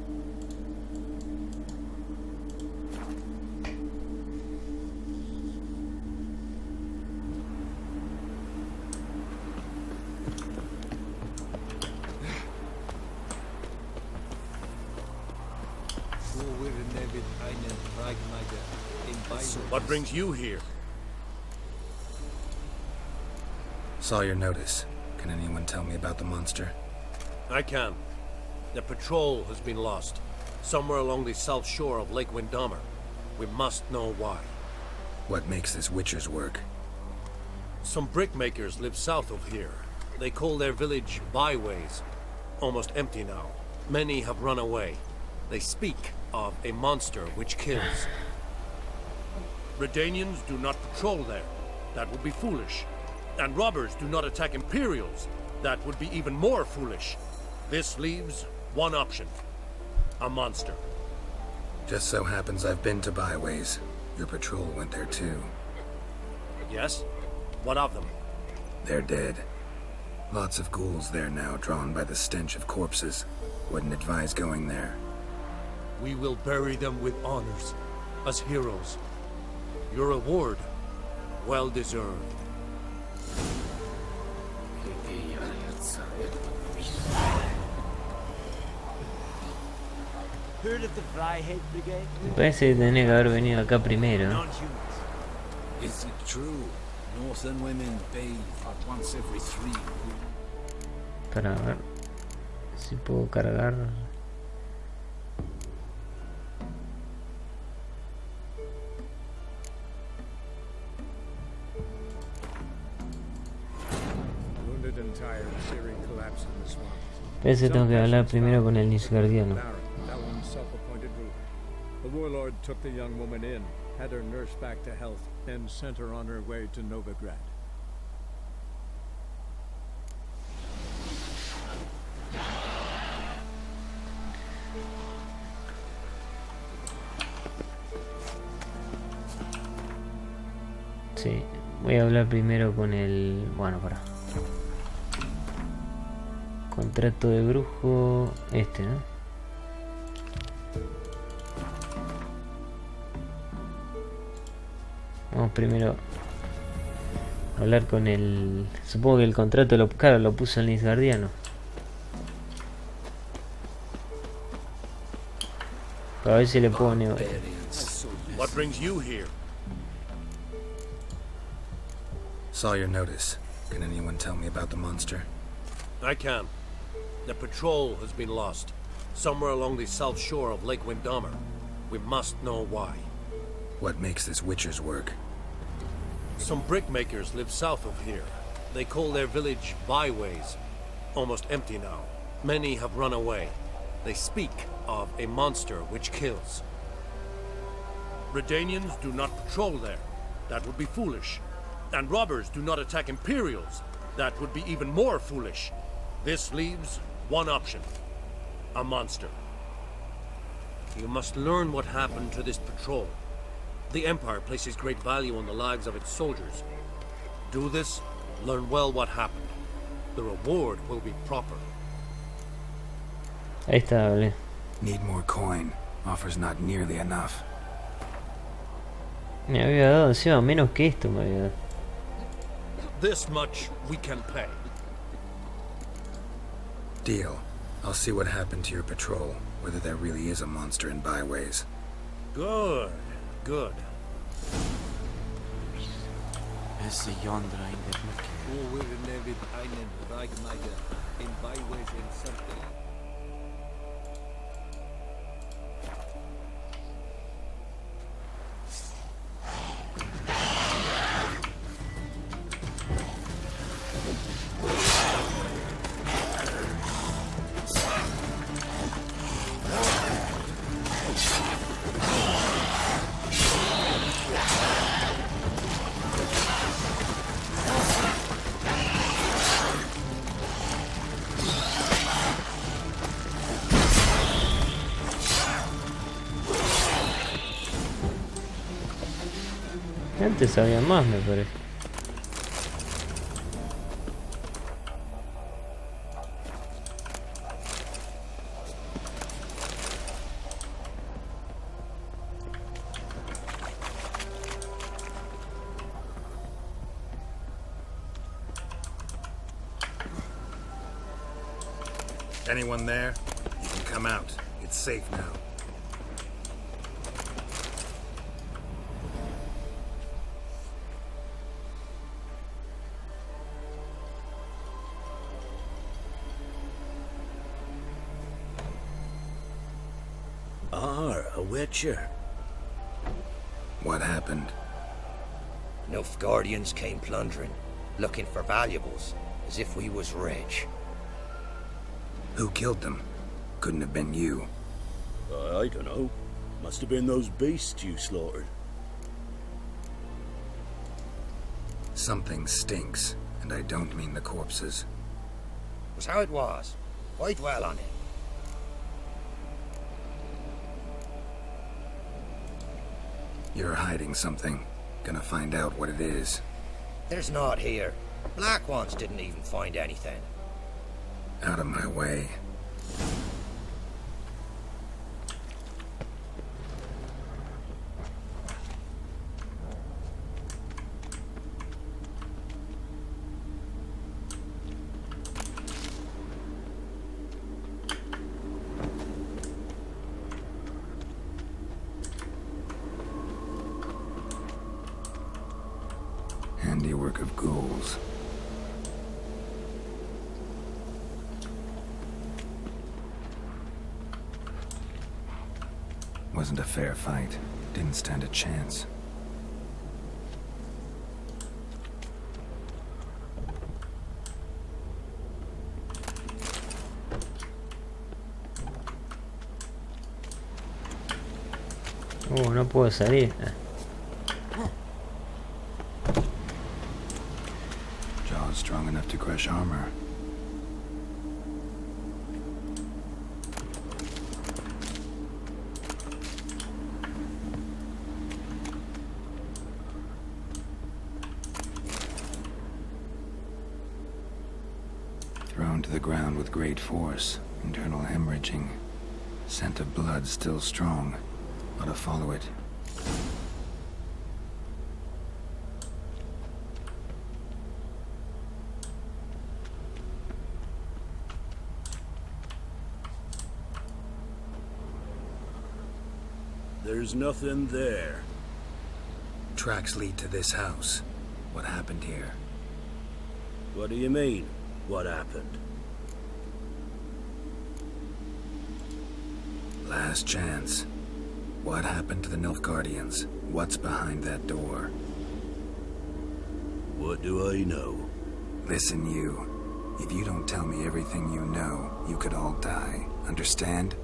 What brings you here? Saw your notice. Can anyone tell me about the monster? I can. The patrol has been lost. Somewhere along the south shore of Lake Windammer. We must know why. What makes this witcher's work? Some brickmakers live south of here. They call their village byways. Almost empty now. Many have run away. They speak of a monster which kills. Redanians do not patrol there. That would be foolish. And robbers do not attack Imperials. That would be even more foolish. This leaves one option. A monster. Just so happens I've been to byways. Your patrol went there too. Yes? What of them? They're dead. Lots of ghouls there now, drawn by the stench of corpses. Wouldn't advise going there. We will bury them with honors, as heroes. Your reward, well deserved. Heard of the Fryhead Brigade? Me parece que tenés que haber venido acá primero. Is it true? Northern women bathe once every 3 weeks. Para ver si puedo cargar. Wounded and tired, Siri collapsed in the swamp. Parece que tengo que hablar primero con el Nisgardiano. Baron's self-appointed ruler. The warlord took the young woman in, had her nursed back to health, then sent her on her way to Novigrad. Sí, voy a hablar primero con el... Bueno, para. Contrato de brujo... Este, ¿no? Vamos primero a hablar con el... Supongo que el contrato lo puso el Nisgardiano. Para ver si le puedo negociar. What brings you here? Saw your notice. Can anyone tell me about the monster? I can. The patrol has been lost. Somewhere along the south shore of Lake Windammer. We must know why. What makes this witcher's work? Some brickmakers live south of here. They call their village byways. Almost empty now. Many have run away. They speak of a monster which kills. Redanians do not patrol there. That would be foolish. And robbers do not attack Imperials. That would be even more foolish. This leaves one option. A monster. You must learn what happened to this patrol. The Empire places great value on the lives of its soldiers. Do this, learn well what happened. The reward will be proper. Ahí está, vale. Need more coin. Offer's not nearly enough. Me había dado encima menos que esto, me había dado. This much we can pay. Deal. I'll see what happened to your patrol, whether there really is a monster in byways. Good, good. Es yonder in the book. We're never einen Reichmeier in byways in something. Antes había más, me parece. Anyone there? You can come out. It's safe now. A witcher. What happened? Nilfgaardians came plundering, looking for valuables, as if we was rich. Who killed them? Couldn't have been you. I don't know. Must have been those beasts you slaughtered. Something stinks, and I don't mean the corpses. Was how it was. Why dwell on it? You're hiding something. Gonna find out what it is. There's naught here. Black ones didn't even find anything. Out of my way. Handiwork of ghouls. Wasn't a fair fight. Didn't stand a chance. No puedo salir. Jaws strong enough to crush armor. Thrown to the ground with great force. Internal hemorrhaging. Scent of blood still strong. Ought to follow it. There's nothing there. Tracks lead to this house. What happened here? What do you mean, what happened? Last chance. What happened to the Nilfgaardians? What's behind that door? What do I know? Listen, you. If you don't tell me everything you know, you could all die. Understand?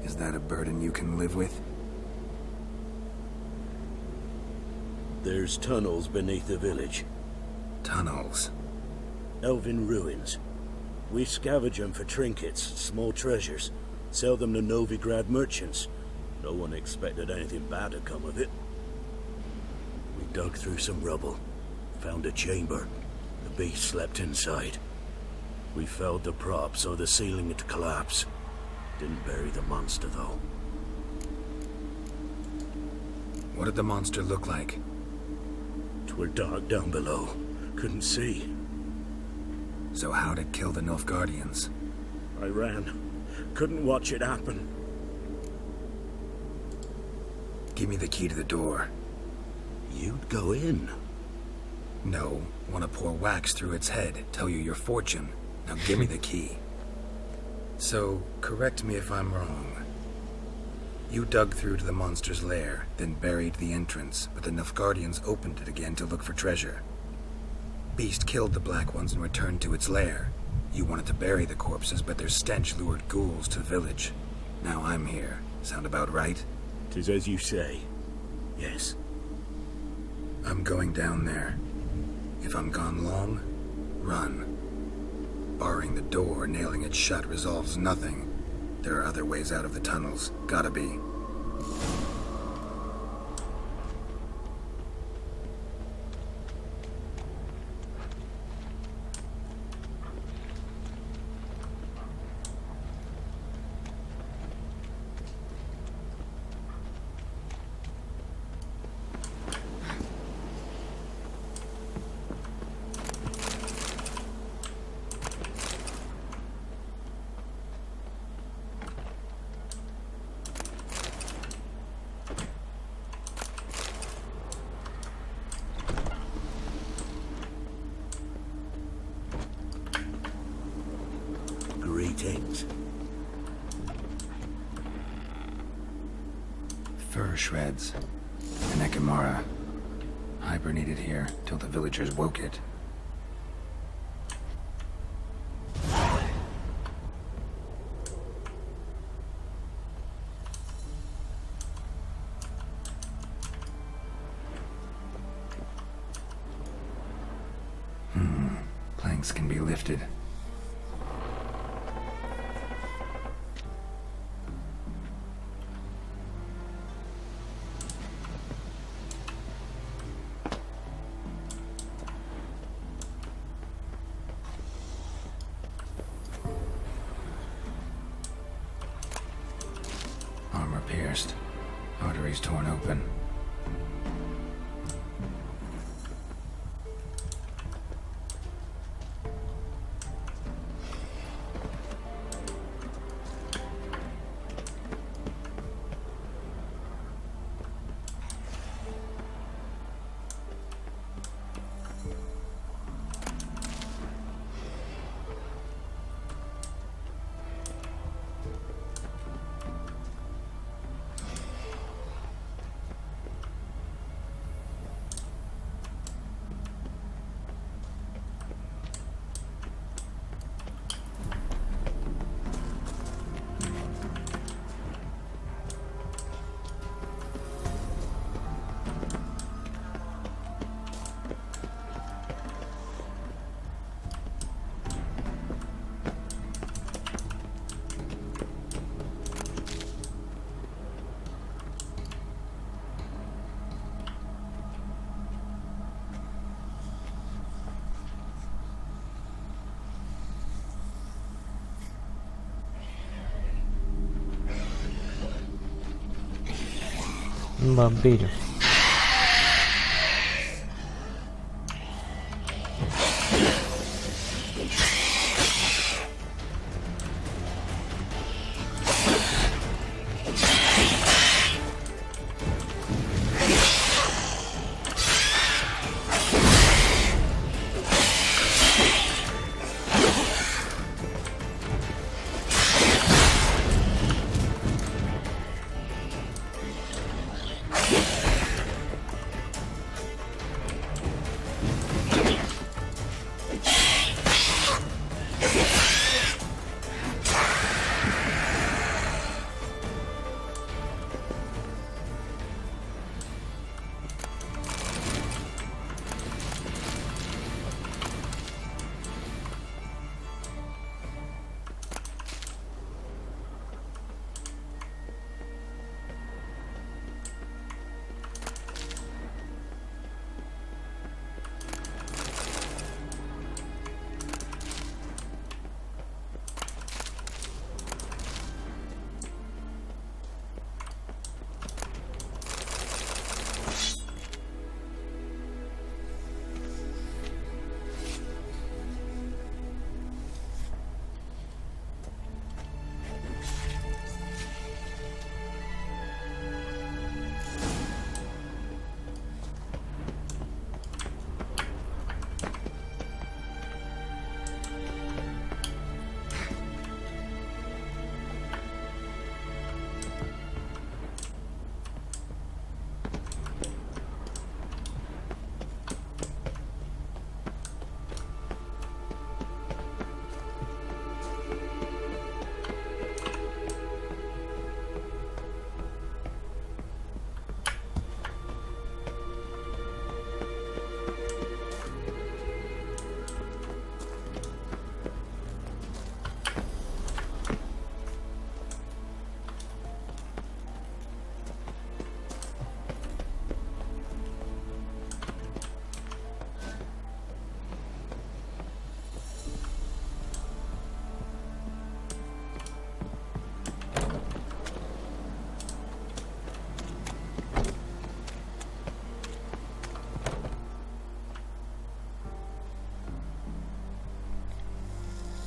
Is that a burden you can live with? There's tunnels beneath the village. Tunnels? Elven ruins. We scavenge them for trinkets, small treasures. Sell them to Novigrad merchants. No one expected anything bad to come of it. We dug through some rubble. Found a chamber. The beast slept inside. We felled the prop so the ceiling had collapsed. Didn't bury the monster, though. What did the monster look like? 'Twere dark down below. Couldn't see. So how'd it kill the Nilfgaardians? I ran. Couldn't watch it happen. Give me the key to the door. You'd go in? No. Want to pour wax through its head, tell you your fortune. Now give me the key. So, correct me if I'm wrong. You dug through to the monster's lair, then buried the entrance, but the Nilfgaardians opened it again to look for treasure. Beast killed the Black Ones and returned to its lair. You wanted to bury the corpses, but their stench lured ghouls to the village. Now I'm here. Sound about right? 'Tis as you say. Yes. I'm going down there. If I'm gone long, run. Barring the door, nailing it shut resolves nothing. There are other ways out of the tunnels. Gotta be. shreds. An Ekimara. Hibernated here till the villagers woke it. Planks can be lifted. Armor pierced. Arteries torn open. Un vampiro.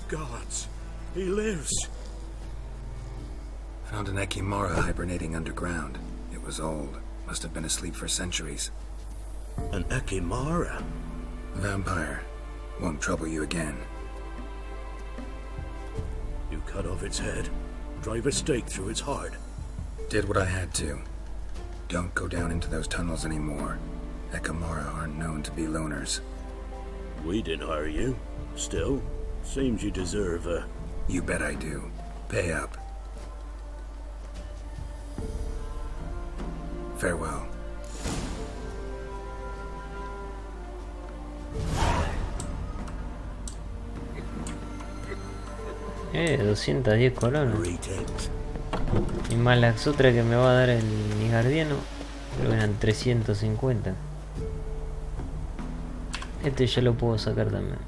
Gods, he lives. Found an Ekimara hibernating underground. It was old. Must have been asleep for centuries. An Ekimara? Vampire. Won't trouble you again. You cut off its head, drive a stake through its heart. Did what I had to. Don't go down into those tunnels anymore. Ekamara aren't known to be loners. We didn't hire you. Still, seems you deserve a... You bet I do. Pay up. Farewell. 210 colones. Y más las otras que me va a dar el Guardiano, creo que eran 350. Este ya lo puedo sacar también.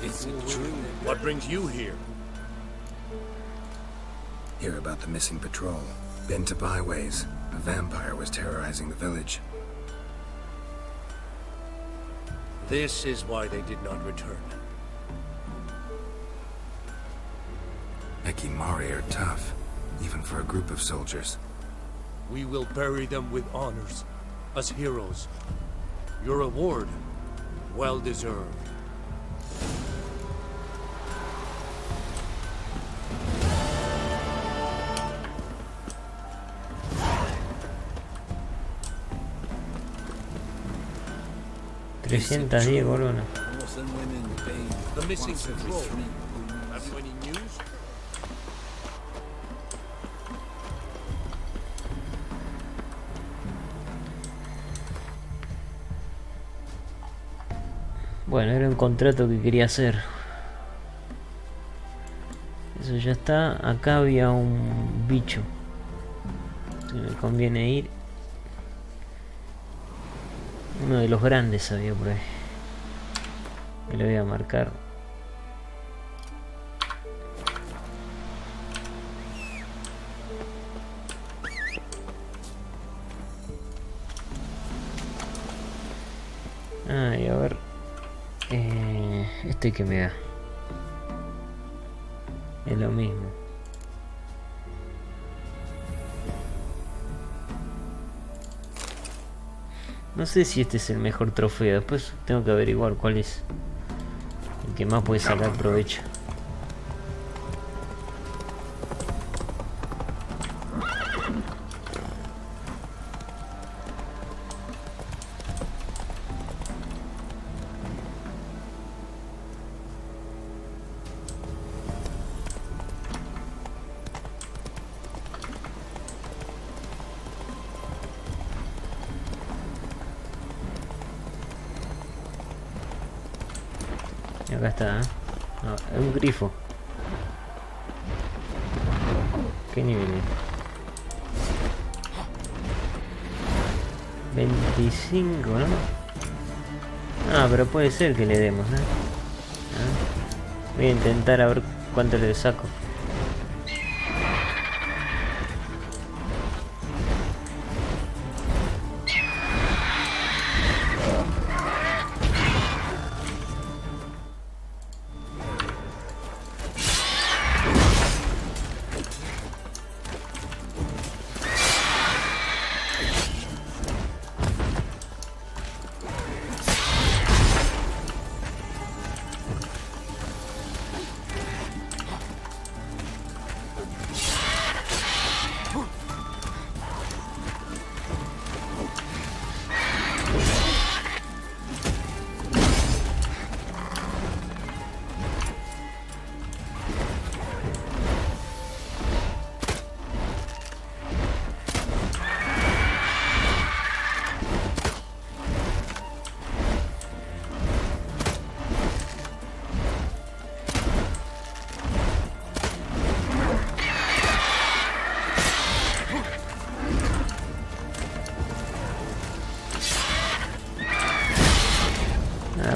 Is it true? What brings you here? Hear about the missing patrol. Been to byways. A vampire was terrorizing the village. This is why they did not return. Ekimari are tough, even for a group of soldiers. We will bury them with honors, as heroes. Your reward, well deserved. $310 colones. The missing patrol. Have you any news? Bueno, era un contrato que quería hacer. Eso ya está. Acá había un bicho que me conviene ir. Uno de los grandes había por ahí. Me lo voy a marcar. Ah, y a ver. Este que me da. Es lo mismo. No sé si este es el mejor trofeo. Después tengo que averiguar cuál es el que más puede sacar provecho. Y acá está, ¿eh? No, es un grifo. ¿Qué nivel es? 25, ¿no? Ah, pero puede ser que le demos, ¿no? Voy a intentar a ver cuánto le saco.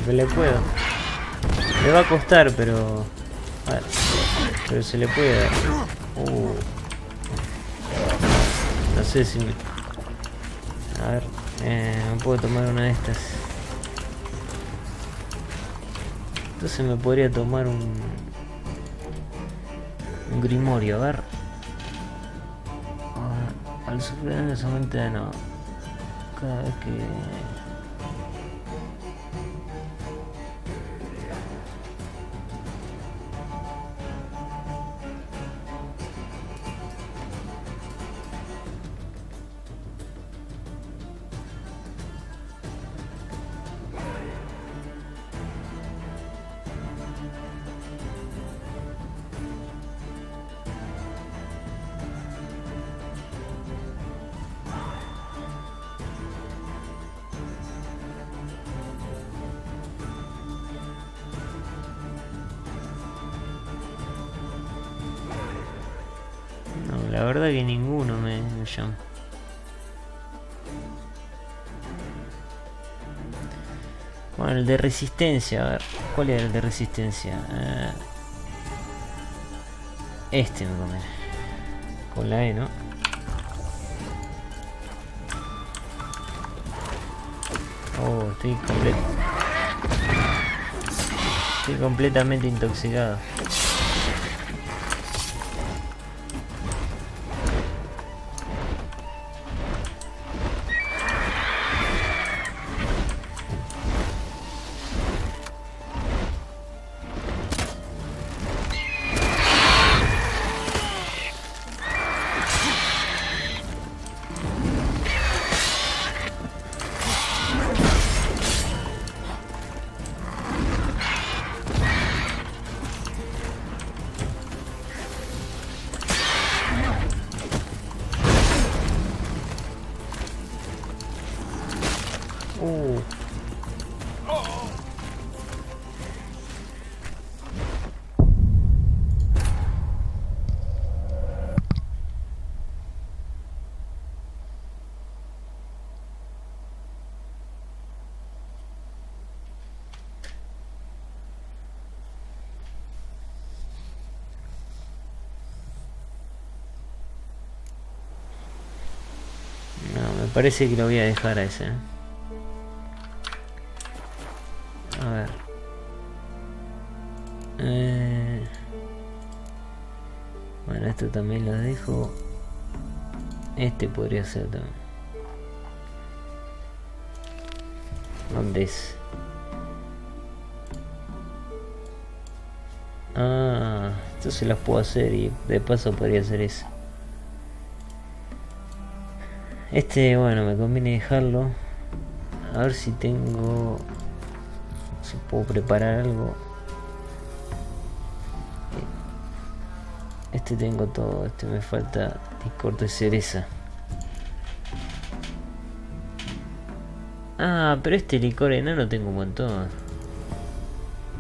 Le puedo. Le va a costar, pero... A ver, pero se le puede dar. No sé si... A ver, no puedo tomar una de estas. Entonces me podría tomar un Un grimorio, a ver. Al sufrir daño se aumenta de no. Cada vez que... La verdad que ninguno me llama. Bueno, el de resistencia, a ver, ¿cuál era el de resistencia? Este me conviene. Con la E, ¿no? Oh, estoy completamente intoxicado. Me parece que lo voy a dejar a ese. A ver. Bueno, esto también lo dejo. Este podría ser también. ¿Dónde es? Ah, entonces las puedo hacer y de paso podría hacer eso. Este, bueno, me conviene dejarlo. A ver si tengo... si puedo preparar algo. Este tengo todo. Este me falta licor de cereza. Ah, pero este licor enano tengo un montón.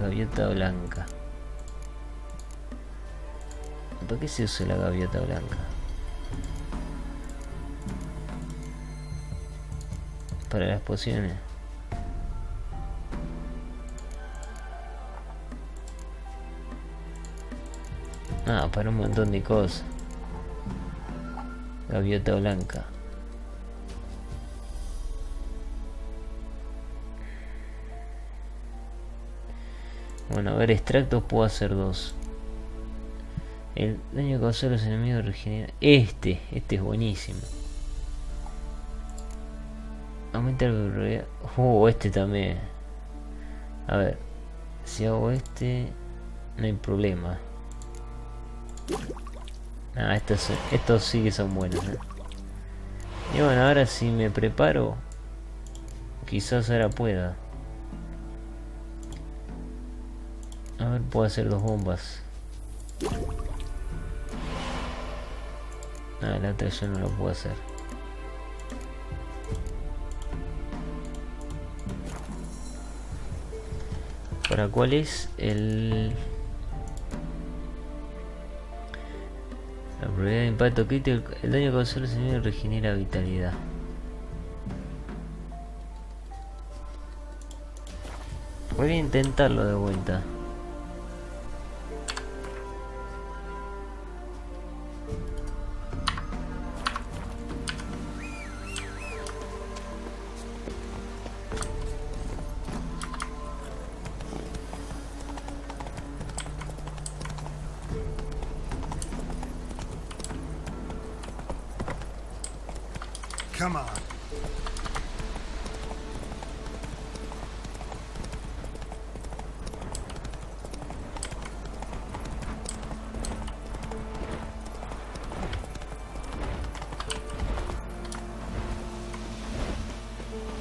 Gaviota blanca. ¿Para qué se usa la gaviota blanca? Para las pociones. Ah, para un montón de cosas. Gaviota blanca. Bueno, a ver, extractos puedo hacer 2. El daño causado a los enemigos regenera. Este es buenísimo. Aumenta la probabilidad. Este también. A ver, si hago este, no hay problema. Ah, estos sí que son buenos, ¿eh? Y bueno, ahora si me preparo, quizás ahora pueda. A ver, puedo hacer 2 bombas. Ah, la otra yo no lo puedo hacer. ¿Para cuál es el...? La probabilidad de impacto crítico. El daño causado a los enemigos regenera vitalidad. Voy a intentarlo de vuelta. Come on.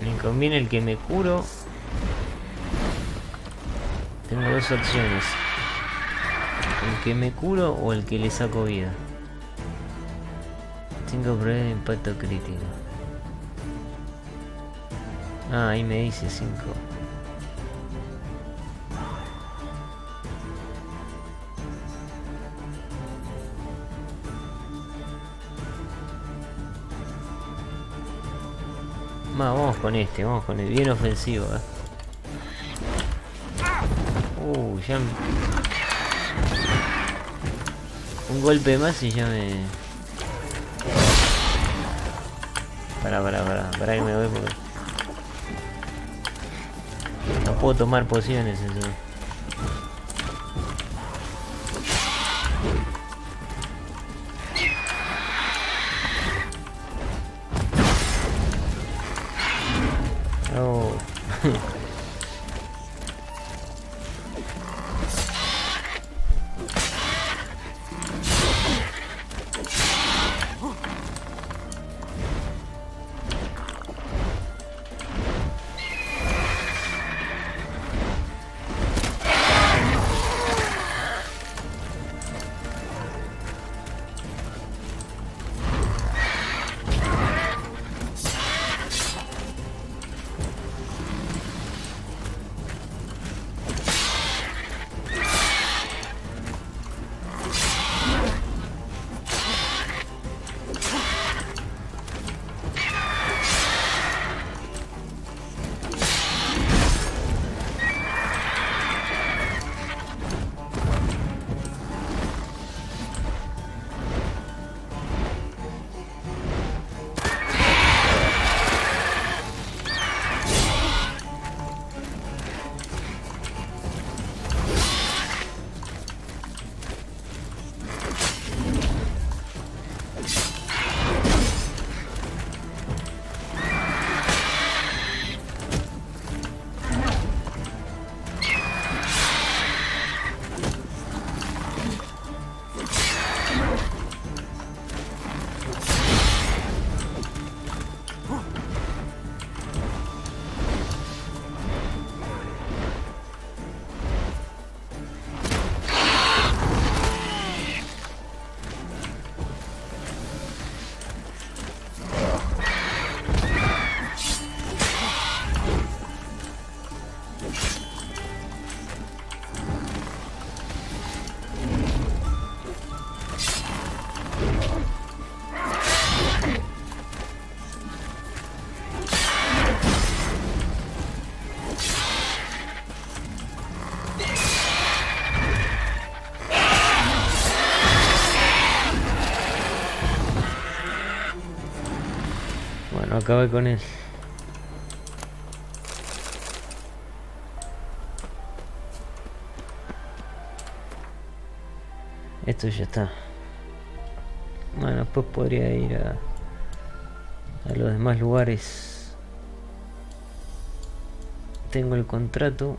Me conviene el que me curo. Tengo dos opciones. El que me curo o el que le saco vida. 5 pruebas de impacto crítico. Ah, ahí me dice 5. Vamos con este, vamos con el bien ofensivo. Ya un golpe más y ya me... Para que me voy porque no puedo tomar pociones eso. Oh. Bueno, acabé con él. Esto ya está. Bueno, después podría ir a los demás lugares. Tengo el contrato.